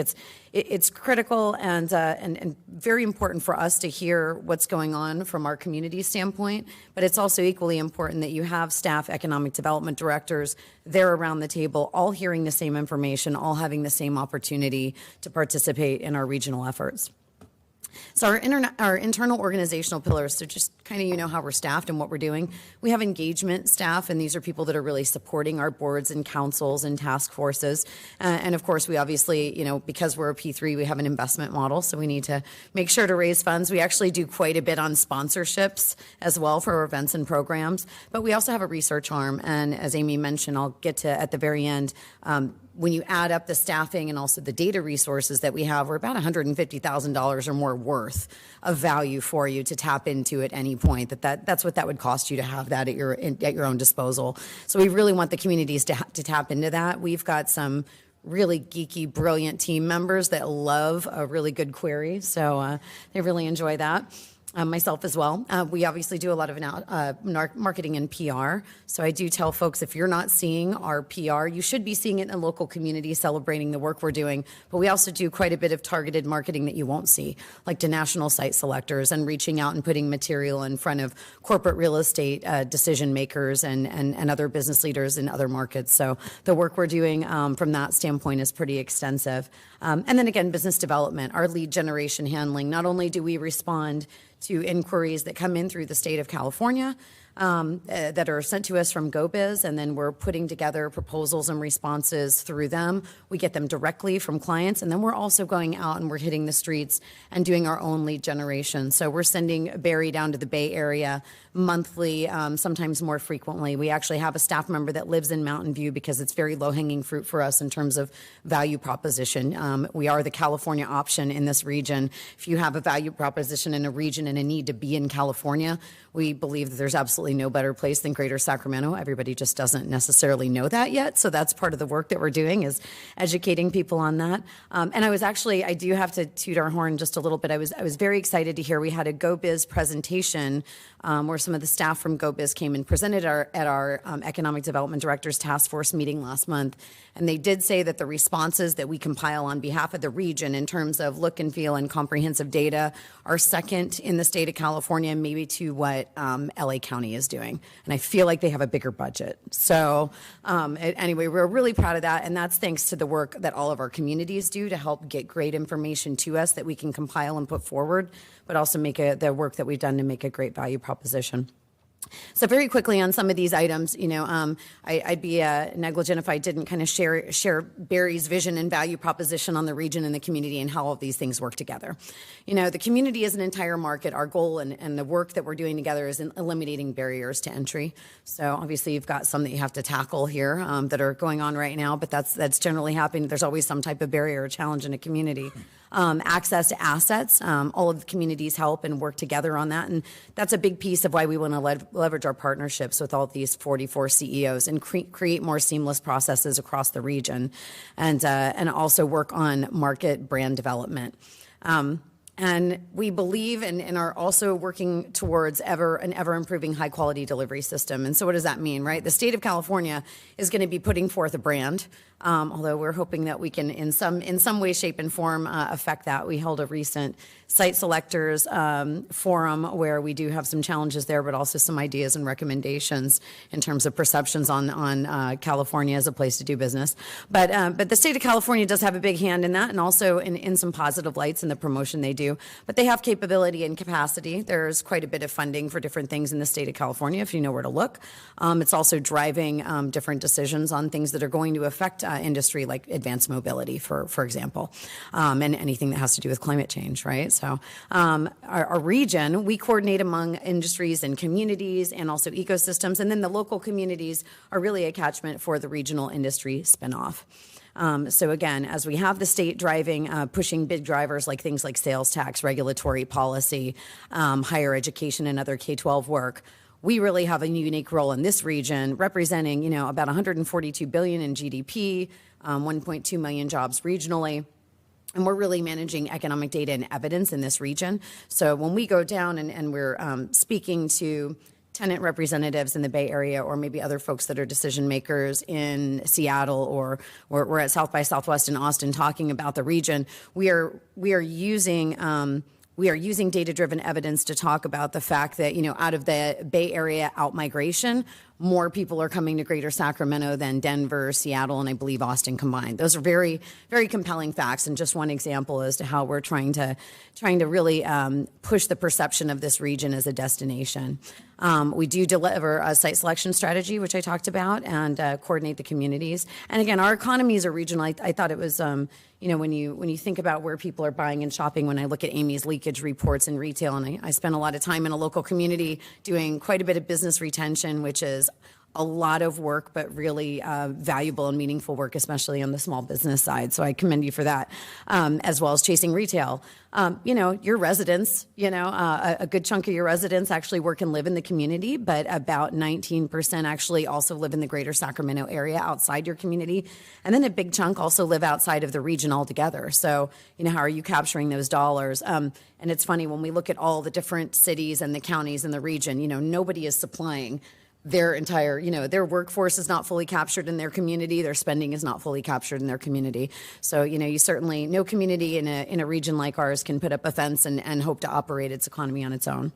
L: it's critical and very important for us to hear what's going on from our community standpoint, but it's also equally important that you have staff economic development directors there around the table, all hearing the same information, all having the same opportunity to participate in our regional efforts. So our internal organizational pillars, so just kind of, you know, how we're staffed and what we're doing. We have engagement staff, and these are people that are really supporting our boards and councils and task forces. And of course, we obviously, you know, because we're a P3, we have an investment model, so we need to make sure to raise funds. We actually do quite a bit on sponsorships as well for our events and programs. But we also have a research arm, and as Amy mentioned, I'll get to at the very end, when you add up the staffing and also the data resources that we have, we're about $150,000 or more worth of value for you to tap into at any point. That's what that would cost you to have that at your own disposal. So we really want the communities to tap into that. We've got some really geeky, brilliant team members that love a really good query, so they really enjoy that. Myself as well. We obviously do a lot of marketing and PR. So I do tell folks, if you're not seeing our PR, you should be seeing it in the local community celebrating the work we're doing. But we also do quite a bit of targeted marketing that you won't see, like to national site selectors and reaching out and putting material in front of corporate real estate decision makers and other business leaders in other markets. So the work we're doing from that standpoint is pretty extensive. And then again, business development, our lead generation handling. Not only do we respond to inquiries that come in through the state of California that are sent to us from GoBiz, and then we're putting together proposals and responses through them. We get them directly from clients, and then we're also going out and we're hitting the streets and doing our own lead generation. So we're sending Barry down to the Bay Area monthly, sometimes more frequently. We actually have a staff member that lives in Mountain View because it's very low-hanging fruit for us in terms of value proposition. We are the California option in this region. If you have a value proposition in a region and a need to be in California, we believe that there's absolutely no better place than Greater Sacramento. Everybody just doesn't necessarily know that yet. So that's part of the work that we're doing, is educating people on that. And I do have to toot our horn just a little bit. I was very excited to hear we had a GoBiz presentation where some of the staff from GoBiz came and presented at our Economic Development Directors Task Force meeting last month. And they did say that the responses that we compile on behalf of the region in terms of look and feel and comprehensive data are second in the state of California, maybe to what LA County is doing. And I feel like they have a bigger budget. So anyway, we're really proud of that. And that's thanks to the work that all of our communities do to help get great information to us that we can compile and put forward, but also make the work that we've done to make a great value proposition. So very quickly on some of these items, I'd be negligent if I didn't kind of share Barry's vision and value proposition on the region and the community and how all of these things work together. The community is an entire market. Our goal and the work that we're doing together is in eliminating barriers to entry. So obviously you've got some that you have to tackle here that are going on right now, but that's generally happening. There's always some type of barrier or challenge in a community. Access to assets. All of the communities help and work together on that. And that's a big piece of why we want to leverage our partnerships with all these 44 CEOs and create more seamless processes across the region, and also work on market brand development. And we believe and are also working towards an ever improving high quality delivery system. And so what does that mean, right? The state of California is going to be putting forth a brand, although we're hoping that we can in some way, shape, and form affect that. We held a recent site selectors forum where we do have some challenges there, but also some ideas and recommendations in terms of perceptions on California as a place to do business. But the state of California does have a big hand in that, and also in some positive lights in the promotion they do. But they have capability and capacity. There's quite a bit of funding for different things in the state of California, if you know where to look. It's also driving different decisions on things that are going to affect industry, like advanced mobility, for example, and anything that has to do with climate change, right? So our region, we coordinate among industries and communities and also ecosystems, and then the local communities are really a catchment for the regional industry spinoff. So again, as we have the state driving, pushing big drivers like things like sales tax, regulatory policy, higher education, and other K-12 work, we really have a unique role in this region, representing, about 142 billion in GDP, 1.2 million jobs regionally. And we're really managing economic data and evidence in this region. So when we go down and we're speaking to tenant representatives in the Bay Area, or maybe other folks that are decision makers in Seattle, or we're at South by Southwest in Austin talking about the region, we are using data-driven evidence to talk about the fact that, out of the Bay Area out-migration, more people are coming to Greater Sacramento than Denver, Seattle, and I believe Austin combined. Those are very, very compelling facts, and just one example as to how we're trying to really push the perception of this region as a destination. We do deliver a site selection strategy, which I talked about, and coordinate the communities. And again, our economies are regional. I thought it was, when you think about where people are buying and shopping, when I look at Amy's leakage reports in retail, and I spend a lot of time in a local community doing quite a bit of business retention, which is a lot of work, but really valuable and meaningful work, especially on the small business side. So I commend you for that, as well as chasing retail. Your residents, a good chunk of your residents actually work and live in the community, but about 19% actually also live in the Greater Sacramento area outside your community. And then a big chunk also live outside of the region altogether. So, how are you capturing those dollars? And it's funny, when we look at all the different cities and the counties in the region, nobody is supplying their entire, their workforce is not fully captured in their community. Their spending is not fully captured in their community. So, you certainly, no community in a region like ours can put up a fence and hope to operate its economy on its own.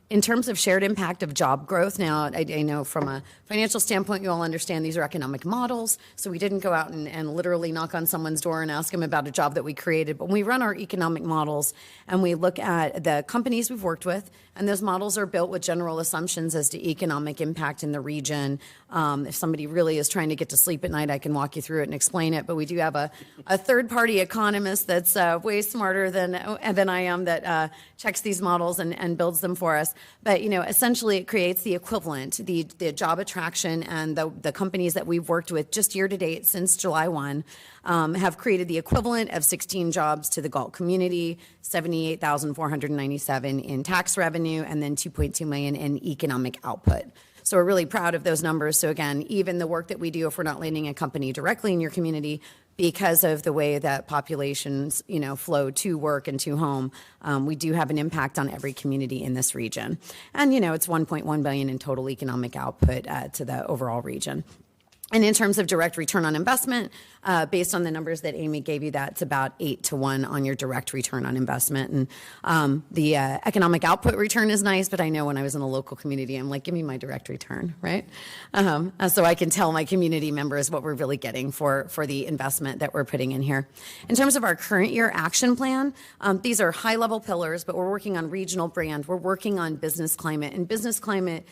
L: In terms of shared impact of job growth, now I know from a financial standpoint, you all understand these are economic models. So we didn't go out and literally knock on someone's door and ask them about a job that we created. But when we run our economic models and we look at the companies we've worked with, and those models are built with general assumptions as to economic impact in the region. If somebody really is trying to get to sleep at night, I can walk you through it and explain it. But we do have a third-party economist that's way smarter than I am that checks these models and builds them for us. But, essentially it creates the equivalent, the job attraction, and the companies that we've worked with just year to date since July 1 have created the equivalent of 16 jobs to the Galt community, 78,497 in tax revenue, and then 2.2 million in economic output. So we're really proud of those numbers. So again, even the work that we do, if we're not landing a company directly in your community, because of the way that populations, flow to work and to home, we do have an impact on every community in this region. And, it's 1.1 billion in total economic output to the overall region. And in terms of direct return on investment, based on the numbers that Amy gave you, that's about 8-to-1 on your direct return on investment. And the economic output return is nice, but I know when I was in a local community, I'm like, give me my direct return, right? So I can tell my community members what we're really getting for the investment that we're putting in here. In terms of our current year action plan, these are high-level pillars, but we're working on regional brand. We're working on business climate. And business climate,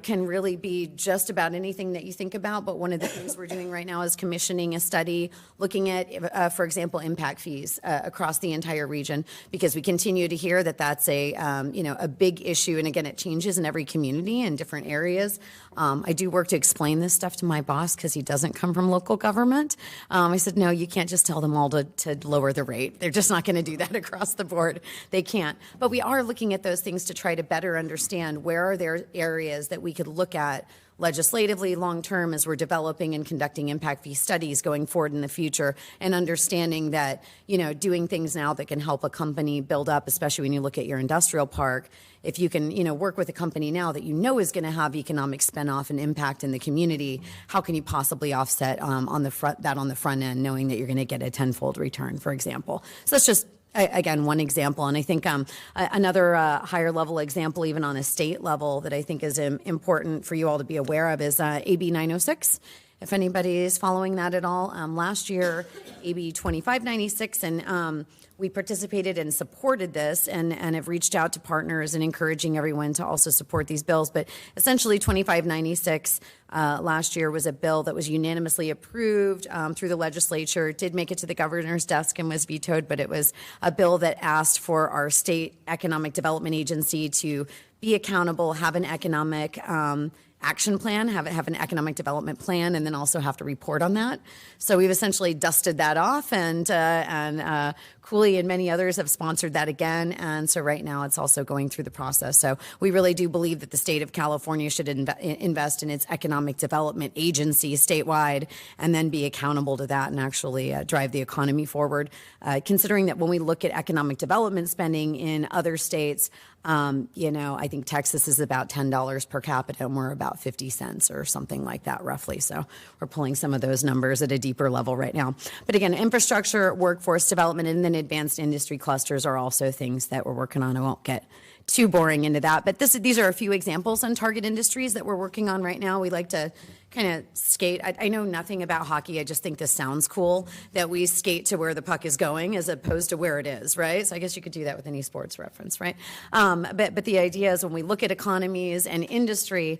L: can really be just about anything that you think about. But one of the things we're doing right now is commissioning a study looking at, for example, impact fees across the entire region, because we continue to hear that that's a big issue. And again, it changes in every community in different areas. I do work to explain this stuff to my boss because he doesn't come from local government. I said, no, you can't just tell them all to lower the rate. They're just not going to do that across the board. They can't. But we are looking at those things to try to better understand where are there areas that we could look at legislatively long-term as we're developing and conducting impact fee studies going forward in the future, and understanding that, doing things now that can help a company build up, especially when you look at your industrial park, if you can, work with a company now that is going to have economic spin-off and impact in the community, how can you possibly offset on the front end, knowing that you're going to get a tenfold return, for example? So that's just, again, one example. And I think another higher level example, even on a state level, that I think is important for you all to be aware of is AB 906. If anybody is following that at all, last year, AB 2596, and we participated and supported this and have reached out to partners and encouraging everyone to also support these bills. But essentially, 2596 last year was a bill that was unanimously approved through the legislature. It did make it to the governor's desk and was vetoed, but it was a bill that asked for our state economic development agency to be accountable, have an economic action plan, have an economic development plan, and then also have to report on that. So we've essentially dusted that off, and Cooley and many others have sponsored that again, and so right now it's also going through the process. So we really do believe that the state of California should invest in its economic development agency statewide, and then be accountable to that and actually drive the economy forward. Considering that when we look at economic development spending in other states, I think Texas is about $10 per capita, and we're about 50 cents or something like that, roughly. So we're pulling some of those numbers at a deeper level right now. But again, infrastructure, workforce development, and then advanced industry clusters are also things that we're working on. I won't get too boring into that, but these are a few examples on target industries that we're working on right now. We like to kind of skate. I know nothing about hockey. I just think this sounds cool, that we skate to where the puck is going as opposed to where it is, right? So I guess you could do that with any sports reference, right? But the idea is when we look at economies and industry,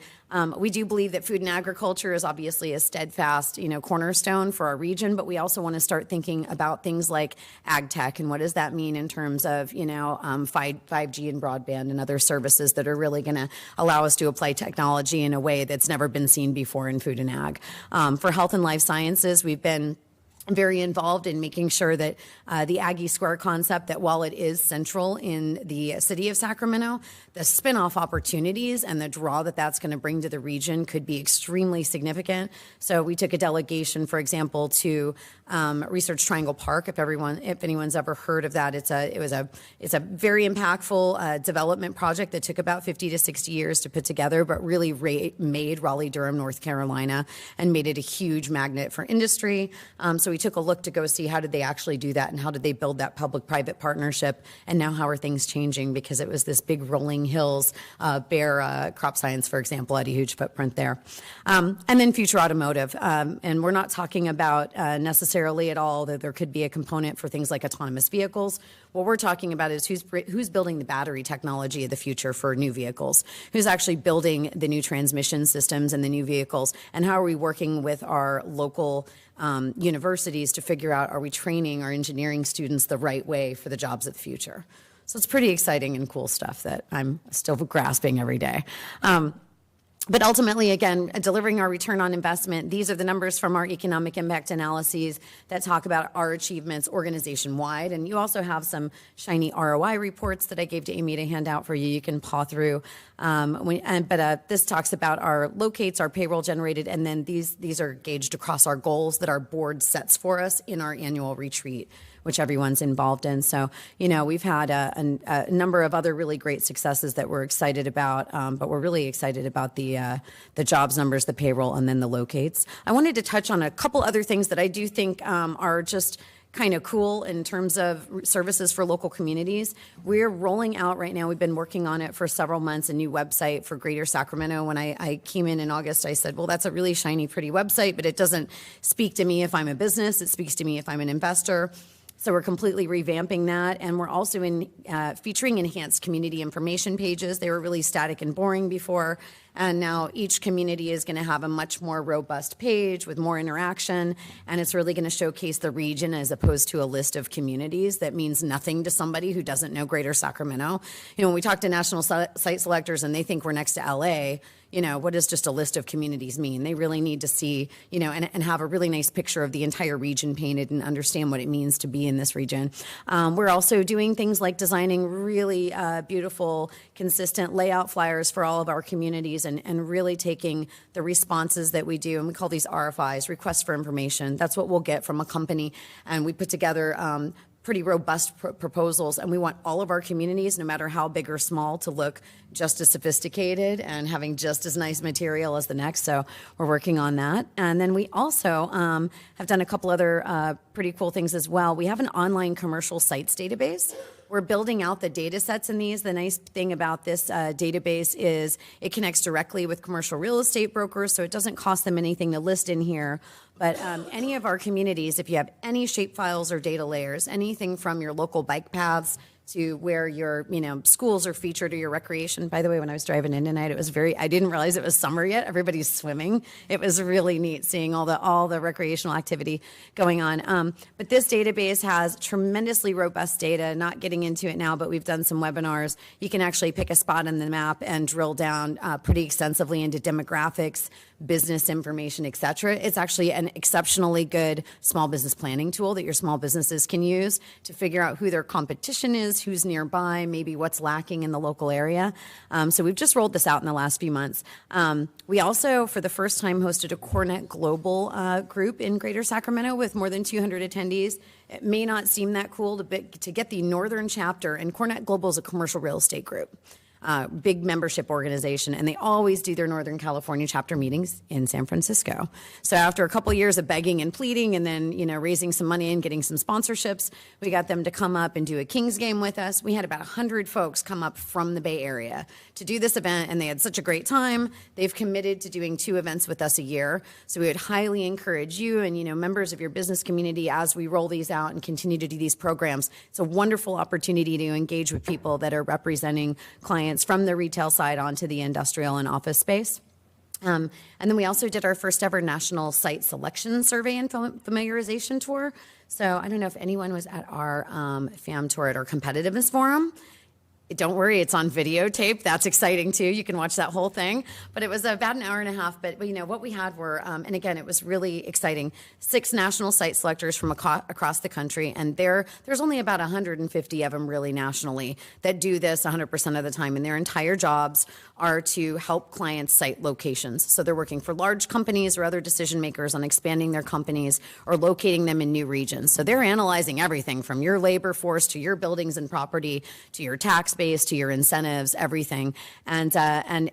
L: we do believe that food and agriculture is obviously a steadfast, cornerstone for our region, but we also want to start thinking about things like ag tech and what does that mean in terms of, 5G and broadband and other services that are really going to allow us to apply technology in a way that's never been seen before in food and ag. For health and life sciences, we've been very involved in making sure that the Aggie Square concept, that while it is central in the city of Sacramento, the spin-off opportunities and the draw that that's going to bring to the region could be extremely significant. So we took a delegation, for example, to Research Triangle Park. If anyone's ever heard of that, it's a very impactful development project that took about 50 to 60 years to put together, but really made Raleigh-Durham, North Carolina, and made it a huge magnet for industry. So we took a look to go see how did they actually do that and how did they build that public-private partnership, and now how are things changing, because it was this big rolling hills, Bayer Crop Science, for example, had a huge footprint there. And then future automotive. And we're not talking about necessarily at all that there could be a component for things like autonomous vehicles. What we're talking about is who's building the battery technology of the future for new vehicles, who's actually building the new transmission systems in the new vehicles, and how are we working with our local universities to figure out, are we training our engineering students the right way for the jobs of the future? So it's pretty exciting and cool stuff that I'm still grasping every day. But ultimately, again, delivering our return on investment, these are the numbers from our economic impact analyses that talk about our achievements organization-wide. And you also have some shiny ROI reports that I gave to Amy to hand out for you. You can paw through. But this talks about our locates, our payroll generated, and then these are gauged across our goals that our board sets for us in our annual retreat, which everyone's involved in. So, we've had a number of other really great successes that we're excited about, but we're really excited about the jobs numbers, the payroll, and then the locates. I wanted to touch on a couple other things that I do think are just kind of cool in terms of services for local communities. We're rolling out right now, we've been working on it for several months, a new website for Greater Sacramento. When I came in August, I said, well, that's a really shiny, pretty website, but it doesn't speak to me if I'm a business. It speaks to me if I'm an investor. So we're completely revamping that, and we're also featuring enhanced community information pages. They were really static and boring before, and now each community is going to have a much more robust page with more interaction, and it's really going to showcase the region as opposed to a list of communities that means nothing to somebody who doesn't know Greater Sacramento. When we talk to national site selectors and they think we're next to LA, what does just a list of communities mean? They really need to see, and have a really nice picture of the entire region painted and understand what it means to be in this region. We're also doing things like designing really beautiful, consistent layout flyers for all of our communities communities and really taking the responses that we do, and we call these RFIs, requests for information. That's what we'll get from a company, and we put together pretty robust proposals, and we want all of our communities, no matter how big or small, to look just as sophisticated and having just as nice material as the next. So we're working on that. And then we also have done a couple other pretty cool things as well. We have an online commercial sites database. We're building out the data sets in these. The nice thing about this database is it connects directly with commercial real estate brokers, so it doesn't cost them anything to list in here. But any of our communities, if you have any shape files or data layers, anything from your local bike paths to where your, schools are featured or your recreation. By the way, when I was driving in tonight, I didn't realize it was summer yet. Everybody's swimming. It was really neat seeing all the recreational activity going on. But this database has tremendously robust data, not getting into it now, but we've done some webinars. You can actually pick a spot on the map and drill down pretty extensively into demographics, business information, et cetera. It's actually an exceptionally good small business planning tool that your small businesses can use to figure out who their competition is, who's nearby, maybe what's lacking in the local area. So we've just rolled this out in the last few months. We also, for the first time, hosted a CoreNet Global group in Greater Sacramento with more than 200 attendees. It may not seem that cool to get the northern chapter, and CoreNet Global is a commercial real estate group. Big membership organization, and they always do their Northern California chapter meetings in San Francisco. So after a couple years of begging and pleading and then, raising some money and getting some sponsorships, we got them to come up and do a Kings game with us. We had about 100 folks come up from the Bay Area to do this event, and they had such a great time. They've committed to doing 2 events with us a year. So we would highly encourage you and, members of your business community as we roll these out and continue to do these programs. It's a wonderful opportunity to engage with people that are representing clients from the retail side onto the industrial and office space. And then we also did our first ever national site selection survey and familiarization tour. So I don't know if anyone was at our FAM tour at our competitiveness forum. Don't worry, it's on videotape. That's exciting too. You can watch that whole thing. But it was about an hour and a half. But what we had were, and again, it was really exciting, 6 national site selectors from across the country. And there's only about 150 of them really nationally that do this 100% of the time. And their entire jobs are to help clients site locations. So they're working for large companies or other decision makers on expanding their companies or locating them in new regions. So they're analyzing everything from your labor force to your buildings and property to your tax base to your incentives, everything. And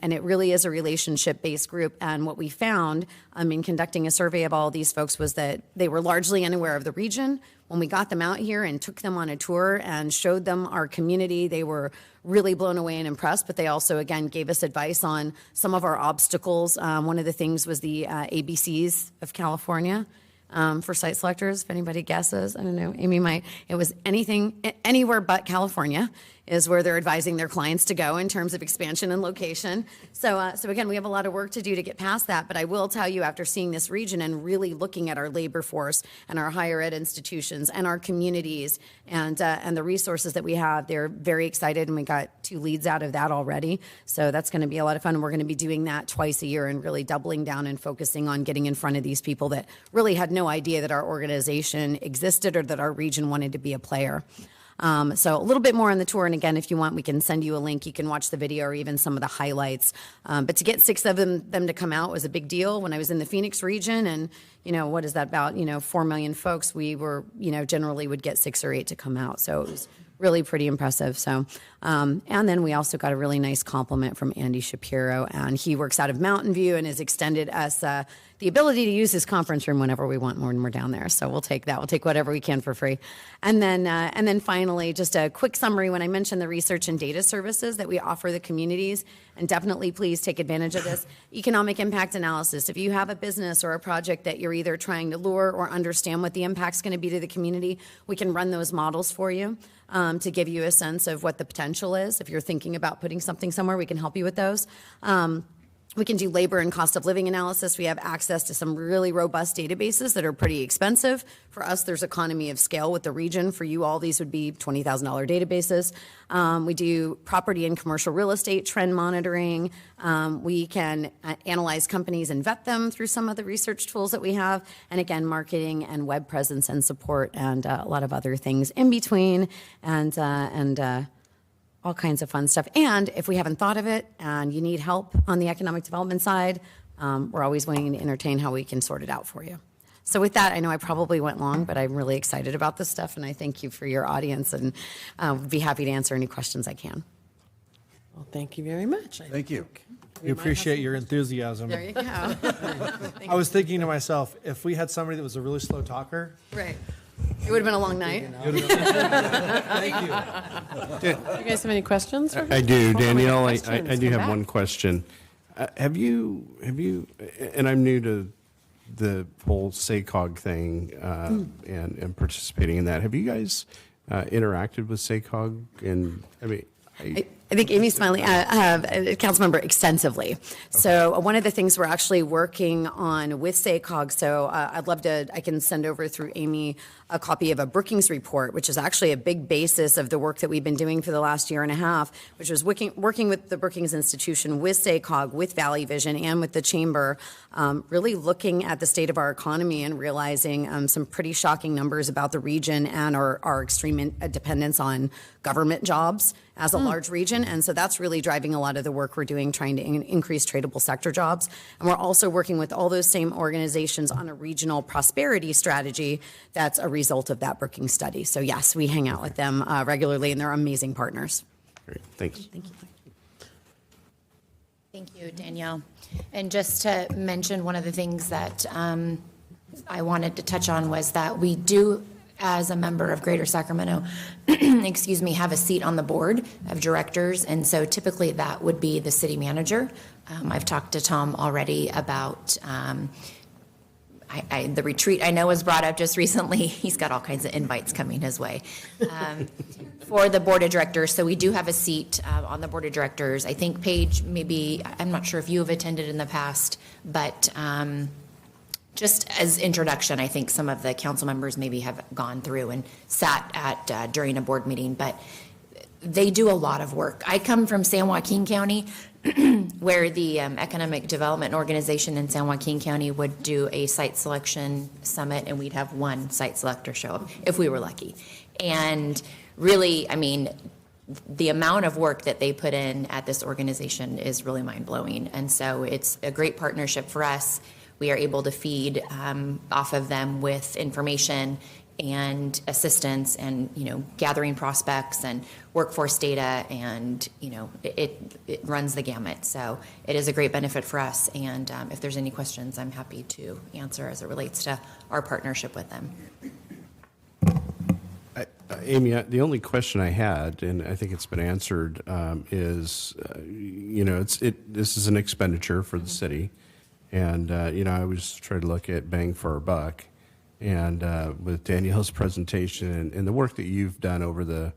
L: it really is a relationship-based group. And what we found in conducting a survey of all these folks was that they were largely unaware of the region. When we got them out here and took them on a tour and showed them our community, they were really blown away and impressed, but they also, again, gave us advice on some of our obstacles. One of the things was the ABCs of California. For site selectors, if anybody guesses, I don't know, Amy might. It was anywhere but California is where they're advising their clients to go in terms of expansion and location. So again, we have a lot of work to do to get past that, but I will tell you, after seeing this region and really looking at our labor force and our higher ed institutions and our communities and the resources that we have, they're very excited, and we got 2 leads out of that already. So that's going to be a lot of fun, and we're going to be doing that twice a year and really doubling down and focusing on getting in front of these people that really had no idea that our organization existed or that our region wanted to be a player. So a little bit more on the tour, and again, if you want, we can send you a link. You can watch the video or even some of the highlights. But to get 6 of them to come out was a big deal. When I was in the Phoenix region, and what is that, about 4 million folks, we were generally would get 6 or 8 to come out. So it was really pretty impressive. So, and then we also got a really nice compliment from Andy Shapiro, and he works out of Mountain View and has extended us the ability to use his conference room whenever we want more when we're down there. So we'll take that. We'll take whatever we can for free. And then finally, just a quick summary. When I mentioned the research and data services that we offer the communities, and definitely please take advantage of this, economic impact analysis. If you have a business or a project that you're either trying to lure or understand what the impact's going to be to the community, we can run those models for you to give you a sense of what the potential is. If you're thinking about putting something somewhere, we can help you with those. We can do labor and cost of living analysis. We have access to some really robust databases that are pretty expensive. For us, there's economy of scale with the region. For you all, these would be $20,000 databases. We do property and commercial real estate trend monitoring. We can analyze companies and vet them through some of the research tools that we have. And again, marketing and web presence and support and a lot of other things in between. And all kinds of fun stuff. And if we haven't thought of it and you need help on the economic development side, we're always willing to entertain how we can sort it out for you. So with that, I know I probably went long, but I'm really excited about this stuff, and I thank you for your audience, and would be happy to answer any questions I can.
F: Well, thank you very much.
H: Thank you.
C: We appreciate your enthusiasm.
F: There you go.
C: I was thinking to myself, if we had somebody that was a really slow talker.
L: Right. It would have been a long night.
C: Thank you.
F: You guys have any questions?
A: I do, Danielle. I
F: Questions,
A: do
F: come
A: have
F: back.
A: one question. Have you, and I'm new to the whole SACOG thing and participating in that. Have you guys interacted with SACOG? And I mean,
L: I think Amy's smiling, Councilmember, extensively. So one of the things we're actually working on with SACOG, so I'd love to, I can send over through Amy a copy of a Brookings report, which is actually a big basis of the work that we've been doing for the last year and a half, which was working with the Brookings Institution, with SACOG, with Valley Vision, and with the Chamber, really looking at the state of our economy and realizing some pretty shocking numbers about the region and our extreme dependence on government jobs as a large region. And so that's really driving a lot of the work we're doing, trying to increase tradable sector jobs. And we're also working with all those same organizations on a regional prosperity strategy that's a result of that Brookings study. So yes, we hang out with them regularly, and they're amazing partners.
A: Great, thanks.
L: Thank you.
K: Thank you, Danielle. And just to mention, one of the things that I wanted to touch on was that we do, as a member of Greater Sacramento, excuse me, have a seat on the board of directors, and so typically that would be the city manager. I've talked to Tom already about the retreat I know was brought up just recently. He's got all kinds of invites coming his way for the board of directors. So we do have a seat on the board of directors. I think Paige, maybe, I'm not sure if you have attended in the past, but just as introduction, I think some of the council members maybe have gone through and sat at during a board meeting, but they do a lot of work. I come from San Joaquin County, where the Economic Development Organization in San Joaquin County would do a site selection summit, and we'd have one site selector show up if we were lucky. And really, I mean, the amount of work that they put in at this organization is really mind-blowing. And so it's a great partnership for us. We are able to feed off of them with information and assistance and, you know, gathering prospects and workforce data, and, you know, it runs the gamut. So it is a great benefit for us. And if there's any questions, I'm happy to answer as it relates to our partnership with them.
A: Amy, the only question I had, and I think it's been answered, is, you know, this is an expenditure for the city. And, you know, I was trying to look at bang for our buck. And with Danielle's presentation and the work that you've done over the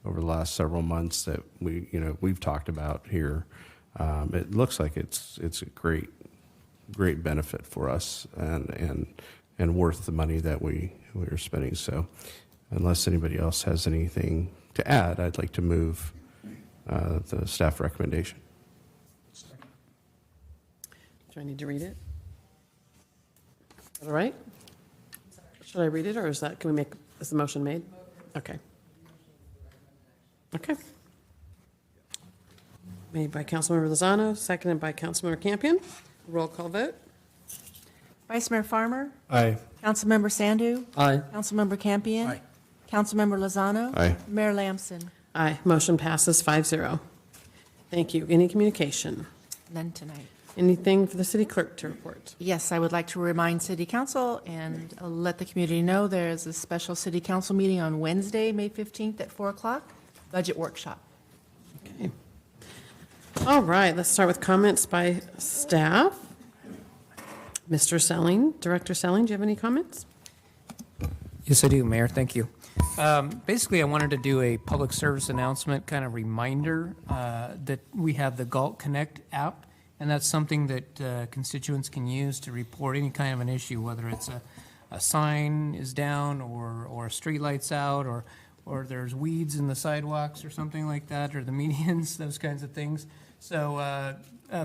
A: last several months that we've talked about here, it looks like it's a great benefit for us and worth the money that we are spending. So unless anybody else has anything to add, I'd like to move the staff recommendation.
F: Do I need to read it? Is that all right? Should I read it, or is the motion made? Okay. Okay. Made by Councilmember Lozano, seconded by Councilmember Campion. Roll call vote.
G: Vice Mayor Farmer?
C: Aye.
G: Councilmember Sandu?
S: Aye.
G: Councilmember Campion?
H: Aye.
G: Councilmember Lozano?
A: Aye.
G: Mayor Lamson?
F: Aye. Motion passes 5-0. Thank you. Any communication?
G: None tonight.
F: Anything for the city clerk to report?
G: Yes, I would like to remind City Council and let the community know there's a special City Council meeting on Wednesday, May 15th at 4 o'clock, budget workshop.
F: Okay. All right, let's start with comments by staff. Mr. Selling, Director Selling, do you have any comments?
I: Yes, I do, Mayor. Thank you. Basically, I wanted to do a public service announcement, kind of reminder that we have the Galt Connect app, and that's something that constituents can use to report any kind of an issue, whether it's a sign is down or a street light's out or there's weeds in the sidewalks or something like that, or the medians, those kinds of things. So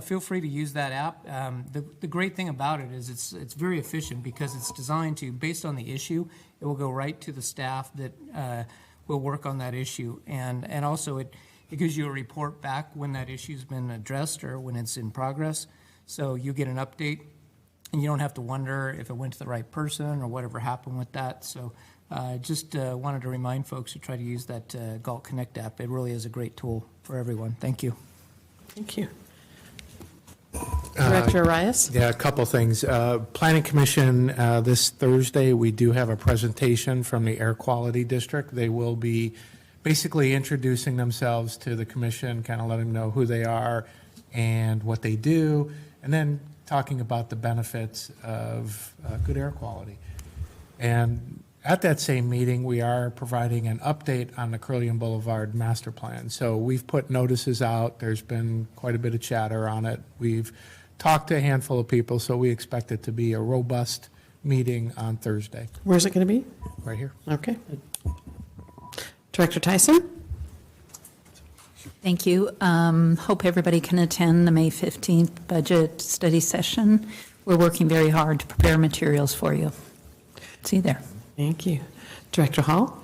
I: feel free to use that app. The great thing about it is it's very efficient because it's designed to, based on the issue, it will go right to the staff that will work on that issue. And also it gives you a report back when that issue's been addressed or when it's in progress. So you get an update, and you don't have to wonder if it went to the right person or whatever happened with that. So just wanted to remind folks to try to use that Galt Connect app. It really is a great tool for everyone. Thank you.
B: Thank you. Director Arias?
N: Yeah, a couple things. Planning Commission, this Thursday, we do have a presentation from the Air Quality District. They will be basically introducing themselves to the commission, kind of letting them know who they are and what they do, and then talking about the benefits of good air quality. And at that same meeting, we are providing an update on the Curlian Boulevard master plan. So we've put notices out. There's been quite a bit of chatter on it. We've talked to a handful of people, so we expect it to be a robust meeting on Thursday.
B: Where's it going to be?
N: Right here.
B: Okay. Director Tyson?
J: Thank you. Hope everybody can attend the May 15th budget study session. We're working very hard to prepare materials for you. See you there.
B: Thank you. Director Hall?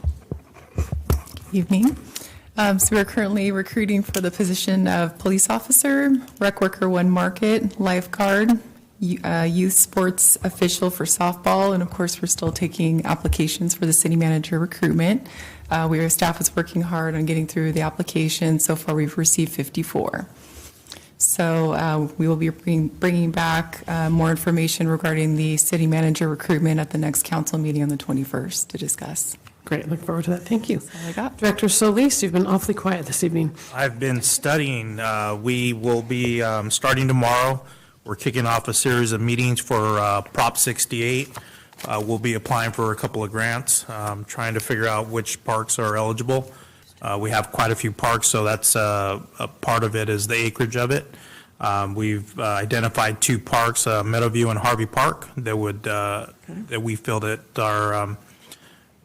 O: Evening. So we're currently recruiting for the position of police officer, rec worker 1 market, lifeguard, youth sports official for softball, and of course, we're still taking applications for the city manager recruitment. Our staff is working hard on getting through the applications. So far, we've received 54. So we will be bringing back more information regarding the city manager recruitment at the next council meeting on the 21st to discuss.
B: Great, look forward to that. Thank you.
O: That's all I got.
B: Director Solis, you've been awfully quiet this evening.
P: I've been studying. We will be starting tomorrow. We're kicking off a series of meetings for Prop 68. We'll be applying for a couple of grants, trying to figure out which parks are eligible. We have quite a few parks, so that's a part of it is the acreage of it. We've identified 2 parks, Meadowview and Harvey Park, that would that we feel that are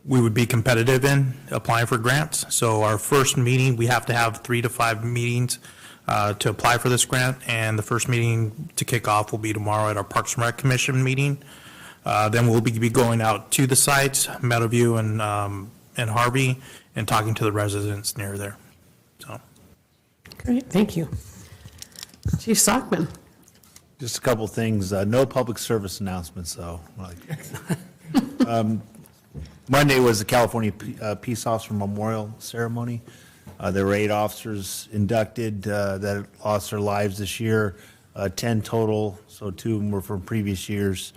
P: we would be competitive in applying for grants. So our first meeting, we have to have 3 to 5 meetings to apply for this grant, and the first meeting to kick off will be tomorrow at our Parks and Rec Commission meeting. Then we'll be going out to the sites, Meadowview and Harvey, and talking to the residents near there. So,
B: great, thank you. Chief Sockman.
X: Just a couple things. No public service announcements, though. Monday was the California Peace Officer Memorial Ceremony. There were 8 officers inducted that lost their lives this year, 10 total, so 2 of them were from previous years.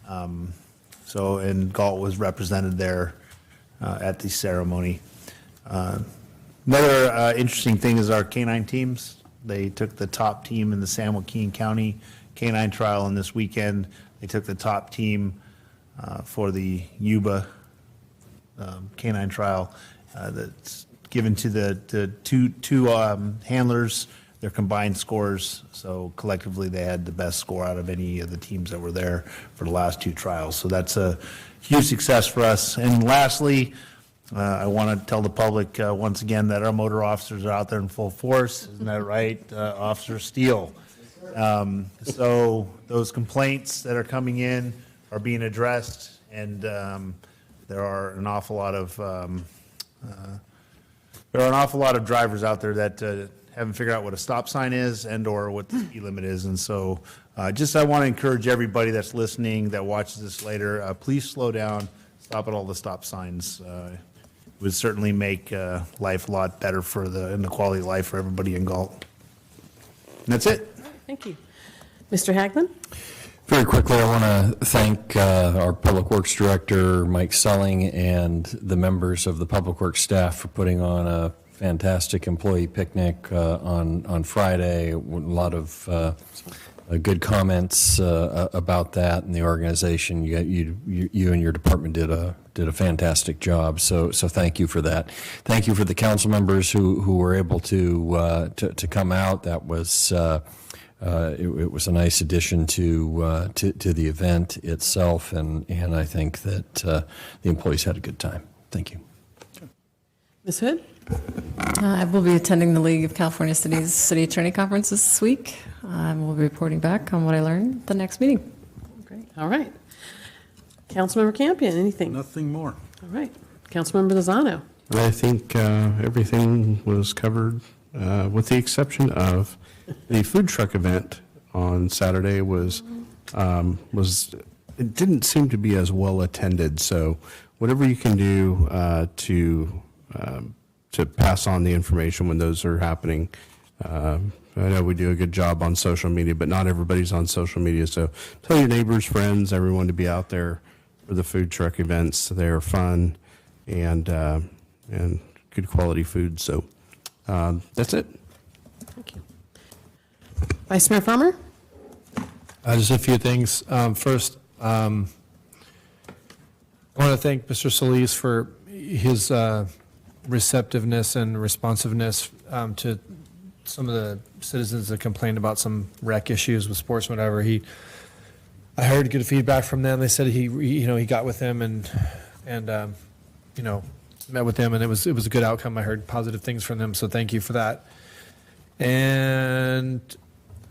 X: And Galt was represented there at the ceremony. Another interesting thing is our canine teams. They took the top team in the San Joaquin County canine trial, and this weekend they took the top team for the Yuba canine trial that's given to the two handlers, their combined scores. So collectively, they had the best score out of any of the teams that were there for the last 2 trials. So that's a huge success for us. And lastly, I want to tell the public once again that our motor officers are out there in full force. Isn't that right, Officer Steele? So those complaints that are coming in are being addressed, and there are an awful lot of drivers out there that haven't figured out what a stop sign is and/or what the speed limit is. And so, I want to encourage everybody that's listening, that watches this later, please slow down, stop at all the stop signs. It would certainly make life a lot better and the quality of life for everybody in Galt. And that's it.
B: Thank you. Mr. Haglund?
M: Very quickly, I want to thank our Public Works Director, Mike Selling, and the members of the Public Works staff for putting on a fantastic employee picnic on Friday. A lot of good comments about that and the organization. You and your department did a fantastic job. So thank you for that. Thank you for the council members who were able to come out. That was it was a nice addition to the event itself, and I think that the employees had a good time. Thank you.
B: Ms. Hood?
Y: I will be attending the League of California Cities City Attorney Conference this week. We'll be reporting back on what I learned at the next meeting.
B: Great. All right. Councilmember Campion, anything?
H: Nothing more.
B: All right. Councilmember Lozano?
A: I think everything was covered, with the exception of the food truck event on Saturday was it didn't seem to be as well attended. So whatever you can do to pass on the information when those are happening. I know we do a good job on social media, but not everybody's on social media. So tell your neighbors, friends, everyone to be out there for the food truck events. They're fun and good quality food. So that's it.
F: Thank you. Vice Mayor Farmer?
C: Just a few things. First, I want to thank Mr. Solis for his receptiveness and responsiveness to some of the citizens that complained about some rec issues with sports, whatever. I heard good feedback from them. They said he got with them and met with them, and it was a good outcome. I heard positive things from them, so thank you for that. And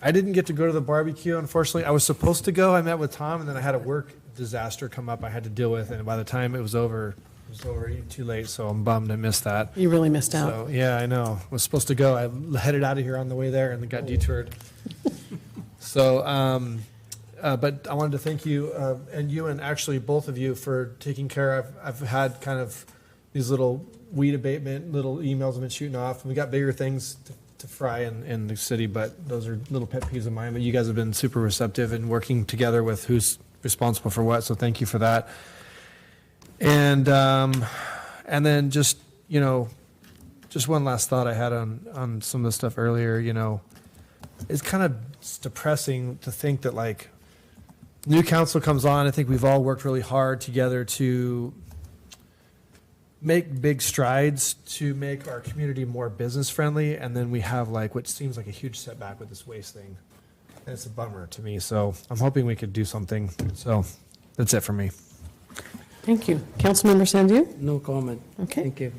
C: I didn't get to go to the barbecue, unfortunately. I was supposed to go. I met with Tom, and then I had a work disaster come up I had to deal with, and by the time it was over too late, so I'm bummed I missed that.
F: You really missed out.
C: So, yeah, I know. I was supposed to go. I headed out of here on the way there and then got detoured. So, but I wanted to thank you, and you and actually both of you for taking care. I've had kind of these little weed abatement, little emails I've been shooting off, and we got bigger things to fry in the city, but those are little pet peeves of mine. But you guys have been super receptive and working together with who's responsible for what, so thank you for that. And then just one last thought I had on some of the stuff earlier. It's kind of depressing to think that like new council comes on. I think we've all worked really hard together to make big strides to make our community more business friendly, and then we have like what seems like a huge setback with this waste thing, and it's a bummer to me. So I'm hoping we could do something. So that's it for me.
F: Thank you. Councilmember Sandu?
S: No comment.
F: Okay.
S: Thank you.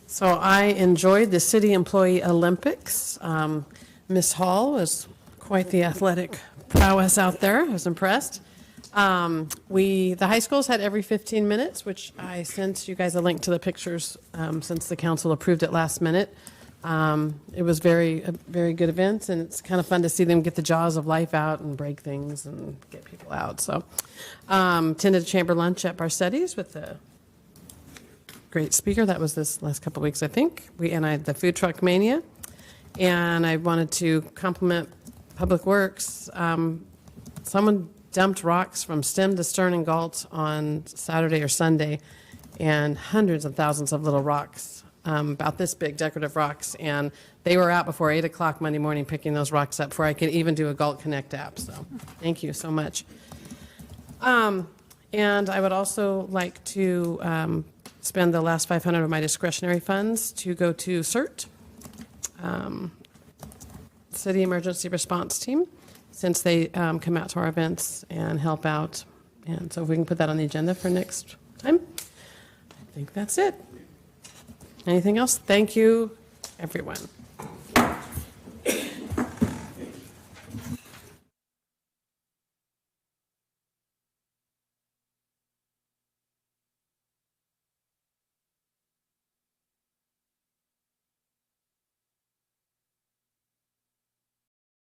F: So I enjoyed the City Employee Olympics. Miss Hall was quite the athletic prowess out there. I was impressed. The high schools had every 15 minutes, which I sent you guys a link to the pictures since the council approved it last minute. It was a very good event, and it's kind of fun to see them get the jaws of life out and break things and get people out. So attended a chamber lunch at Barsetti's with the great speaker. That was this last couple of weeks, I think. I had the food truck mania, and I wanted to compliment Public Works. Someone dumped rocks from stem to stern in Galt on Saturday or Sunday, and hundreds of thousands of little rocks, about this big, decorative rocks, and they were out before 8 o'clock Monday morning picking those rocks up before I could even do a Galt Connect app, so thank you so much. And I would also like to spend the last $500 of my discretionary funds to go to CERT, City Emergency Response Team, since they come out to our events and help out. And so if we can put that on the agenda for next time, I think that's it. Anything else? Thank you, everyone.